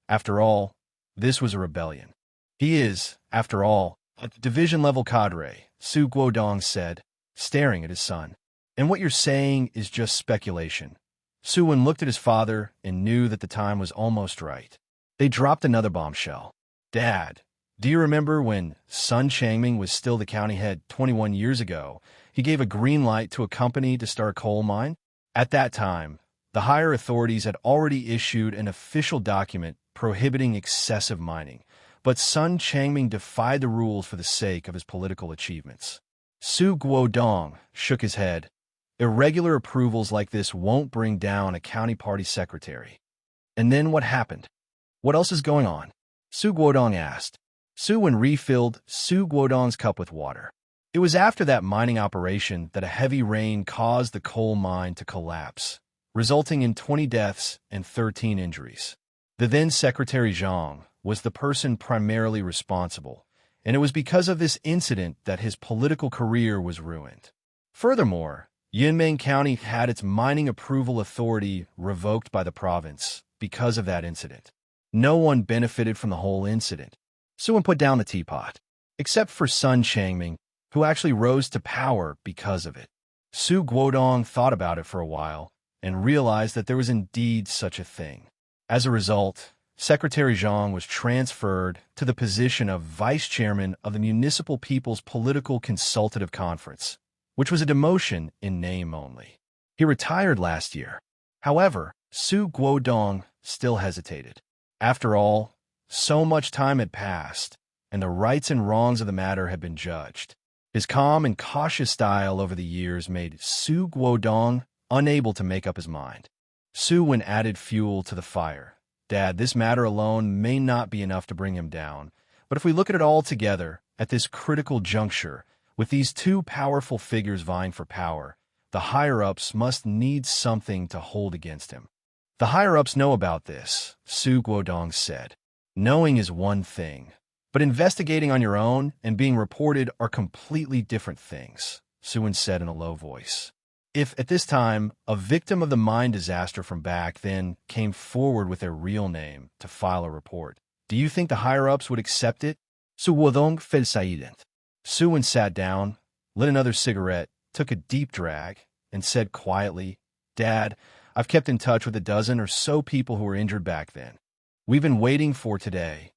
After all, this was a rebellion. He is, after all, a division-level cadre, Su Guodong said, staring at his son. And what you're saying is just speculation. Suwon looked at his father and knew that the time was almost right. They dropped another bombshell. Dad, do you remember when Sun Changming was still the county head 21 years ago? He gave a green light to a company to start a coal mine? At that time, the higher authorities had already issued an official document prohibiting excessive mining, but Sun Changming defied the rules for the sake of his political achievements. Su Guodong shook his head. Irregular approvals like this won't bring down a county party secretary. And then what happened? What else is going on? Su Guodong asked. Suwon refilled Su Guodong's cup with water. It was after that mining operation that a heavy rain caused the coal mine to collapse, resulting in 20 deaths and 13 injuries. The then Secretary Zhang was the person primarily responsible, and it was because of this incident that his political career was ruined. Furthermore, Yunmeng County had its mining approval authority revoked by the province because of that incident. No one benefited from the whole incident. Suwon put down the teapot, except for Sun Changming, who actually rose to power because of it. Su Guodong thought about it for a while and realized that there was indeed such a thing. As a result, Secretary Zhang was transferred to the position of vice chairman of the Municipal People's Political Consultative Conference, which was a demotion in name only. He retired last year. However, Su Guodong still hesitated. After all, so much time had passed, and the rights and wrongs of the matter had been judged. His calm and cautious style over the years made Su Guodong unable to make up his mind. Suwon added fuel to the fire. Dad, this matter alone may not be enough to bring him down, but if we look at it all together, at this critical juncture, with these two powerful figures vying for power, the higher-ups must need something to hold against him. The higher-ups know about this, Su Guodong said. Knowing is one thing, but investigating on your own and being reported are completely different things, Suwon said in a low voice. If, at this time, a victim of the mine disaster from back then came forward with their real name to file a report, do you think the higher-ups would accept it? Su Guodong felt silent. Suwon sat down, lit another cigarette, took a deep drag, and said quietly, Dad, I've kept in touch with a dozen or so people who were injured back then. We've been waiting for today.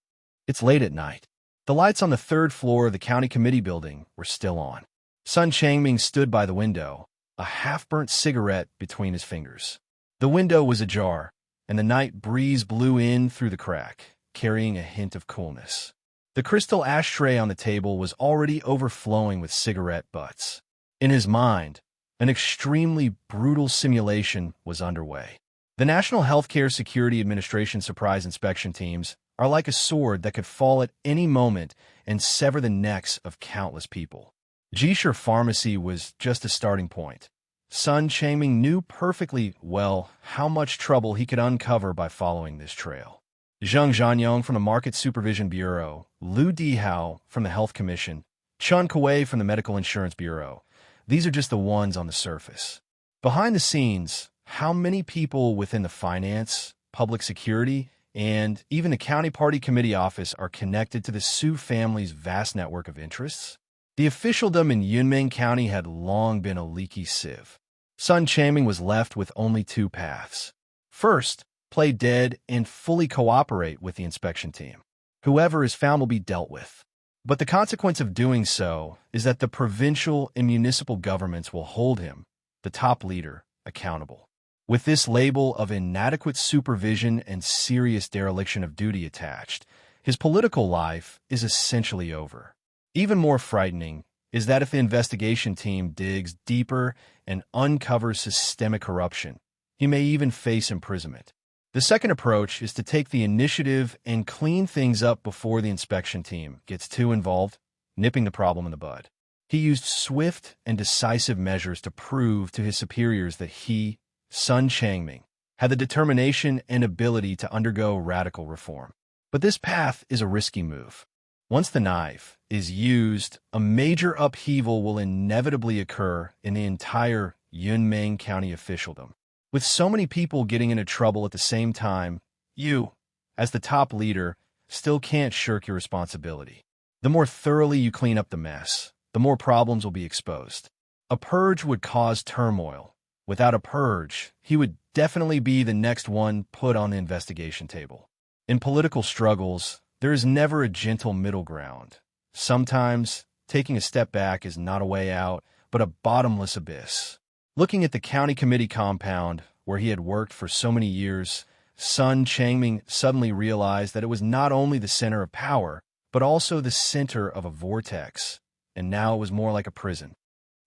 It's late at night. The lights on the third floor of the county committee building were still on. Sun Changming stood by the window, a half-burnt cigarette between his fingers. The window was ajar, and the night breeze blew in through the crack, carrying a hint of coolness. The crystal ashtray on the table was already overflowing with cigarette butts. In his mind, an extremely brutal simulation was underway. The National Healthcare Security Administration surprise inspection teams are like a sword that could fall at any moment and sever the necks of countless people. Jisher Pharmacy was just a starting point. Sun Changming knew perfectly well how much trouble he could uncover by following this trail. Zheng Zhanyong from the Market Supervision Bureau, Liu Dihao from the Health Commission, Chun Kuei from the Medical Insurance Bureau. These are just the ones on the surface. Behind the scenes, how many people within the finance, public security, and even the county party committee office are connected to the Su family's vast network of interests? The officialdom in Yunmeng County had long been a leaky sieve. Sun Changming was left with only two paths. First, play dead and fully cooperate with the inspection team. Whoever is found will be dealt with. But the consequence of doing so is that the provincial and municipal governments will hold him, the top leader, accountable. With this label of inadequate supervision and serious dereliction of duty attached, his political life is essentially over. Even more frightening is that if the investigation team digs deeper and uncovers systemic corruption, he may even face imprisonment. The second approach is to take the initiative and clean things up before the inspection team gets too involved, nipping the problem in the bud. He used swift and decisive measures to prove to his superiors that he, Sun Changming, had the determination and ability to undergo radical reform. But this path is a risky move. Once the knife is used, a major upheaval will inevitably occur in the entire Yunmeng County officialdom. With so many people getting into trouble at the same time, you, as the top leader, still can't shirk your responsibility. The more thoroughly you clean up the mess, the more problems will be exposed. A purge would cause turmoil. Without a purge, he would definitely be the next one put on the investigation table. In political struggles, there is never a gentle middle ground. Sometimes, taking a step back is not a way out, but a bottomless abyss. Looking at the county committee compound, where he had worked for so many years, Sun Changming suddenly realized that it was not only the center of power, but also the center of a vortex, and now it was more like a prison.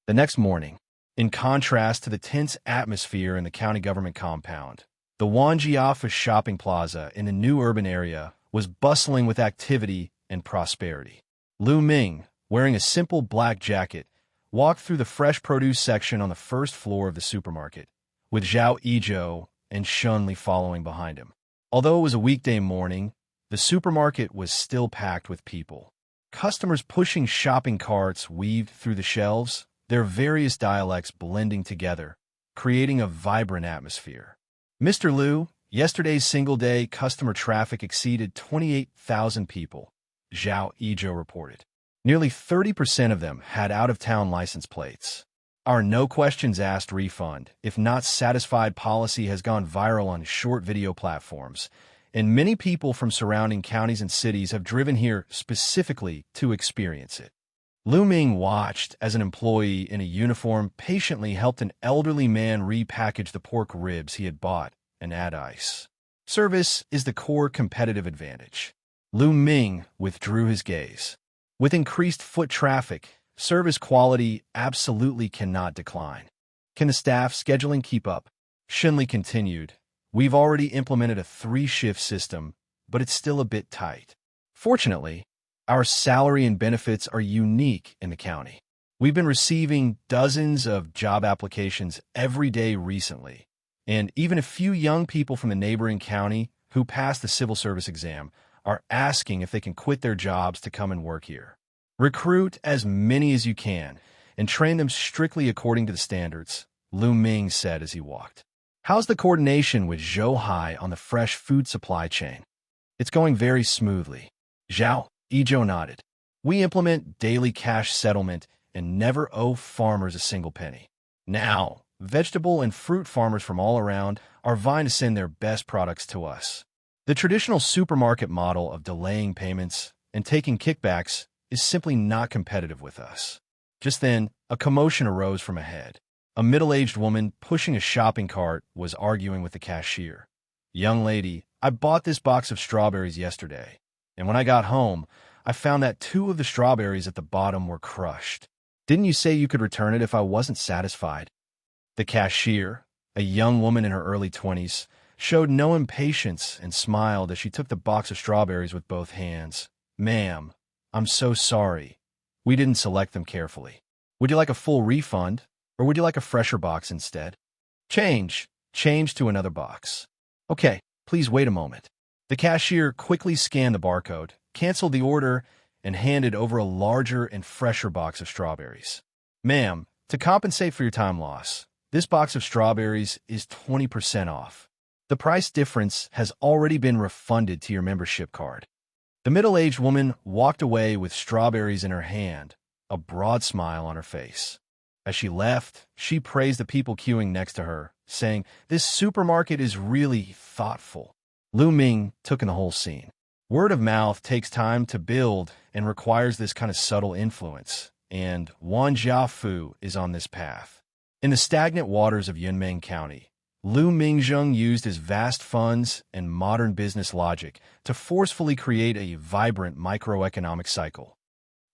The next morning, in contrast to the tense atmosphere in the county government compound, the Wanjiafa shopping plaza in the new urban area was bustling with activity and prosperity. Lu Ming, wearing a simple black jacket, walked through the fresh produce section on the first floor of the supermarket, with Zhao Yizhou and Shunli following behind him. Although it was a weekday morning, the supermarket was still packed with people. Customers pushing shopping carts weaved through the shelves, their various dialects blending together, creating a vibrant atmosphere. Mr. Liu, yesterday's single-day customer traffic exceeded 28,000 people, Zhao Yizhou reported. Nearly 30% of them had out-of-town license plates. Our no-questions-asked refund, if not satisfied policy has gone viral on short video platforms, and many people from surrounding counties and cities have driven here specifically to experience it. Lu Ming watched as an employee in a uniform patiently helped an elderly man repackage the pork ribs he had bought and add ice. Service is the core competitive advantage. Lu Ming withdrew his gaze. With increased foot traffic, service quality absolutely cannot decline. Can the staff scheduling keep up? Shinli continued. We've already implemented a 3-shift system, but it's still a bit tight. Fortunately, our salary and benefits are unique in the county. We've been receiving dozens of job applications every day recently, and even a few young people from the neighboring county who passed the civil service exam are asking if they can quit their jobs to come and work here. Recruit as many as you can and train them strictly according to the standards, Lu Ming said as he walked. How's the coordination with Zhou Hai on the fresh food supply chain? It's going very smoothly. Zhao Yizhou nodded. We implement daily cash settlement and never owe farmers a single penny. Now, vegetable and fruit farmers from all around are vying to send their best products to us. The traditional supermarket model of delaying payments and taking kickbacks is simply not competitive with us. Just then, a commotion arose from ahead. A middle-aged woman pushing a shopping cart was arguing with the cashier. Young lady, I bought this box of strawberries yesterday, and when I got home, I found that 2 of the strawberries at the bottom were crushed. Didn't you say you could return it if I wasn't satisfied? The cashier, a young woman in her early 20s, showed no impatience and smiled as she took the box of strawberries with both hands. Ma'am, I'm so sorry. We didn't select them carefully. Would you like a full refund, or would you like a fresher box instead? Change to another box. Okay, please wait a moment. The cashier quickly scanned the barcode, canceled the order, and handed over a larger and fresher box of strawberries. Ma'am, to compensate for your time loss, this box of strawberries is 20% off. The price difference has already been refunded to your membership card. The middle-aged woman walked away with strawberries in her hand, a broad smile on her face. As she left, she praised the people queuing next to her, saying, "This supermarket is really thoughtful." Lu Ming took in the whole scene. Word of mouth takes time to build and requires this kind of subtle influence, and Wan Jiafu is on this path. In the stagnant waters of Yunmeng County, Lu Mingzheng used his vast funds and modern business logic to forcefully create a vibrant microeconomic cycle.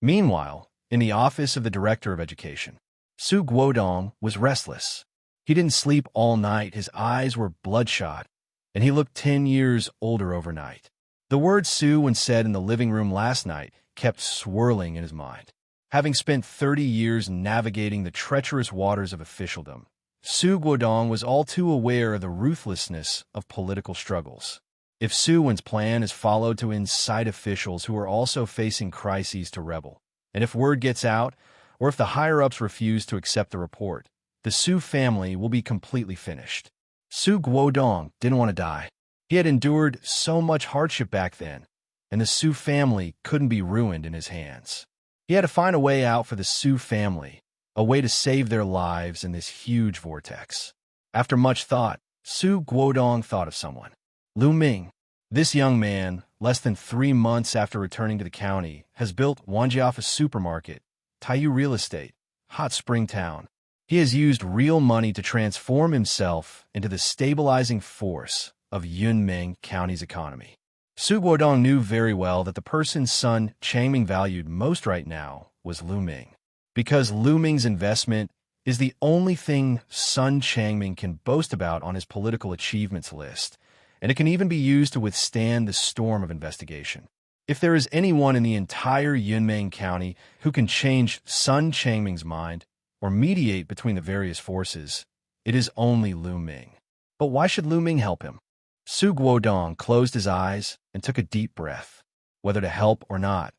Meanwhile, in the office of the Director of Education, Su Guodong was restless. He didn't sleep all night, his eyes were bloodshot, and he looked 10 years older overnight. The word Su, when said in the living room last night, kept swirling in his mind. Having spent 30 years navigating the treacherous waters of officialdom, Su Guodong was all too aware of the ruthlessness of political struggles. If Su Wen's plan is followed to incite officials who are also facing crises to rebel, and if word gets out, or if the higher-ups refuse to accept the report, the Su family will be completely finished. Su Guodong didn't want to die. He had endured so much hardship back then, and the Su family couldn't be ruined in his hands. He had to find a way out for the Su family, a way to save their lives in this huge vortex. After much thought, Su Guodong thought of someone. Lu Ming. This young man, less than 3 months after returning to the county, has built Wanjiafa Supermarket, Taiyu Real Estate, Hot Spring Town. He has used real money to transform himself into the stabilizing force of Yunmeng County's economy. Su Guodong knew very well that the person Sun Changming valued most right now was Lu Ming, because Lu Ming's investment is the only thing Sun Changming can boast about on his political achievements list, and it can even be used to withstand the storm of investigation. If there is anyone in the entire Yunmeng County who can change Sun Changming's mind or mediate between the various forces, it is only Lu Ming. But why should Lu Ming help him? Su Guodong closed his eyes and took a deep breath. Whether to help or not,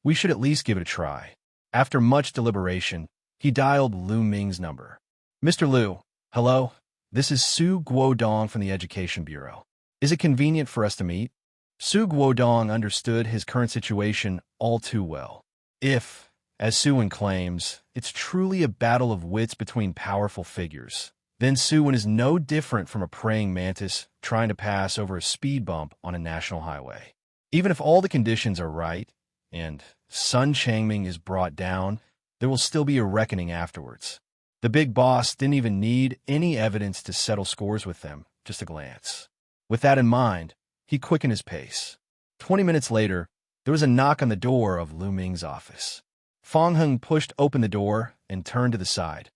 we should at least give it a try. After much deliberation, he dialed Lu Ming's number. Mr. Lu, hello? This is Su Guodong from the Education Bureau. Is it convenient for us to meet? Su Guodong understood his current situation all too well. If, as Suwon claims, it's truly a battle of wits between powerful figures, then Suwon is no different from a praying mantis trying to pass over a speed bump on a national highway. Even if all the conditions are right, and Sun Changming is brought down, there will still be a reckoning afterwards. The big boss didn't even need any evidence to settle scores with them, just a glance. With that in mind, he quickened his pace. 20 minutes later, there was a knock on the door of Lu Ming's office. Fong Heng pushed open the door and turned to the side.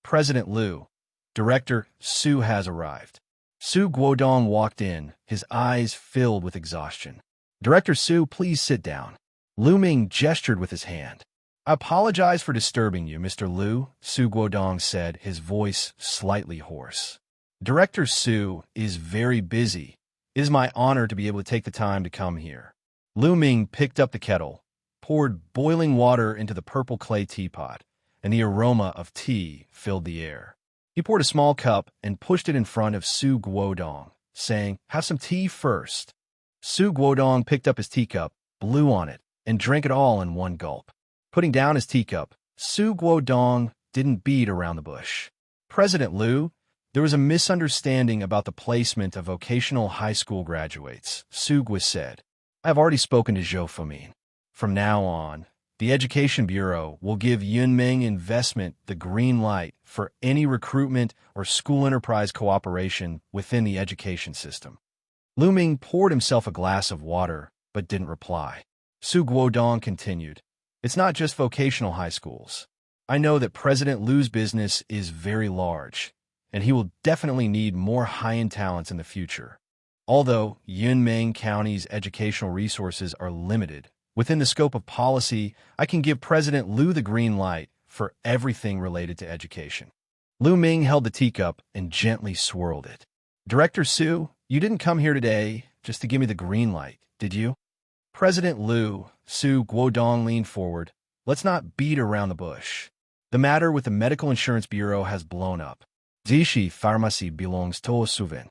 President Lu, Director Su has arrived. Su Guodong walked in, his eyes filled with exhaustion. Director Su, please sit down. Lu Ming gestured with his hand. I apologize for disturbing you, Mr. Lu, Su Guodong said, his voice slightly hoarse. Director Su is very busy. It is my honor to be able to take the time to come here. Lu Ming picked up the kettle, poured boiling water into the purple clay teapot, and the aroma of tea filled the air. He poured a small cup and pushed it in front of Su Guodong, saying, "Have some tea first." Su Guodong picked up his teacup, blew on it, and drank it all in one gulp. Putting down his teacup, Su Guodong didn't beat around the bush. President Lu, there was a misunderstanding about the placement of vocational high school graduates, Su Gui said. I have already spoken to Zhou Fumin. From now on, the Education Bureau will give Yunmeng Investment the green light for any recruitment or school enterprise cooperation within the education system. Lu Ming poured himself a glass of water, but didn't reply. Su Guodong continued, It's not just vocational high schools. I know that President Lu's business is very large, and he will definitely need more high-end talents in the future. Although Yunmeng County's educational resources are limited, within the scope of policy, I can give President Lu the green light for everything related to education. Lu Ming held the teacup and gently swirled it. Director Su, you didn't come here today just to give me the green light, did you? President Lu, Su Guodong leaned forward. Let's not beat around the bush. The matter with the Medical Insurance Bureau has blown up. Zishi Pharmacy belongs to Suvin.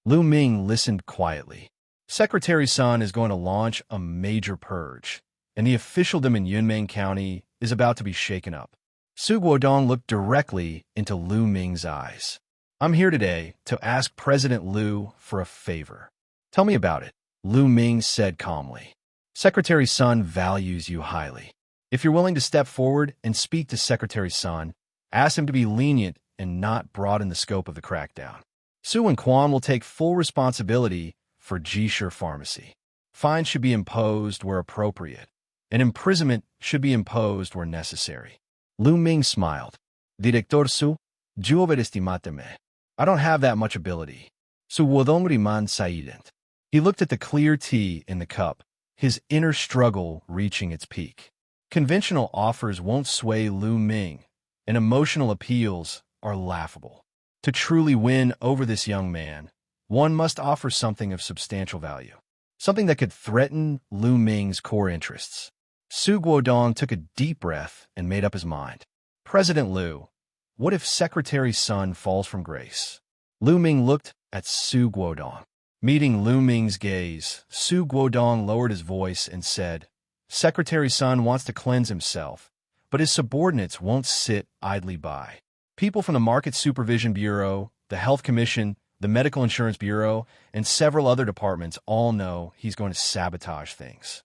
Lu Ming listened quietly. Secretary Sun is going to launch a major purge, and the officialdom in Yunmeng County is about to be shaken up. Su Guodong looked directly into Lu Ming's eyes. I'm here today to ask President Lu for a favor. Tell me about it, Lu Ming said calmly. Secretary Sun values you highly. If you're willing to step forward and speak to Secretary Sun, ask him to be lenient and not broaden the scope of the crackdown. Su and Quan will take full responsibility for Jishir Pharmacy. Fines should be imposed where appropriate, and imprisonment should be imposed where necessary. Lu Ming smiled. Director Su, yo overestimateme. I don't have that much ability. Su Wodong riman saident. He looked at the clear tea in the cup, his inner struggle reaching its peak. Conventional offers won't sway Lu Ming, and emotional appeals are laughable. To truly win over this young man, one must offer something of substantial value, something that could threaten Lu Ming's core interests. Su Guodong took a deep breath and made up his mind. President Lu, what if Secretary Sun falls from grace? Lu Ming looked at Su Guodong. Meeting Lu Ming's gaze, Su Guodong lowered his voice and said, Secretary Sun wants to cleanse himself, But his subordinates won't sit idly by. People from the Market Supervision Bureau, the Health Commission, the Medical Insurance Bureau, and several other departments all know he's going to sabotage things.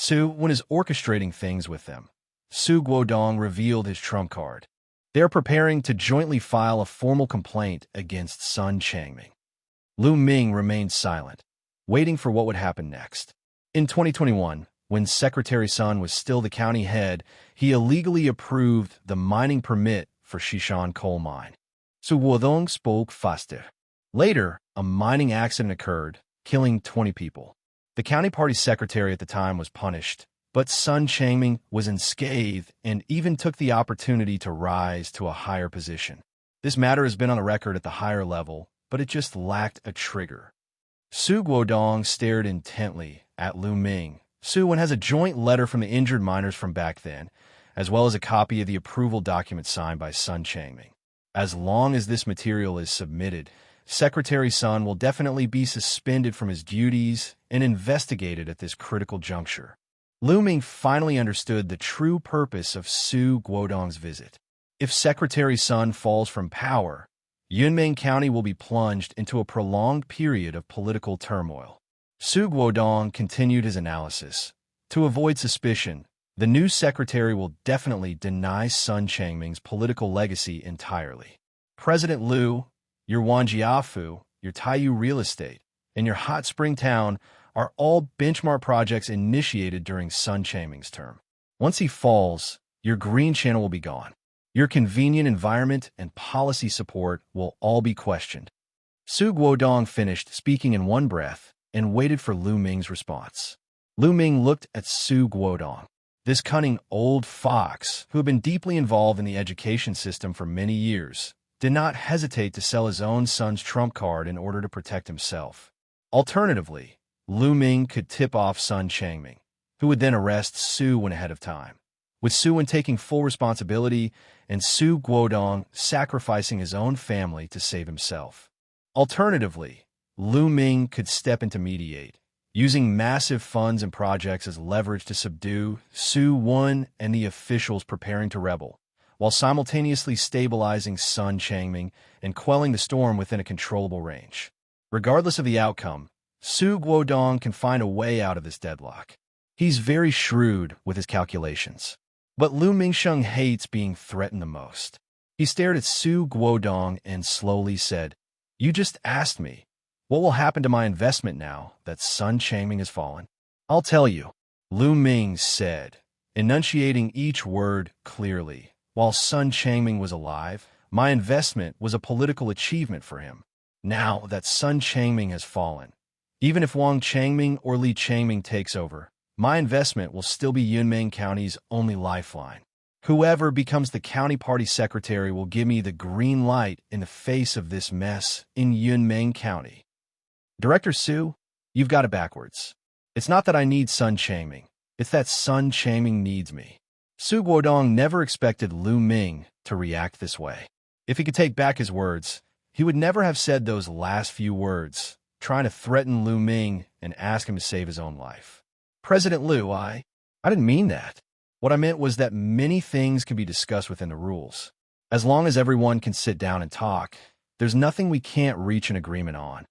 When is orchestrating things with them. Su Guodong revealed his trump card. They are preparing to jointly file a formal complaint against Sun Changming. Lu Ming remained silent, waiting for what would happen next. In 2021, when Secretary Sun was still the county head, he illegally approved the mining permit for Shishan coal mine. Su Guodong spoke faster. Later, a mining accident occurred, killing 20 people. The county party secretary at the time was punished, but Sun Changming was unscathed and even took the opportunity to rise to a higher position. This matter has been on the record at the higher level, but it just lacked a trigger. Su Guodong stared intently at Lu Ming. Su has a joint letter from the injured miners from back then, as well as a copy of the approval document signed by Sun Changming. As long as this material is submitted, Secretary Sun will definitely be suspended from his duties and investigated at this critical juncture. Lu Ming finally understood the true purpose of Su Guodong's visit. If Secretary Sun falls from power, Yunmeng County will be plunged into a prolonged period of political turmoil. Su Guodong continued his analysis. To avoid suspicion, the new secretary will definitely deny Sun Changming's political legacy entirely. President Lu, your Wanjiafu, your Taiyu real estate, and your Hot Spring Town are all benchmark projects initiated during Sun Changming's term. Once he falls, your Green Channel will be gone. Your convenient environment and policy support will all be questioned. Su Guodong finished speaking in one breath and waited for Lu Ming's response. Lu Ming looked at Su Guodong. This cunning old fox, who had been deeply involved in the education system for many years, did not hesitate to sell his own son's trump card in order to protect himself. Alternatively, Lu Ming could tip off Sun Changming, who would then arrest Su ahead of time, with Su taking full responsibility and Su Guodong sacrificing his own family to save himself. Alternatively, Lu Ming could step in to mediate, using massive funds and projects as leverage to subdue Su and the officials preparing to rebel, while simultaneously stabilizing Sun Changming and quelling the storm within a controllable range. Regardless of the outcome, Su Guodong can find a way out of this deadlock. He's very shrewd with his calculations. But Lu Mingsheng hates being threatened the most. He stared at Su Guodong and slowly said, "You just asked me, what will happen to my investment now that Sun Changming has fallen?" "I'll tell you," Lu Ming said, enunciating each word clearly. While Sun Changming was alive, my investment was a political achievement for him. Now that Sun Changming has fallen, even if Wang Changming or Li Changming takes over, my investment will still be Yunmeng County's only lifeline. Whoever becomes the county party secretary will give me the green light in the face of this mess in Yunmeng County. Director Su, you've got it backwards. It's not that I need Sun Changming. It's that Sun Changming needs me. Su Guodong never expected Lu Ming to react this way. If he could take back his words, he would never have said those last few words, trying to threaten Lu Ming and ask him to save his own life. "President Lu, I didn't mean that. What I meant was that many things can be discussed within the rules. As long as everyone can sit down and talk, there's nothing we can't reach an agreement on."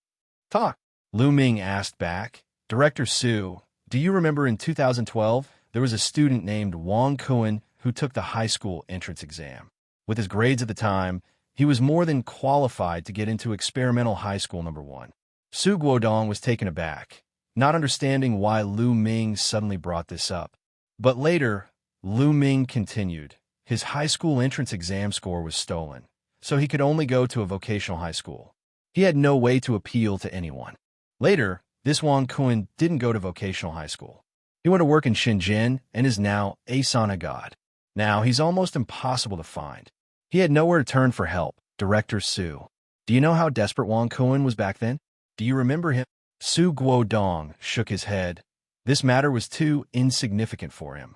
"Talk," Lu Ming asked back. "Director Su, do you remember in 2012, there was a student named Wang Kuan who took the high school entrance exam. With his grades at the time, he was more than qualified to get into experimental high school number 1. Su Guodong was taken aback, not understanding why Lu Ming suddenly brought this up. But later, Lu Ming continued. His high school entrance exam score was stolen, so he could only go to a vocational high school. He had no way to appeal to anyone. Later, this Wang Kuan didn't go to vocational high school. He went to work in Shenzhen and is now a son of God. Now, he's almost impossible to find. He had nowhere to turn for help. Director Su, do you know how desperate Wang Kuan was back then? Do you remember him? Su Guodong shook his head. This matter was too insignificant for him.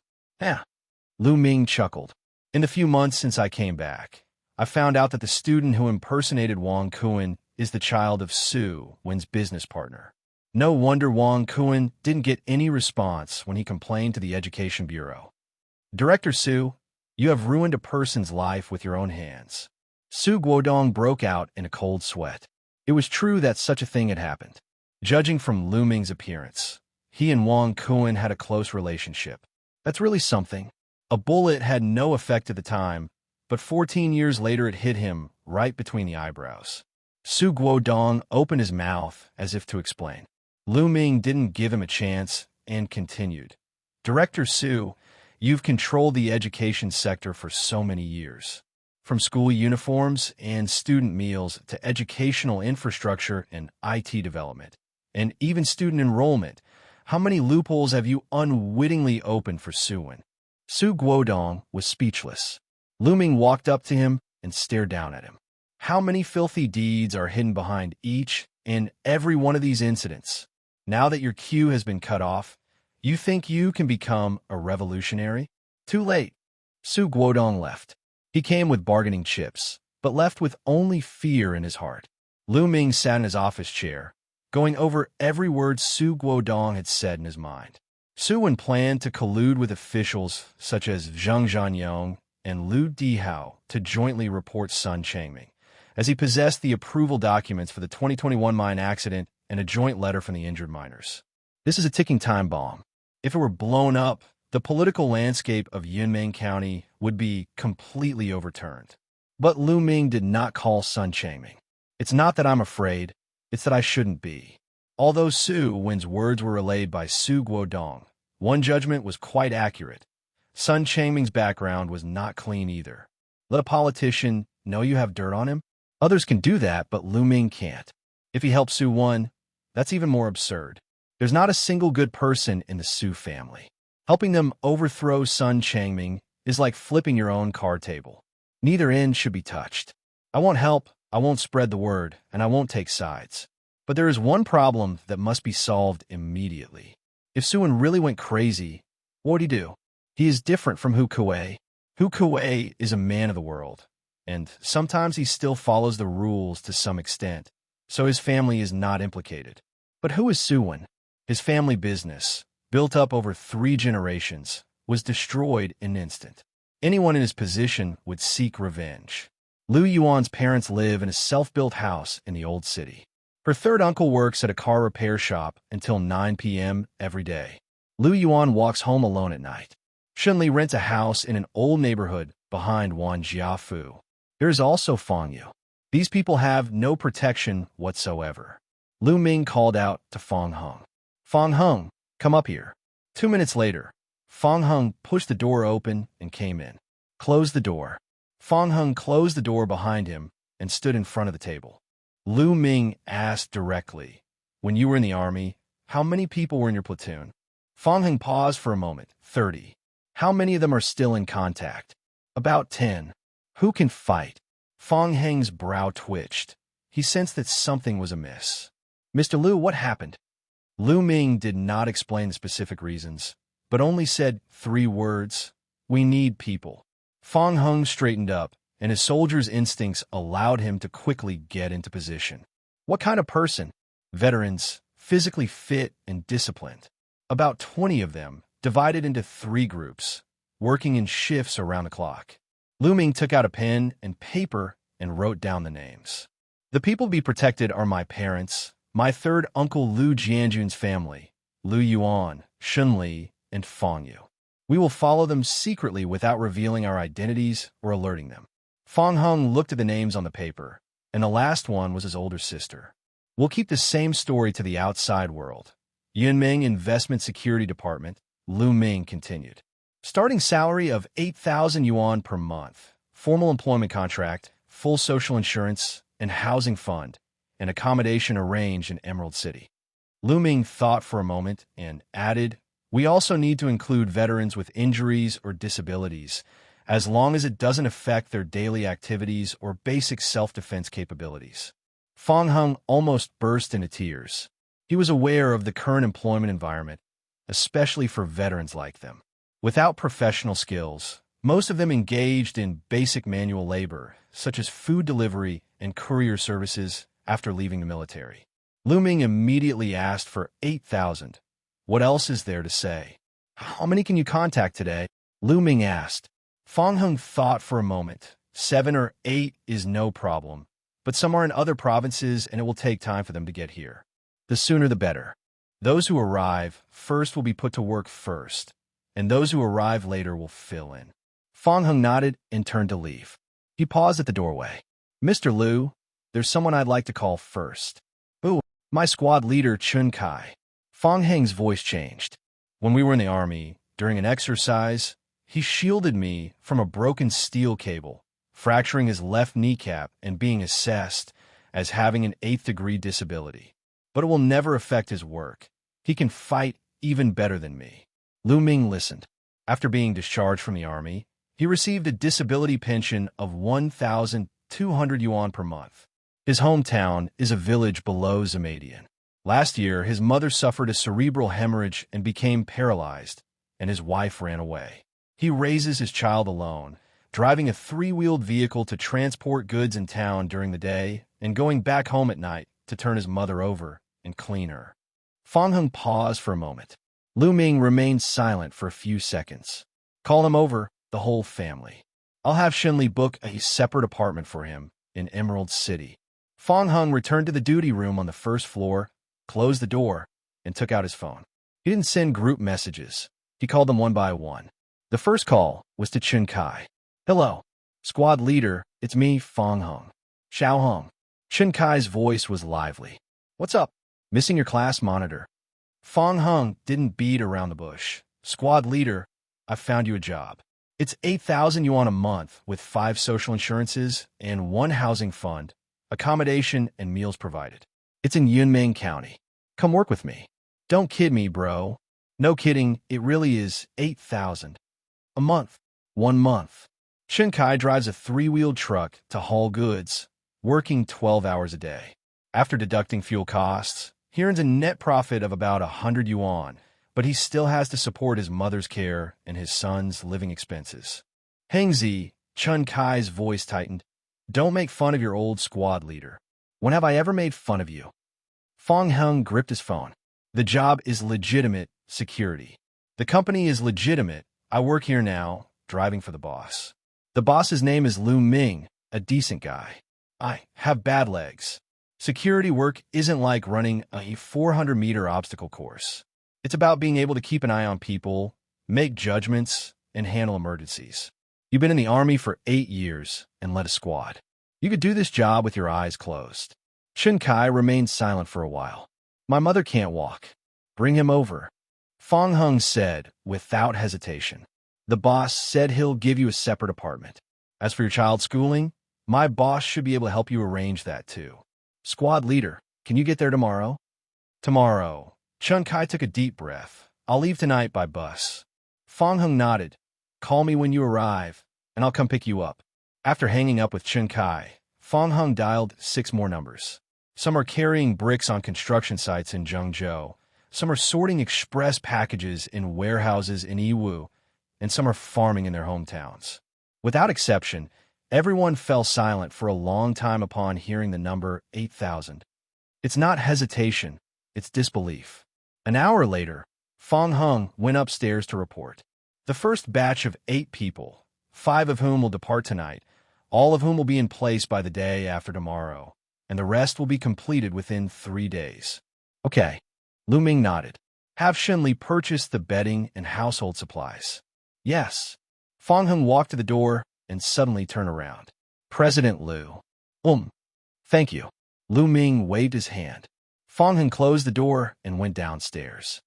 Lu Ming chuckled. In the few months since I came back, I found out that the student who impersonated Wang Kuan is the child of Su Wen's business partner. No wonder Wang Kuan didn't get any response when he complained to the Education Bureau. Director Su, You have ruined a person's life with your own hands. Su Guodong broke out in a cold sweat. It was true that such a thing had happened. Judging from Lu Ming's appearance, he and Wang Kuan had a close relationship. That's really something. A bullet had no effect at the time, but 14 years later it hit him right between the eyebrows. Su Guodong opened his mouth as if to explain. Lu Ming didn't give him a chance and continued. Director Su, you've controlled the education sector for so many years. From school uniforms and student meals to educational infrastructure and IT development, and even student enrollment, how many loopholes have you unwittingly opened for Suwon? Su Guodong was speechless. Lu Ming walked up to him and stared down at him. How many filthy deeds are hidden behind each and every one of these incidents? Now that your queue has been cut off, you think you can become a revolutionary? Too late. Su Guodong left. He came with bargaining chips, but left with only fear in his heart. Lu Ming sat in his office chair, going over every word Su Guodong had said in his mind. Suwon planned to collude with officials such as Zheng Zhanyong and Liu Dihao to jointly report Sun Changming, as he possessed the approval documents for the 2021 mine accident and a joint letter from the injured miners. This is a ticking time bomb. If it were blown up, the political landscape of Yunmeng County would be completely overturned. But Lu Ming did not call Sun Changming. It's not that I'm afraid, it's that I shouldn't be. Although Su Wen's words were relayed by Su Guodong, one judgment was quite accurate. Sun Changming's background was not clean either. Let a politician know you have dirt on him? Others can do that, but Lu Ming can't. If he helps Su Wen, that's even more absurd. There's not a single good person in the Su family. Helping them overthrow Sun Changming is like flipping your own card table. Neither end should be touched. I won't help, I won't spread the word, and I won't take sides. But there is one problem that must be solved immediately. If Suwon really went crazy, what would he do? He is different from Hu Kuei. Hu Kuei is a man of the world, and sometimes he still follows the rules to some extent, so his family is not implicated. But who is Suwon? His family business, built up over 3 generations, was destroyed in an instant. Anyone in his position would seek revenge. Lu Yuan's parents live in a self-built house in the old city. Her third uncle works at a car repair shop until 9 p.m. every day. Lu Yuan walks home alone at night. Shunli rents a house in an old neighborhood behind Wan Jiafu. There is also Fang Yu. These people have no protection whatsoever. Lu Ming called out to Fang Heng. Fang Heng, come up here. 2 minutes later, Fang Heng pushed the door open and came in. Close the door. Fang Heng closed the door behind him and stood in front of the table. Lu Ming asked directly, when you were in the army, how many people were in your platoon? Fang Heng paused for a moment. 30. How many of them are still in contact? About 10. Who can fight? Fang Heng's brow twitched. He sensed that something was amiss. Mr. Lu, what happened? Lu Ming did not explain the specific reasons, but only said 3 words. We need people. Fang Heng straightened up, and his soldier's instincts allowed him to quickly get into position. What kind of person? Veterans, physically fit and disciplined. About 20 of them, divided into 3 groups, working in shifts around the clock. Lu Ming took out a pen and paper and wrote down the names. The people to be protected are my parents, my third uncle Lu Jianjun's family, Lu Yuan, Shunli, and Fang Yu. We will follow them secretly without revealing our identities or alerting them. Fang Heng looked at the names on the paper, and the last one was his older sister. We'll keep the same story to the outside world. Yunmeng Investment Security Department, Lu Ming continued. Starting salary of 8,000 yuan per month, formal employment contract, full social insurance, and housing fund, and accommodation arranged in Emerald City. Lu Ming thought for a moment and added, we also need to include veterans with injuries or disabilities, as long as it doesn't affect their daily activities or basic self-defense capabilities. Fang Heng almost burst into tears. He was aware of the current employment environment, especially for veterans like them. Without professional skills, most of them engaged in basic manual labor, such as food delivery and courier services after leaving the military. Lu Ming immediately asked for 8,000. What else is there to say? How many can you contact today? Lu Ming asked. Fong Hung thought for a moment. 7 or 8 is no problem, but some are in other provinces and it will take time for them to get here. The sooner the better. Those who arrive first will be put to work first, and those who arrive later will fill in. Fong Hung nodded and turned to leave. He paused at the doorway. Mr. Liu, there's someone I'd like to call first. Ooh, my squad leader Chun Kai. Fong Hung's voice changed. When we were in the army, during an exercise, he shielded me from a broken steel cable, fracturing his left kneecap and being assessed as having an 8th-degree disability. But it will never affect his work. He can fight even better than me. Lu Ming listened. After being discharged from the army, he received a disability pension of 1,200 yuan per month. His hometown is a village below Zamadian. Last year, his mother suffered a cerebral hemorrhage and became paralyzed, and his wife ran away. He raises his child alone, driving a 3-wheeled vehicle to transport goods in town during the day and going back home at night to turn his mother over and clean her. Fong Hung paused for a moment. Lu Ming remained silent for a few seconds. Call him over, the whole family. I'll have Shenli book a separate apartment for him in Emerald City. Fong Hung returned to the duty room on the first floor, closed the door, and took out his phone. He didn't send group messages. He called them one by one. The first call was to Chun Kai. Hello, squad leader, it's me, Fong Hung. Xiao Hung. Chun Kai's voice was lively. What's up? Missing your class monitor. Fong Hung didn't beat around the bush. Squad leader, I found you a job. It's 8,000 yuan a month with 5 social insurances and 1 housing fund, accommodation and meals provided. It's in Yunmeng County. Come work with me. Don't kid me, bro. No kidding, it really is 8,000 a month. 1 month. Chun Kai drives a 3-wheeled truck to haul goods, working 12 hours a day. After deducting fuel costs, he earns a net profit of about 100 yuan, but he still has to support his mother's care and his son's living expenses. Hengzi, Chun Kai's voice tightened. Don't make fun of your old squad leader. When have I ever made fun of you? Fong Hung gripped his phone. The job is legitimate security. The company is legitimate. I work here now, driving for the boss. The boss's name is Lu Ming, a decent guy. I have bad legs. Security work isn't like running a 400-meter obstacle course. It's about being able to keep an eye on people, make judgments, and handle emergencies. You've been in the army for 8 years and led a squad. You could do this job with your eyes closed. Chun Kai remained silent for a while. My mother can't walk. Bring him over. Fong Hung said, without hesitation. The boss said he'll give you a separate apartment. As for your child's schooling, my boss should be able to help you arrange that too. Squad leader, can you get there tomorrow? Tomorrow. Chun Kai took a deep breath. I'll leave tonight by bus. Fong Hung nodded. Call me when you arrive, and I'll come pick you up. After hanging up with Chun Kai, Fong Hung dialed 6 more numbers. Some are carrying bricks on construction sites in Zhengzhou. Some are sorting express packages in warehouses in Yiwu, and some are farming in their hometowns. Without exception, everyone fell silent for a long time upon hearing the number 8,000. It's not hesitation, it's disbelief. An hour later, Fong Hung went upstairs to report. The first batch of 8 people, 5 of whom will depart tonight, all of whom will be in place by the day after tomorrow, and the rest will be completed within 3 days. Okay. Lu Ming nodded. Have Shenli purchase the bedding and household supplies. Yes. Fong Hung walked to the door and suddenly turned around. President Liu. Thank you. Lu Ming waved his hand. Fong Hung closed the door and went downstairs.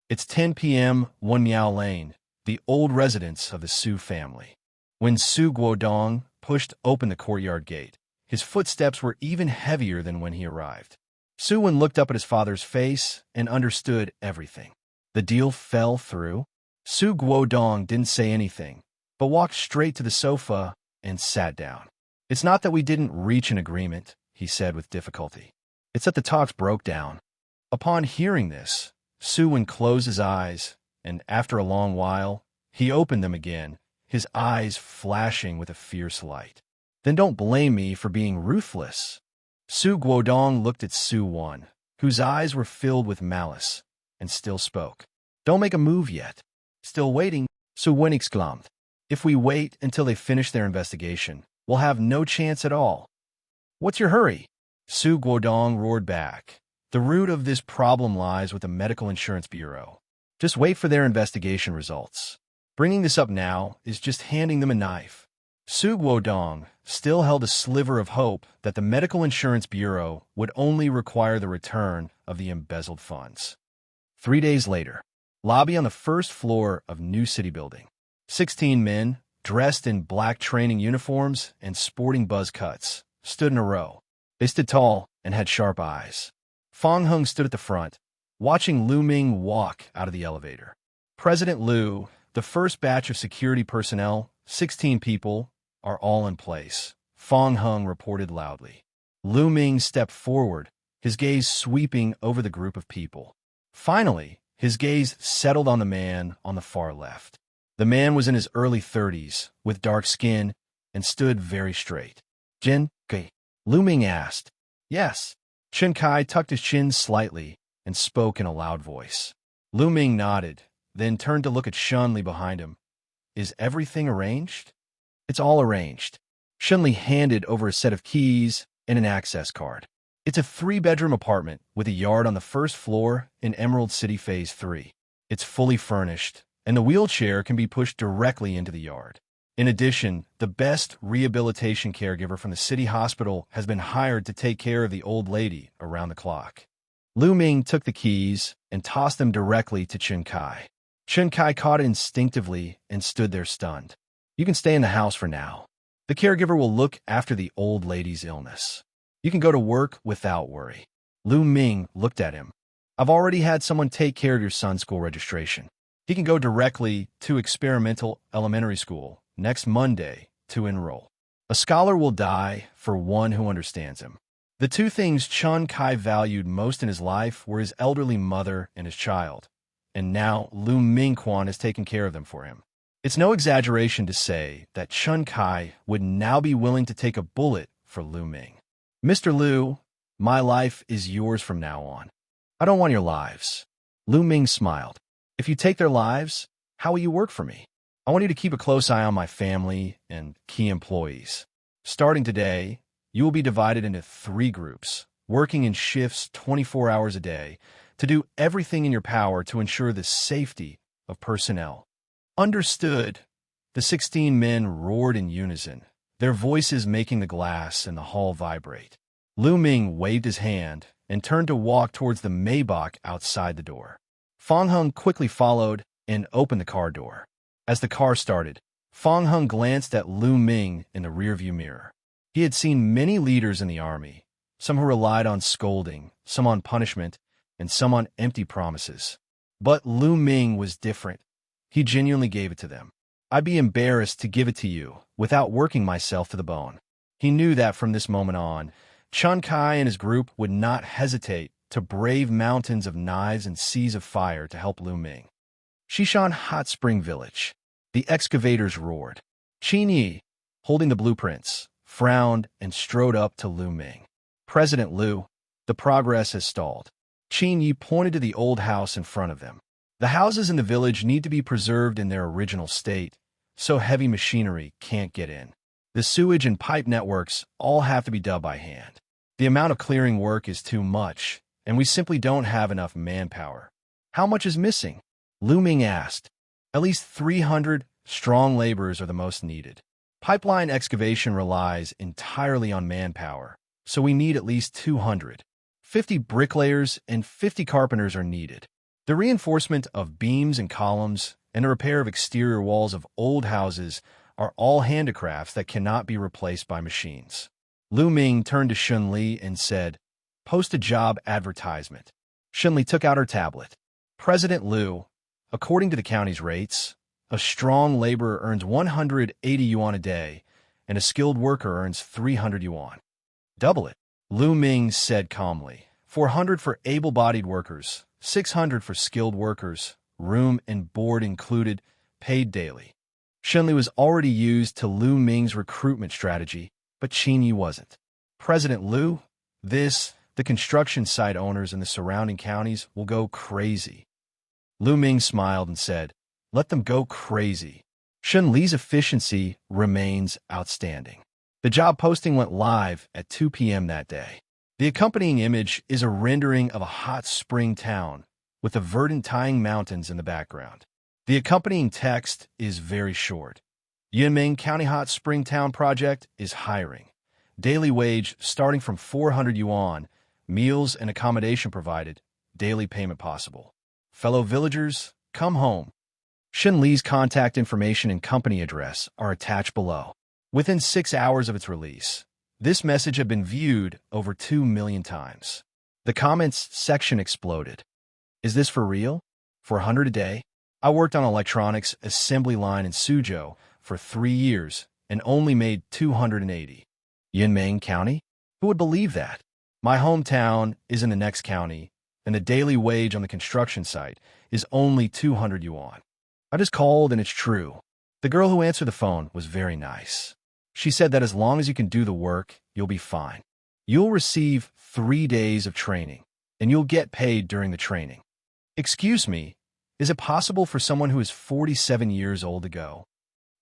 It's 10 p.m., 1 Miao Lane, the old residence of the Su family. When Su Guodong pushed open the courtyard gate, his footsteps were even heavier than when he arrived. Su Wen looked up at his father's face and understood everything. The deal fell through. Su Guodong didn't say anything, but walked straight to the sofa and sat down. It's not that we didn't reach an agreement, he said with difficulty. It's that the talks broke down. Upon hearing this, Su Wen closed his eyes, and after a long while, he opened them again, his eyes flashing with a fierce light. Then don't blame me for being ruthless. Su Guodong looked at Su Wen, whose eyes were filled with malice, and still spoke. Don't make a move yet. Still waiting, Su Wen exclaimed. If we wait until they finish their investigation, we'll have no chance at all. What's your hurry? Su Guodong roared back. The root of this problem lies with the Medical Insurance Bureau. Just wait for their investigation results. Bringing this up now is just handing them a knife. Su Guodong still held a sliver of hope that the Medical Insurance Bureau would only require the return of the embezzled funds. 3 days later, lobby on the first floor of New City Building. 16 men, dressed in black training uniforms and sporting buzz cuts, stood in a row. They stood tall and had sharp eyes. Fong Hung stood at the front, watching Lu Ming walk out of the elevator. President Lu, the first batch of security personnel, 16 people, are all in place, Fong Hung reported loudly. Lu Ming stepped forward, his gaze sweeping over the group of people. Finally, his gaze settled on the man on the far left. The man was in his early 30s, with dark skin, and stood very straight. Jin Kai? Lu Ming asked. Yes. Chen Kai tucked his chin slightly and spoke in a loud voice. Lu Ming nodded, then turned to look at Shun Li behind him. Is everything arranged? It's all arranged. Shun Li handed over a set of keys and an access card. It's a 3-bedroom apartment with a yard on the first floor in Emerald City Phase 3. It's fully furnished, and the wheelchair can be pushed directly into the yard. In addition, the best rehabilitation caregiver from the city hospital has been hired to take care of the old lady around the clock. Lu Ming took the keys and tossed them directly to Chen Kai. Chen Kai caught it instinctively and stood there stunned. You can stay in the house for now. The caregiver will look after the old lady's illness. You can go to work without worry. Lu Ming looked at him. I've already had someone take care of your son's school registration. He can go directly to experimental elementary school next Monday to enroll. A scholar will die for one who understands him. The two things Chen Kai valued most in his life were his elderly mother and his child, and now Lu Mingquan has taken care of them for him. It's no exaggeration to say that Chen Kai would now be willing to take a bullet for Lu Ming. Mr. Lu, my life is yours from now on. I don't want your lives. Lu Ming smiled. If you take their lives, how will you work for me? I want you to keep a close eye on my family and key employees. Starting today, you will be divided into 3 groups, working in shifts 24 hours a day to do everything in your power to ensure the safety of personnel. Understood. The 16 men roared in unison, their voices making the glass in the hall vibrate. Lu Ming waved his hand and turned to walk towards the Maybach outside the door. Fong Hung quickly followed and opened the car door. As the car started, Fong Hung glanced at Lu Ming in the rearview mirror. He had seen many leaders in the army, some who relied on scolding, some on punishment, and some on empty promises. But Lu Ming was different. He genuinely gave it to them. I'd be embarrassed to give it to you without working myself to the bone. He knew that from this moment on, Chen Kai and his group would not hesitate to brave mountains of knives and seas of fire to help Lu Ming. Shishan Hot Spring Village. The excavators roared. Qin Yi, holding the blueprints, frowned and strode up to Lu Ming. President Lu, the progress has stalled. Qin Yi pointed to the old house in front of them. The houses in the village need to be preserved in their original state, so heavy machinery can't get in. The sewage and pipe networks all have to be dug by hand. The amount of clearing work is too much, and we simply don't have enough manpower. How much is missing? Lu Ming asked. At least 300 strong laborers are the most needed. Pipeline excavation relies entirely on manpower, so we need at least 200. 50 bricklayers and 50 carpenters are needed. The reinforcement of beams and columns and the repair of exterior walls of old houses are all handicrafts that cannot be replaced by machines. Lu Ming turned to Shun Li and said, "Post a job advertisement." Shun Li took out her tablet. President Lu, according to the county's rates, a strong laborer earns 180 yuan a day, and a skilled worker earns 300 yuan. Double it. Lu Ming said calmly. 400 for able-bodied workers, 600 for skilled workers, room and board included, paid daily. Shun Li was already used to Lu Ming's recruitment strategy, but Qin Yi wasn't. President Lu, the construction site owners in the surrounding counties will go crazy. Lu Ming smiled and said, "Let them go crazy." Shun Li's efficiency remains outstanding. The job posting went live at 2 p.m. that day. The accompanying image is a rendering of a hot spring town with the verdant Taiyang Mountains in the background. The accompanying text is very short. Yunming County Hot Spring Town Project is hiring. Daily wage starting from 400 yuan, meals and accommodation provided, daily payment possible. Fellow villagers, come home. Shun Li's contact information and company address are attached below. Within 6 hours of its release, this message had been viewed over 2 million times. The comments section exploded. Is this for real? For 100 a day? I worked on electronics assembly line in Suzhou for 3 years and only made 280. Yunming County? Who would believe that? My hometown is in the next county, and the daily wage on the construction site is only 200 yuan. I just called and it's true. The girl who answered the phone was very nice. She said that as long as you can do the work, you'll be fine. You'll receive 3 days of training, and you'll get paid during the training. Excuse me, is it possible for someone who is 47 years old to go?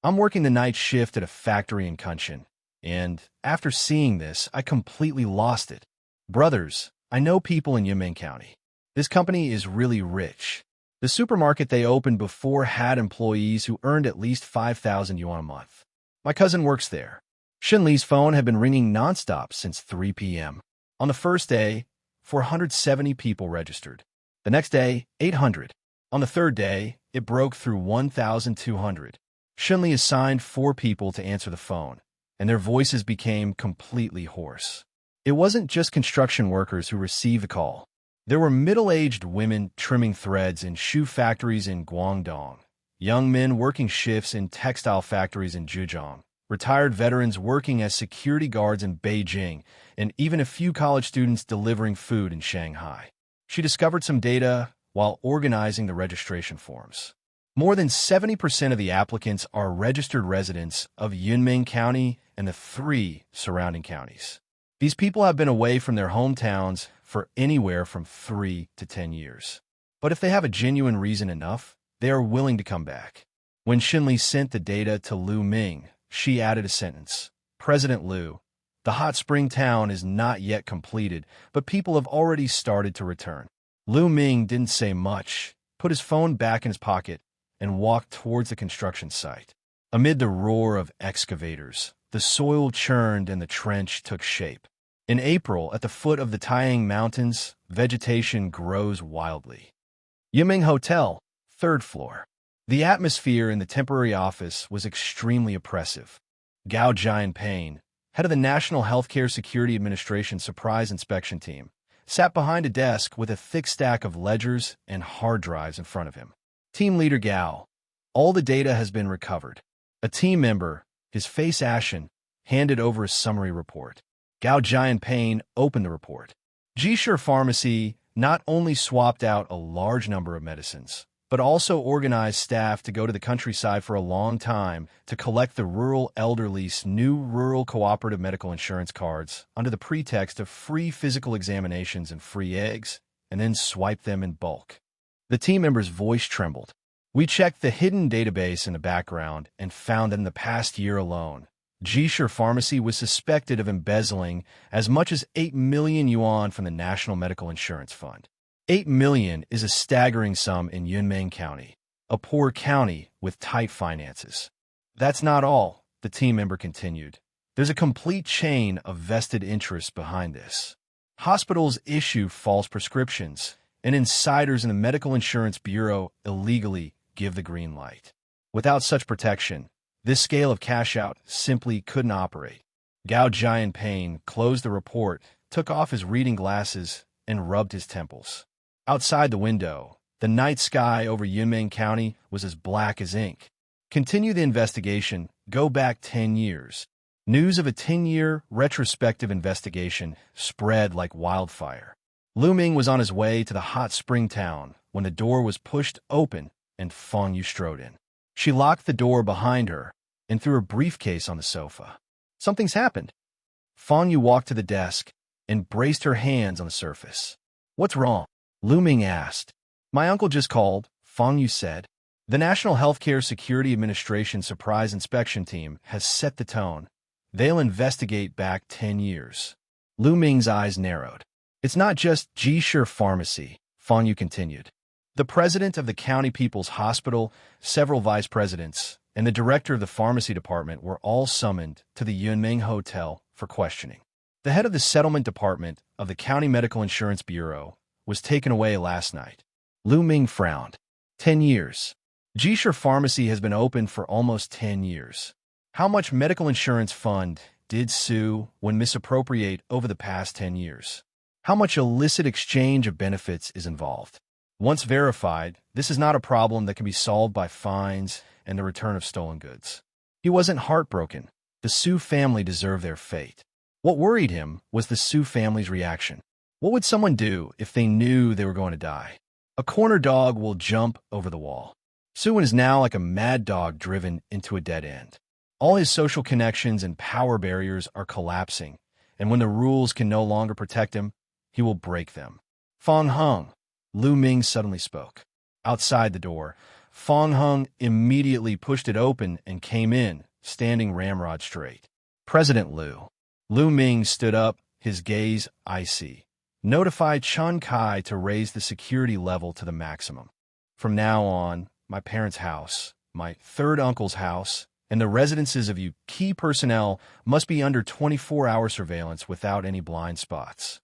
I'm working the night shift at a factory in Kunshan, and after seeing this, I completely lost it. Brothers, I know people in Yunming County. This company is really rich. The supermarket they opened before had employees who earned at least 5,000 yuan a month. My cousin works there. Shun Li's phone had been ringing nonstop since 3 p.m. On the first day, 470 people registered. The next day, 800. On the third day, it broke through 1,200. Shun Li assigned 4 people to answer the phone, and their voices became completely hoarse. It wasn't just construction workers who received the call. There were middle-aged women trimming threads in shoe factories in Guangdong, young men working shifts in textile factories in Zhejiang, retired veterans working as security guards in Beijing, and even a few college students delivering food in Shanghai. She discovered some data while organizing the registration forms. More than 70% of the applicants are registered residents of Yunming County and the 3 surrounding counties. These people have been away from their hometowns for anywhere from 3 to 10 years. But if they have a genuine reason enough, they are willing to come back. When Shun Li sent the data to Lu Ming, she added a sentence. President Liu, the hot spring town is not yet completed, but people have already started to return. Lu Ming didn't say much, put his phone back in his pocket, and walked towards the construction site. Amid the roar of excavators, the soil churned and the trench took shape. In April, at the foot of the Taiyang Mountains, vegetation grows wildly. Yiming Hotel, 3rd floor. The atmosphere in the temporary office was extremely oppressive. Gao Jianping, head of the National Healthcare Security Administration Surprise Inspection Team, sat behind a desk with a thick stack of ledgers and hard drives in front of him. Team leader Gao, all the data has been recovered. A team member, his face ashen, handed over a summary report. Gao Jianping opened the report. Jisher Pharmacy not only swapped out a large number of medicines, but also organized staff to go to the countryside for a long time to collect the rural elderly's new rural cooperative medical insurance cards under the pretext of free physical examinations and free eggs, and then swipe them in bulk. The team member's voice trembled. We checked the hidden database in the background and found that in the past year alone, Jisher Pharmacy was suspected of embezzling as much as 8 million yuan from the National Medical Insurance Fund. 8 million is a staggering sum in Yunming County, a poor county with tight finances. That's not all, the team member continued. There's a complete chain of vested interests behind this. Hospitals issue false prescriptions, and insiders in the Medical Insurance Bureau illegally give the green light. Without such protection, this scale of cash-out simply couldn't operate. Gao Jianping closed the report, took off his reading glasses, and rubbed his temples. Outside the window, the night sky over Yunming County was as black as ink. Continue the investigation, go back 10 years. News of a 10-year retrospective investigation spread like wildfire. Lu Ming was on his way to the hot spring town when the door was pushed open and Fang Yu strode in. She locked the door behind her and threw her briefcase on the sofa. Something's happened. Fang Yu walked to the desk and braced her hands on the surface. What's wrong? Lu Ming asked. My uncle just called, Fang Yu said. The National Healthcare Security Administration Surprise Inspection Team has set the tone. They'll investigate back 10 years. Lu Ming's eyes narrowed. It's not just Jisher Pharmacy, Fang Yu continued. The president of the County People's Hospital, several vice presidents, and the director of the pharmacy department were all summoned to the Yunming Hotel for questioning. The head of the settlement department of the County Medical Insurance Bureau was taken away last night. Lu Ming frowned. 10 years. Jisher Pharmacy has been open for almost 10 years. How much medical insurance fund did Su when misappropriate over the past 10 years? How much illicit exchange of benefits is involved? Once verified, this is not a problem that can be solved by fines and the return of stolen goods. He wasn't heartbroken. The Su family deserved their fate. What worried him was the Su family's reaction. What would someone do if they knew they were going to die? A corner dog will jump over the wall. Su is now like a mad dog driven into a dead end. All his social connections and power barriers are collapsing, and when the rules can no longer protect him, he will break them. Fang Heng, Lu Ming suddenly spoke. Outside the door, Fang Heng immediately pushed it open and came in, standing ramrod straight. President Lu. Lu Ming stood up, his gaze icy. Notify Chun Kai to raise the security level to the maximum. From now on, my parents' house, my third uncle's house, and the residences of you key personnel must be under 24-hour surveillance without any blind spots.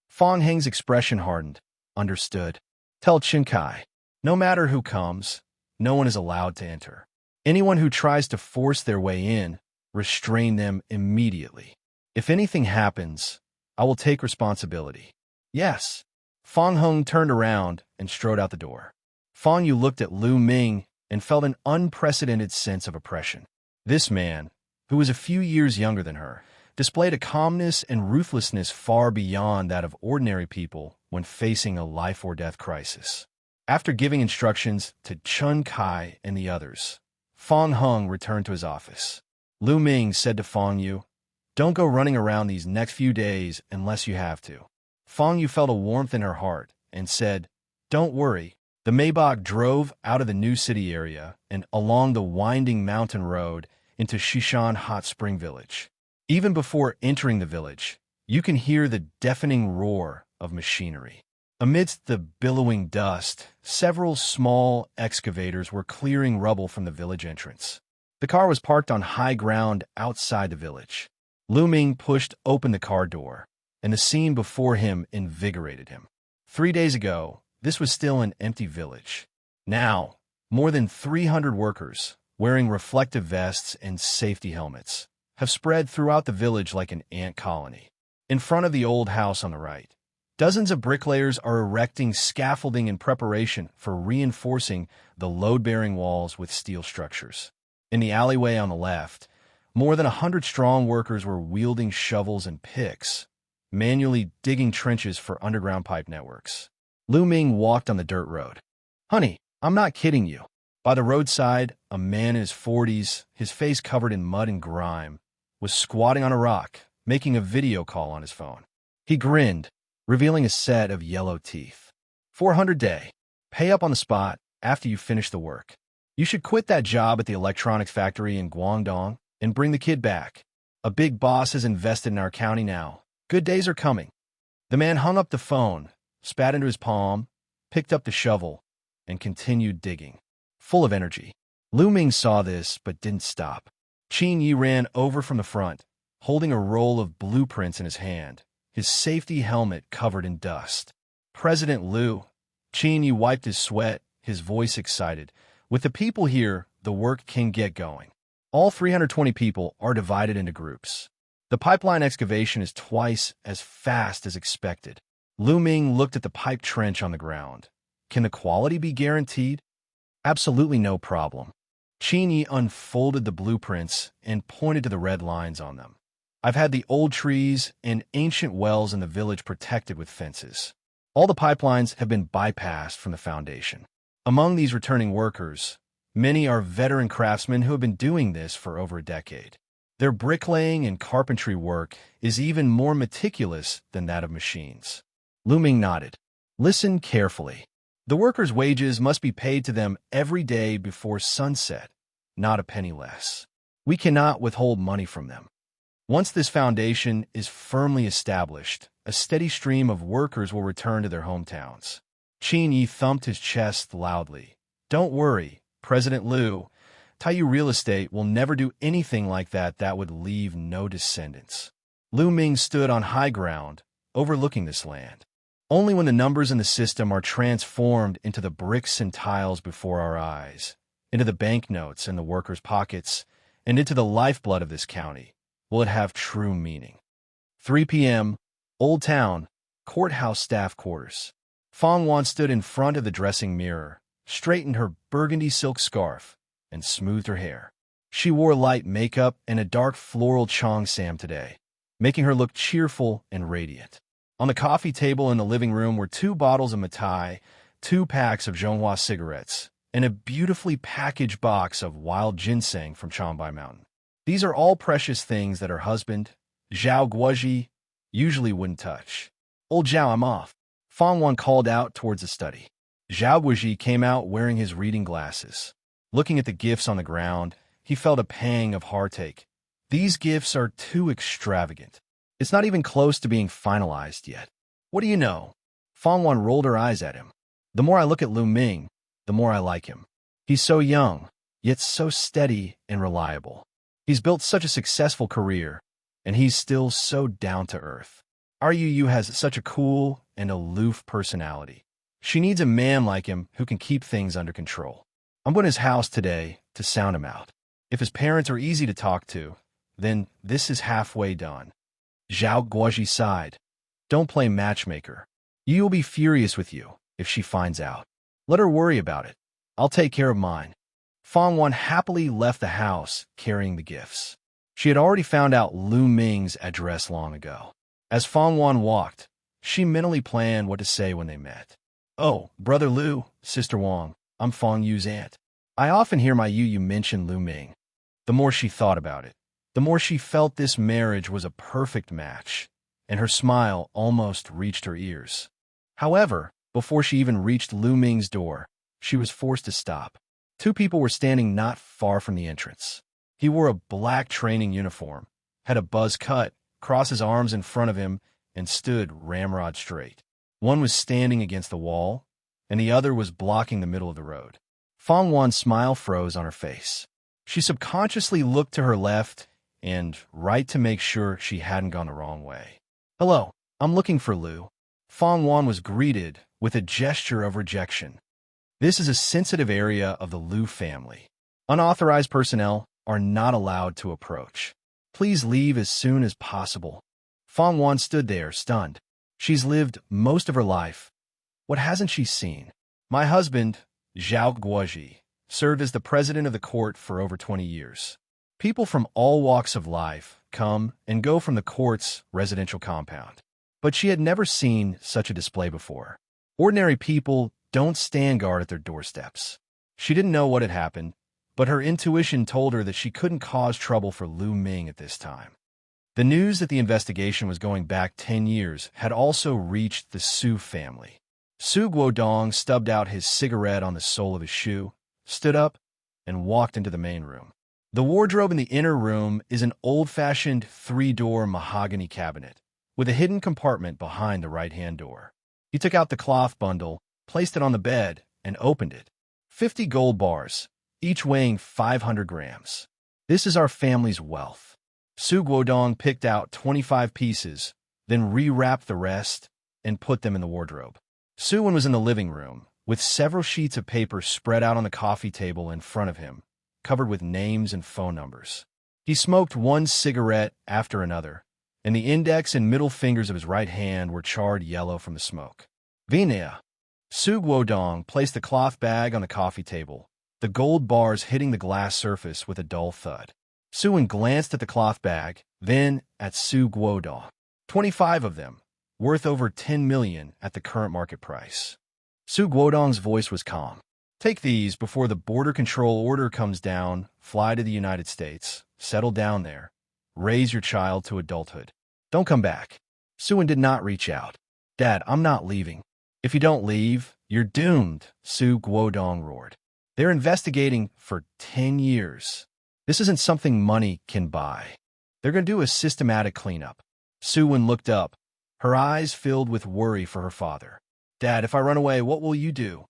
Fang Heng's expression hardened. Understood. Tell Chun Kai, no matter who comes, no one is allowed to enter. Anyone who tries to force their way in, restrain them immediately. If anything happens, I will take responsibility. Yes. Fang Heng turned around and strode out the door. Fang Yu looked at Lu Ming and felt an unprecedented sense of oppression. This man, who was a few years younger than her, displayed a calmness and ruthlessness far beyond that of ordinary people when facing a life-or-death crisis. After giving instructions to Chun Kai and the others, Fang Heng returned to his office. Lu Ming said to Fang Yu, "Don't go running around these next few days unless you have to." Fang Yu felt a warmth in her heart and said, "Don't worry." The Maybach drove out of the new city area and along the winding mountain road into Shishan Hot Spring Village. Even before entering the village, you can hear the deafening roar of machinery. Amidst the billowing dust, several small excavators were clearing rubble from the village entrance. The car was parked on high ground outside the village. Lu Ming pushed open the car door, and the scene before him invigorated him. 3 days ago, this was still an empty village. Now, more than 300 workers, wearing reflective vests and safety helmets, have spread throughout the village like an ant colony. In front of the old house on the right, dozens of bricklayers are erecting scaffolding in preparation for reinforcing the load-bearing walls with steel structures. In the alleyway on the left, more than 100 strong workers were wielding shovels and picks, manually digging trenches for underground pipe networks. Lu Ming walked on the dirt road. "Honey, I'm not kidding you." By the roadside, a man in his 40s, his face covered in mud and grime, was squatting on a rock, making a video call on his phone. He grinned, revealing a set of yellow teeth. 400 day. Pay up on the spot after you finish the work. You should quit that job at the electronics factory in Guangdong and bring the kid back. A big boss has invested in our county now. Good days are coming. The man hung up the phone, spat into his palm, picked up the shovel, and continued digging. Full of energy. Lu Ming saw this but didn't stop. Qin Yi ran over from the front, holding a roll of blueprints in his hand, his safety helmet covered in dust. "President Lu." Qin Yi wiped his sweat, his voice excited. "With the people here, the work can get going." All 320 people are divided into groups. The pipeline excavation is twice as fast as expected. Lu Ming looked at the pipe trench on the ground. Can the quality be guaranteed? Absolutely no problem. Qin Yi unfolded the blueprints and pointed to the red lines on them. "I've had the old trees and ancient wells in the village protected with fences. All the pipelines have been bypassed from the foundation. Among these returning workers, many are veteran craftsmen who have been doing this for over a decade. Their bricklaying and carpentry work is even more meticulous than that of machines." Lu Ming nodded. "Listen carefully. The workers' wages must be paid to them every day before sunset, not a penny less. We cannot withhold money from them. Once this foundation is firmly established, a steady stream of workers will return to their hometowns. Qin Yi thumped his chest loudly. Don't worry, President Liu. Taiyu Real Estate will never do anything like that would leave no descendants. Lu Ming stood on high ground, overlooking this land. Only when the numbers in the system are transformed into the bricks and tiles before our eyes, into the banknotes in the workers' pockets, and into the lifeblood of this county, will it have true meaning. 3 p.m., Old Town, Courthouse Staff Quarters. Fang Wan stood in front of the dressing mirror, straightened her burgundy silk scarf, and smoothed her hair. She wore light makeup and a dark floral cheongsam today, making her look cheerful and radiant. On the coffee table in the living room were 2 bottles of Matai, 2 packs of Zhonghua cigarettes, and a beautifully packaged box of wild ginseng from Changbai Mountain. These are all precious things that her husband, Zhao Guoji, usually wouldn't touch. Old Zhao, I'm off. Fang Wan called out towards the study. Zhao Guoji came out wearing his reading glasses. Looking at the gifts on the ground, he felt a pang of heartache. These gifts are too extravagant. It's not even close to being finalized yet. What do you know? Fang Wan rolled her eyes at him. The more I look at Lu Ming, the more I like him. He's so young, yet so steady and reliable. He's built such a successful career, and he's still so down to earth. Our Yu has such a cool and aloof personality. She needs a man like him who can keep things under control. I'm going to his house today to sound him out. If his parents are easy to talk to, then this is halfway done. Zhao Guoji sighed. Don't play matchmaker. Yu will be furious with you if she finds out. Let her worry about it. I'll take care of mine. Fang Wan happily left the house carrying the gifts. She had already found out Lu Ming's address long ago. As Fang Wan walked, she mentally planned what to say when they met. Oh, Brother Lu, Sister Wang, I'm Fang Yu's aunt. I often hear my Yu mention Lu Ming. The more she thought about it, the more she felt this marriage was a perfect match, and her smile almost reached her ears. However, before she even reached Lu Ming's door, she was forced to stop. 2 people were standing not far from the entrance. He wore a black training uniform, had a buzz cut, crossed his arms in front of him, and stood ramrod straight. One was standing against the wall, and the other was blocking the middle of the road. Fang Wan's smile froze on her face. She subconsciously looked to her left and right to make sure she hadn't gone the wrong way. Hello, I'm looking for Lu. Fang Wan was greeted with a gesture of rejection. This is a sensitive area of the Lu family. Unauthorized personnel are not allowed to approach. Please leave as soon as possible. Fang Wan stood there, stunned. She's lived most of her life. What hasn't she seen? My husband, Zhao Guoji, served as the president of the court for over 20 years. People from all walks of life come and go from the court's residential compound. But she had never seen such a display before. Ordinary people don't stand guard at their doorsteps. She didn't know what had happened, but her intuition told her that she couldn't cause trouble for Lu Ming at this time. The news that the investigation was going back 10 years had also reached the Su family. Su Guodong stubbed out his cigarette on the sole of his shoe, stood up, and walked into the main room. The wardrobe in the inner room is an old-fashioned 3-door mahogany cabinet, with a hidden compartment behind the right-hand door. He took out the cloth bundle, placed it on the bed, and opened it. 50 gold bars, each weighing 500 grams. This is our family's wealth. Su Guodong picked out 25 pieces, then rewrapped the rest and put them in the wardrobe. Suwon was in the living room, with several sheets of paper spread out on the coffee table in front of him, covered with names and phone numbers. He smoked one cigarette after another, and the index and middle fingers of his right hand were charred yellow from the smoke. Vinaya. Su Guodong placed the cloth bag on the coffee table, the gold bars hitting the glass surface with a dull thud. Suwon glanced at the cloth bag, then at Su Guodong. 25 of them, worth over 10 million at the current market price. Su Guodong's voice was calm. Take these before the border control order comes down, fly to the United States, settle down there, raise your child to adulthood. Don't come back. Suwon did not reach out. Dad, I'm not leaving. If you don't leave, You're doomed, Su Guodong roared. They're investigating for 10 years. This isn't something money can buy. They're going to do a systematic cleanup. Su Wen looked up, her eyes filled with worry for her father. Dad, if I run away, what will you do?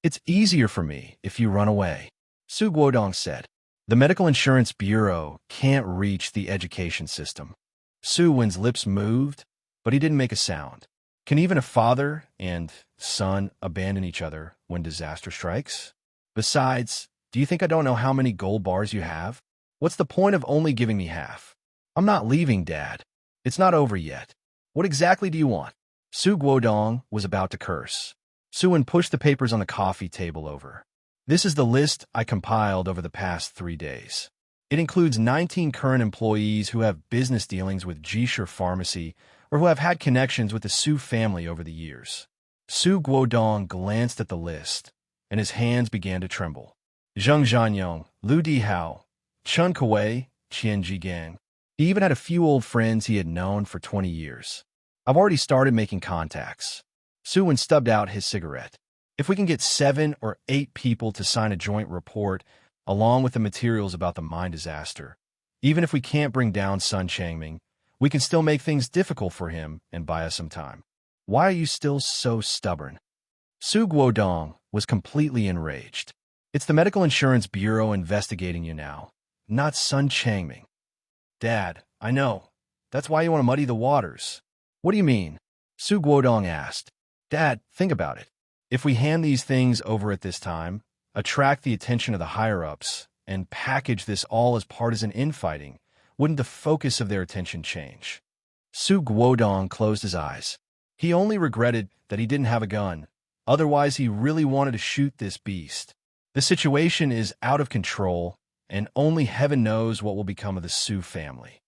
It's easier for me if you run away, Su Guodong said. The Medical Insurance Bureau can't reach the education system. Su Wen's lips moved, but he didn't make a sound. Can even a father and son abandon each other when disaster strikes? Besides, do you think I don't know how many gold bars you have? What's the point of only giving me half? I'm not leaving, Dad. It's not over yet. What exactly do you want? Su Guodong was about to curse. Su Wen pushed the papers on the coffee table over. This is the list I compiled over the past 3 days. It includes 19 current employees who have business dealings with Jisher Pharmacy or who have had connections with the Su family over the years. Su Guodong glanced at the list, and his hands began to tremble. Zheng Zhanyong, Lu Dihao, Chun Kuei, Qian Jigang. He even had a few old friends he had known for 20 years. I've already started making contacts. Su Wen stubbed out his cigarette. If we can get 7 or 8 people to sign a joint report, along with the materials about the mine disaster, even if we can't bring down Sun Changming, we can still make things difficult for him and buy us some time. Why are you still so stubborn? Su Guodong was completely enraged. It's the Medical Insurance Bureau investigating you now, not Sun Changming. Dad, I know. That's why you want to muddy the waters. What do you mean? Su Guodong asked. Dad, think about it. If we hand these things over at this time, attract the attention of the higher-ups, and package this all as partisan infighting, wouldn't the focus of their attention change? Su Guodong closed his eyes. He only regretted that he didn't have a gun. Otherwise, he really wanted to shoot this beast. The situation is out of control, and only heaven knows what will become of the Su family.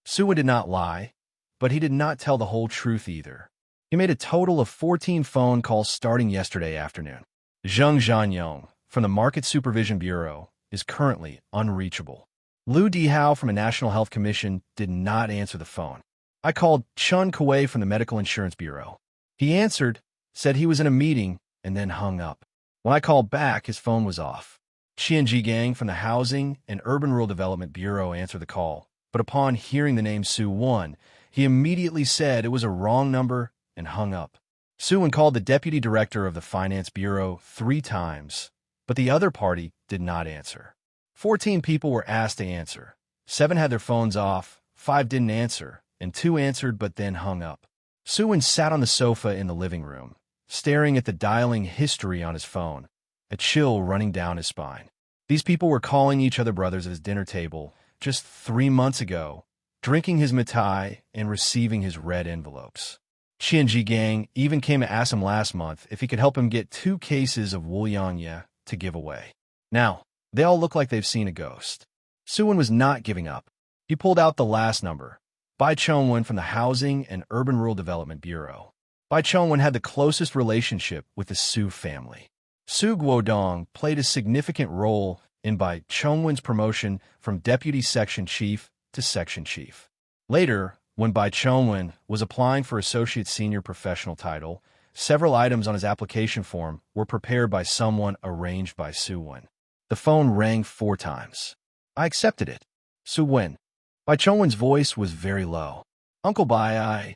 Su Wen did not lie, but he did not tell the whole truth either. He made a total of 14 phone calls starting yesterday afternoon. Zheng Zhanyong, from the Market Supervision Bureau, is currently unreachable. Lu Dihao from the National Health Commission did not answer the phone. I called Chun Kuei from the Medical Insurance Bureau. He answered, said he was in a meeting, and then hung up. When I called back, his phone was off. Qian Jigang from the Housing and Urban Rural Development Bureau answered the call, but upon hearing the name Su Wen, he immediately said it was a wrong number and hung up. Su Wen called the Deputy Director of the Finance Bureau 3 times, but the other party did not answer. 14 people were asked to answer. 7 had their phones off, 5 didn't answer, and 2 answered but then hung up. Su Wen sat on the sofa in the living room, staring at the dialing history on his phone, a chill running down his spine. These people were calling each other brothers at his dinner table just 3 months ago, drinking his mitai and receiving his red envelopes. Qian Jigang even came to ask him last month if he could help him get 2 cases of Wuliangye to give away. Now, they all look like they've seen a ghost. Su Wen was not giving up. He pulled out the last number, Bai Chongwen from the Housing and Urban Rural Development Bureau. Bai Chongwen had the closest relationship with the Su family. Su Guodong played a significant role in Bai Chongwen's promotion from Deputy Section Chief to Section Chief. Later, when Bai Chongwen was applying for Associate Senior Professional title, several items on his application form were prepared by someone arranged by Su Wen. The phone rang 4 times. I accepted it. Su Wen. Bai Chongwen's voice was very low. Uncle Bai,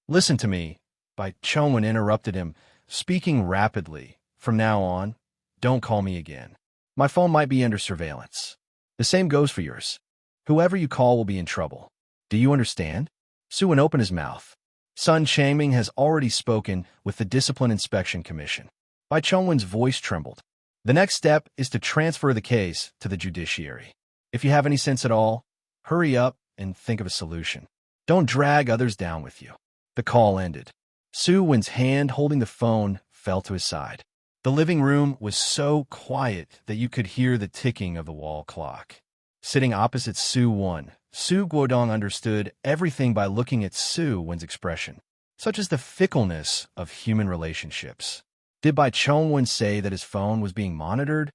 Listen to me. Bai Chongwen interrupted him, speaking rapidly. From now on, don't call me again. My phone might be under surveillance. The same goes for yours. Whoever you call will be in trouble. Do you understand? Su Wen opened his mouth. Sun Changming has already spoken with the Discipline Inspection Commission. Bai Chongwen's voice trembled. The next step is to transfer the case to the judiciary. If you have any sense at all, hurry up and think of a solution. Don't drag others down with you. The call ended. Su Wen's hand holding the phone fell to his side. The living room was so quiet that you could hear the ticking of the wall clock. Sitting opposite Su Wen, Su Guodong understood everything by looking at Su Wen's expression, such as the fickleness of human relationships. Did Bai Chongwen say that his phone was being monitored?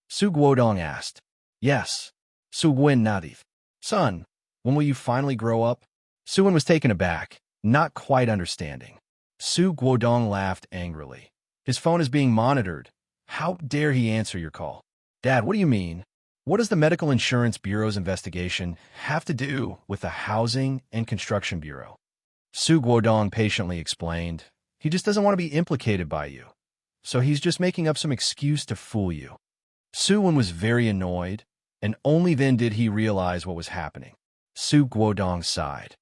Su Guodong asked. Yes. Su Wen nodded. Son, when will you finally grow up? Su Wen was taken aback, not quite understanding. Su Guodong laughed angrily. His phone is being monitored. How dare he answer your call? Dad, what do you mean? What does the Medical Insurance Bureau's investigation have to do with the Housing and Construction Bureau? Su Guodong patiently explained. He just doesn't want to be implicated by you. So he's just making up some excuse to fool you. Su-wen was very annoyed, and only then did he realize what was happening. Su Guodong sighed.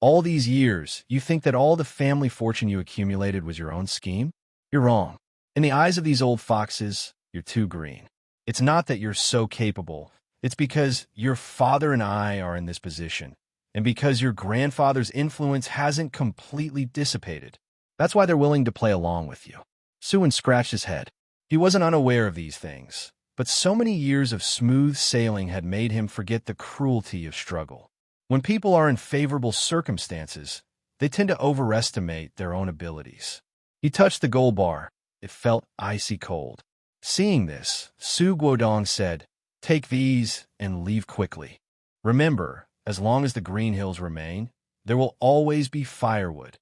All these years, you think that all the family fortune you accumulated was your own scheme? You're wrong. In the eyes of these old foxes, you're too green. It's not that you're so capable. It's because your father and I are in this position, and because your grandfather's influence hasn't completely dissipated. That's why they're willing to play along with you. Su-wen scratched his head. He wasn't unaware of these things, but so many years of smooth sailing had made him forget the cruelty of struggle. When people are in favorable circumstances, they tend to overestimate their own abilities. He touched the gold bar. It felt icy cold. Seeing this, Su Guodong said, "Take these and leave quickly. Remember, as long as the green hills remain, there will always be firewood."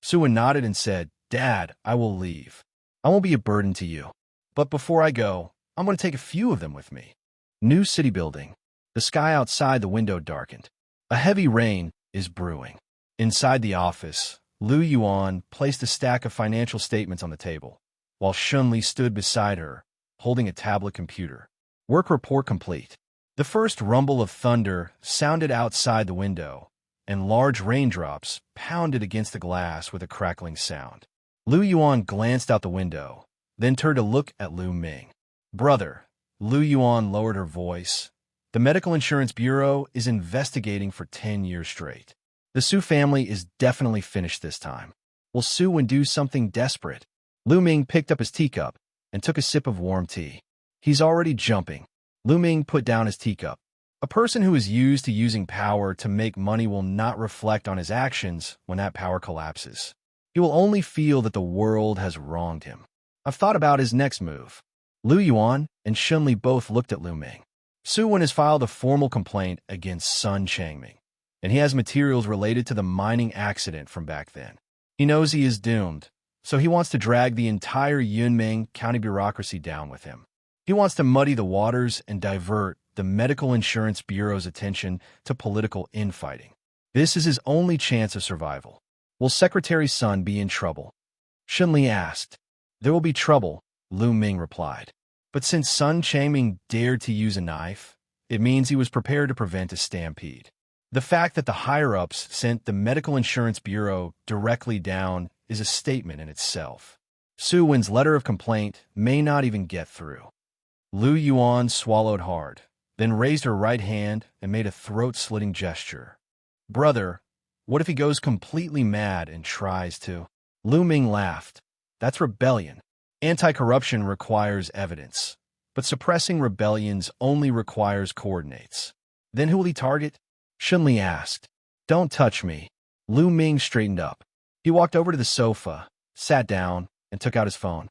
Su-wen nodded and said, "Dad, I will leave. I won't be a burden to you. But before I go, I'm going to take a few of them with me." New city building. The sky outside the window darkened. A heavy rain is brewing. Inside the office, Lu Yuan placed a stack of financial statements on the table, while Shunli stood beside her, holding a tablet computer. Work report complete. The first rumble of thunder sounded outside the window, and large raindrops pounded against the glass with a crackling sound. Lu Yuan glanced out the window, then turned to look at Lu Ming. "Brother," Lu Yuan lowered her voice, "the Medical Insurance Bureau is investigating for 10 years straight. The Su family is definitely finished this time. Will Su-wen do something desperate?" Lu Ming picked up his teacup and took a sip of warm tea. "He's already jumping." Lu Ming put down his teacup. A person who is used to using power to make money will not reflect on his actions when that power collapses. He will only feel that the world has wronged him. "I've thought about his next move." Lu Yuan and Shunli both looked at Lu Ming. Su-wen has filed a formal complaint against Sun Changming, and he has materials related to the mining accident from back then. He knows he is doomed, so he wants to drag the entire Yunmeng county bureaucracy down with him. He wants to muddy the waters and divert the Medical Insurance Bureau's attention to political infighting. This is his only chance of survival. Will Secretary Sun be in trouble? Shunli asked. "There will be trouble," Lu Ming replied. "But since Sun Changming dared to use a knife, it means he was prepared to prevent a stampede. The fact that the higher-ups sent the Medical Insurance Bureau directly down is a statement in itself. Su-wen's letter of complaint may not even get through." Lu Yuan swallowed hard, then raised her right hand and made a throat-slitting gesture. "Brother, what if he goes completely mad and tries to?" Lu Ming laughed. "That's rebellion. Anti-corruption requires evidence, but suppressing rebellions only requires coordinates." "Then who will he target?" Shunli asked. "Don't touch me." Lu Ming straightened up. He walked over to the sofa, sat down, and took out his phone.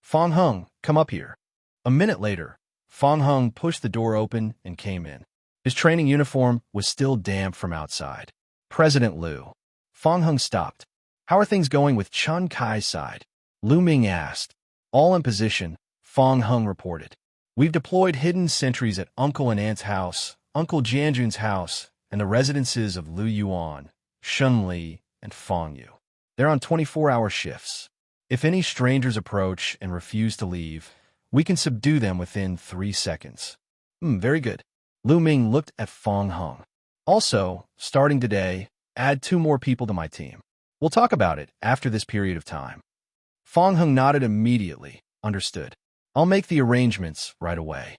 "Fong Hung, come up here." A minute later, Fong Hung pushed the door open and came in. His training uniform was still damp from outside. "President Lu." Fong Hung stopped. "How are things going with Chun Kai's side?" Lu Ming asked. "All in position," Fong Hung reported. "We've deployed hidden sentries at Uncle and Aunt's house, Uncle Jianjun's house, and the residences of Lu Yuan, Shun Li, and Fong Yu. They're on 24-hour shifts. If any strangers approach and refuse to leave, we can subdue them within 3 seconds." Very good." Lu Ming looked at Fong Hung. "Also, starting today, add 2 more people to my team. We'll talk about it after this period of time." Fong Hung nodded immediately. "Understood. I'll make the arrangements right away."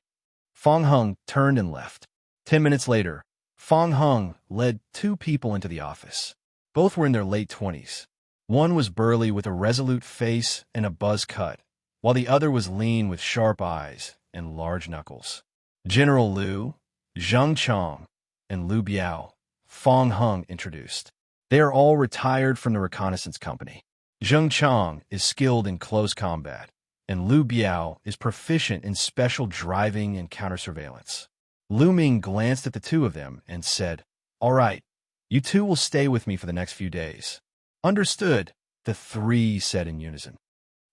Fong Hung turned and left. 10 minutes later, Fong Hung led 2 people into the office. Both were in their late 20s. One was burly with a resolute face and a buzz cut, while the other was lean with sharp eyes and large knuckles. "General Liu, Zhang Chong, and Liu Biao," Fong Hung introduced. "They are all retired from the reconnaissance company. Zhang Chong is skilled in close combat, and Liu Biao is proficient in special driving and counter-surveillance." Lu Ming glanced at the 2 of them and said, "All right, you 2 will stay with me for the next few days." "Understood," the 3 said in unison.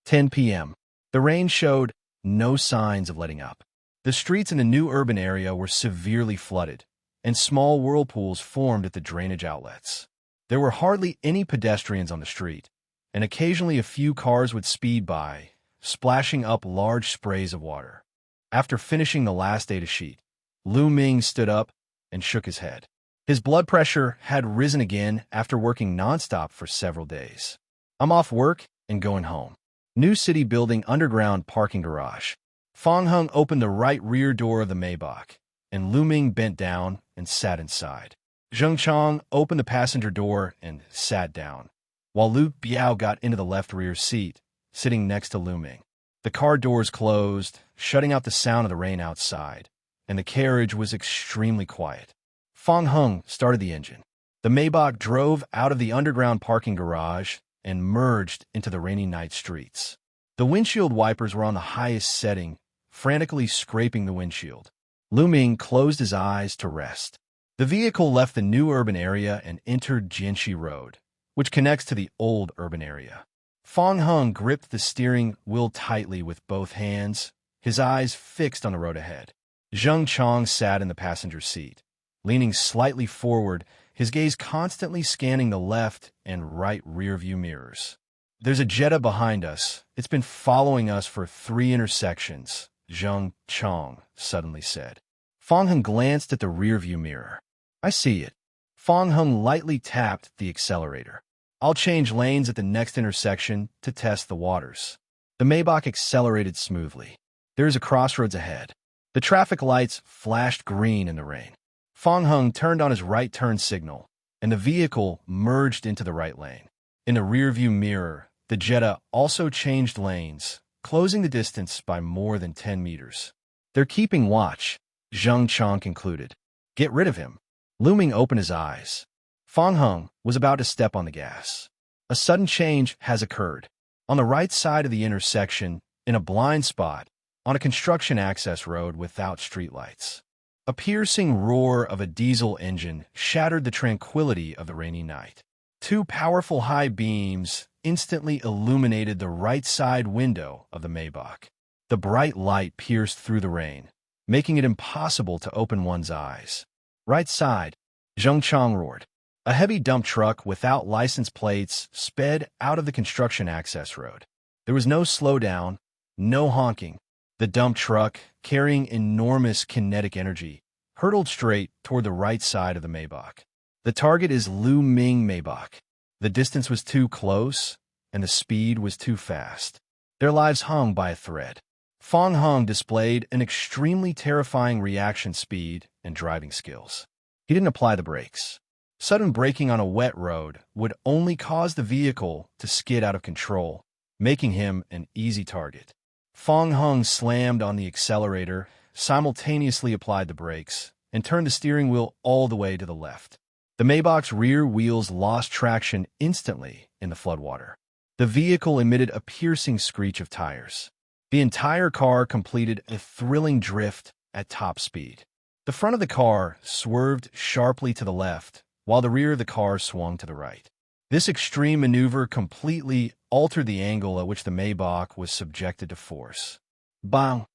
10 p.m. The rain showed no signs of letting up. The streets in the new urban area were severely flooded, and small whirlpools formed at the drainage outlets. There were hardly any pedestrians on the street, and occasionally a few cars would speed by, splashing up large sprays of water. After finishing the last data sheet, Lu Ming stood up and shook his head. His blood pressure had risen again after working nonstop for several days. I'm off work and going home. New city building underground parking garage. Fang Heng opened the right rear door of the Maybach, and Lu Ming bent down and sat inside. Zheng Chang opened the passenger door and sat down, while Lu Biao got into the left rear seat, sitting next to Lu Ming. The car doors closed, shutting out the sound of the rain outside, and the carriage was extremely quiet. Fang Heng started the engine. The Maybach drove out of the underground parking garage and merged into the rainy night streets. The windshield wipers were on the highest setting, frantically scraping the windshield. Lu Ming closed his eyes to rest. The vehicle left the new urban area and entered Jianxi Road, which connects to the old urban area. Fang Heng gripped the steering wheel tightly with both hands, his eyes fixed on the road ahead. Zheng Chang sat in the passenger seat, leaning slightly forward, his gaze constantly scanning the left and right rearview mirrors. There's a Jetta behind us. It's been following us for 3 intersections, Zheng Chang suddenly said. Fang Heng glanced at the rearview mirror. I see it. Fang Heng lightly tapped the accelerator. I'll change lanes at the next intersection to test the waters. The Maybach accelerated smoothly. There is a crossroads ahead. The traffic lights flashed green in the rain. Fang Heng turned on his right turn signal, and the vehicle merged into the right lane. In the rearview mirror, the Jetta also changed lanes, closing the distance by more than 10 meters. They're keeping watch, Zheng Chang concluded. Get rid of him. Lu Ming opened his eyes. Fang Heng was about to step on the gas. A sudden change has occurred. On the right side of the intersection, in a blind spot, on a construction access road without streetlights, a piercing roar of a diesel engine shattered the tranquility of the rainy night. 2 powerful high beams instantly illuminated the right side window of the Maybach. The bright light pierced through the rain, making it impossible to open one's eyes. Right side, Zheng Chang roared. A heavy dump truck without license plates sped out of the construction access road. There was no slowdown, no honking. The dump truck, carrying enormous kinetic energy, hurtled straight toward the right side of the Maybach. The target is Lu Ming Maybach. The distance was too close, and the speed was too fast. Their lives hung by a thread. Fang Heng displayed an extremely terrifying reaction speed and driving skills. He didn't apply the brakes. Sudden braking on a wet road would only cause the vehicle to skid out of control, making him an easy target. Fang Heng slammed on the accelerator, simultaneously applied the brakes, and turned the steering wheel all the way to the left. The Maybach's rear wheels lost traction instantly in the floodwater. The vehicle emitted a piercing screech of tires. The entire car completed a thrilling drift at top speed. The front of the car swerved sharply to the left, while the rear of the car swung to the right. This extreme maneuver completely altered the angle at which the Maybach was subjected to force. Bang!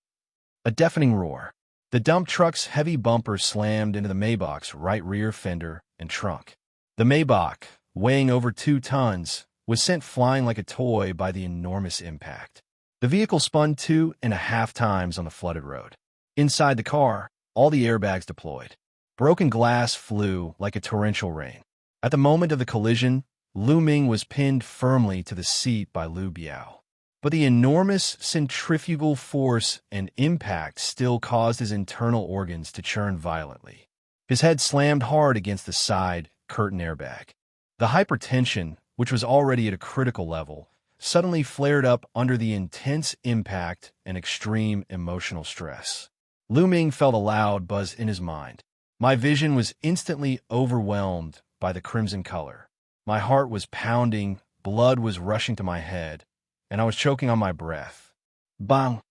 A deafening roar. The dump truck's heavy bumper slammed into the Maybach's right rear fender and trunk. The Maybach, weighing over 2 tons, was sent flying like a toy by the enormous impact. The vehicle spun 2.5 times on the flooded road. Inside the car, all the airbags deployed. Broken glass flew like a torrential rain. At the moment of the collision, Lu Ming was pinned firmly to the seat by Lu Biao. But the enormous centrifugal force and impact still caused his internal organs to churn violently. His head slammed hard against the side curtain airbag. The hypertension, which was already at a critical level, suddenly flared up under the intense impact and extreme emotional stress. Lu Ming felt a loud buzz in his mind. My vision was instantly overwhelmed by the crimson color. My heart was pounding, blood was rushing to my head, and I was choking on my breath. Bang!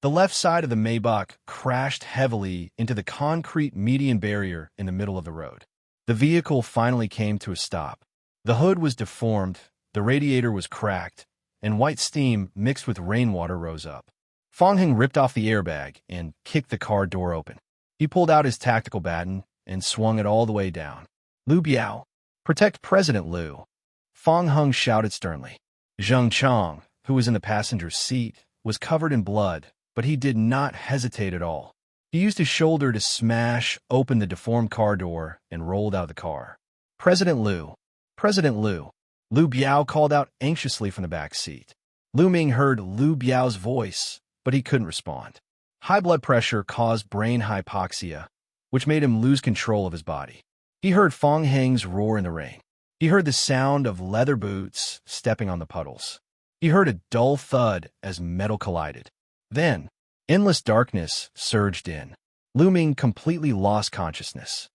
The left side of the Maybach crashed heavily into the concrete median barrier in the middle of the road. The vehicle finally came to a stop. The hood was deformed, the radiator was cracked, and white steam mixed with rainwater rose up. Fong Heng ripped off the airbag and kicked the car door open. He pulled out his tactical baton and swung it all the way down. "Liu Biao, protect President Liu," Fong Heng shouted sternly. Zheng Chang, who was in the passenger's seat, was covered in blood, but he did not hesitate at all. He used his shoulder to smash open the deformed car door and rolled out of the car. "President Liu! President Liu!" Liu Biao called out anxiously from the back seat. Lu Ming heard Liu Biao's voice, but he couldn't respond. High blood pressure caused brain hypoxia, which made him lose control of his body. He heard Fong Heng's roar in the rain. He heard the sound of leather boots stepping on the puddles. He heard a dull thud as metal collided. Then, endless darkness surged in. Lu Ming completely lost consciousness.